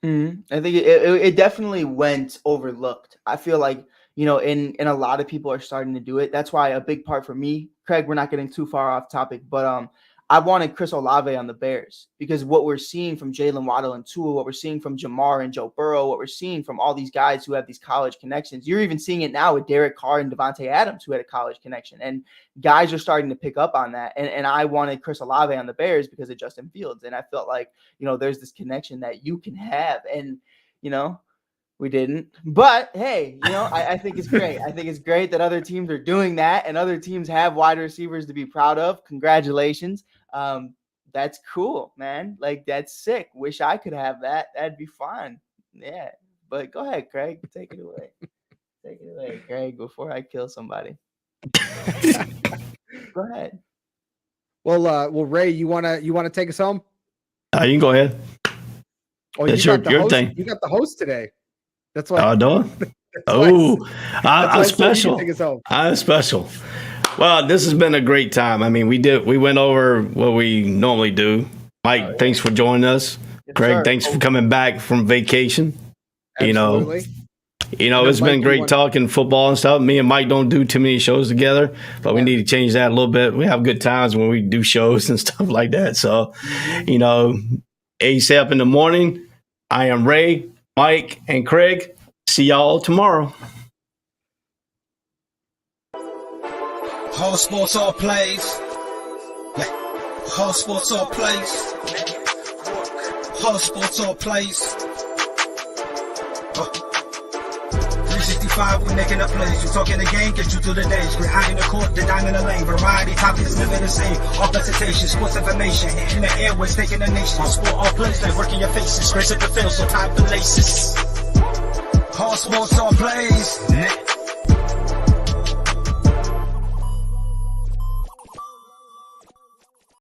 Mm-hmm. I think it definitely went overlooked. I feel like, you know, and a lot of people are starting to do it. That's why a big part for me, Craig, we're not getting too far off topic, but I wanted Chris Olave on the Bears because what we're seeing from Jalen Waddle and Tua, what we're seeing from Jamar and Joe Burrow, what we're seeing from all these guys who have these college connections. You're even seeing it now with Derek Carr and Devontae Adams, who had a college connection. And guys are starting to pick up on that. And I wanted Chris Olave on the Bears because of Justin Fields. And I felt like, you know, there's this connection that you can have. And, you know, we didn't. But, hey, you know, I think it's great. I think it's great that other teams are doing that and other teams have wide receivers to be proud of. Congratulations. That's cool, man. Like, that's sick. Wish I could have that. That'd be fun. Yeah. But go ahead, Craig. Take it away. Take it away, Craig, before I kill somebody. Go ahead. Well, Ray, you wanna take us home? You can go ahead. Oh, that's your thing. You got the host today. That's why. Oh, no. I'm special. I'm special. Well, this has been a great time. I mean, we went over what we normally do. Mike, thanks for joining us. Yes, Craig, sir. thanks for coming back from vacation. Absolutely. You know, it's been great talking football and stuff. Me and Mike don't do too many shows together, but we need to change that a little bit. We have good times when we do shows and stuff like that. So, you know, ASAP in the morning. I am Ray, Mike, and Craig. See y'all tomorrow. Whole sports, all plays. Yeah. Whole sports, all plays. Whole sports, all plays. 365, we making up plays. You talking the game, get you through the days. We're high in the court, the dime in the lane. Variety topics, living the same. All presentation, sports information. In the airways, taking the nation. All sport, all plays, like working your faces. Grace at the field, so tie the laces. All sports, all plays.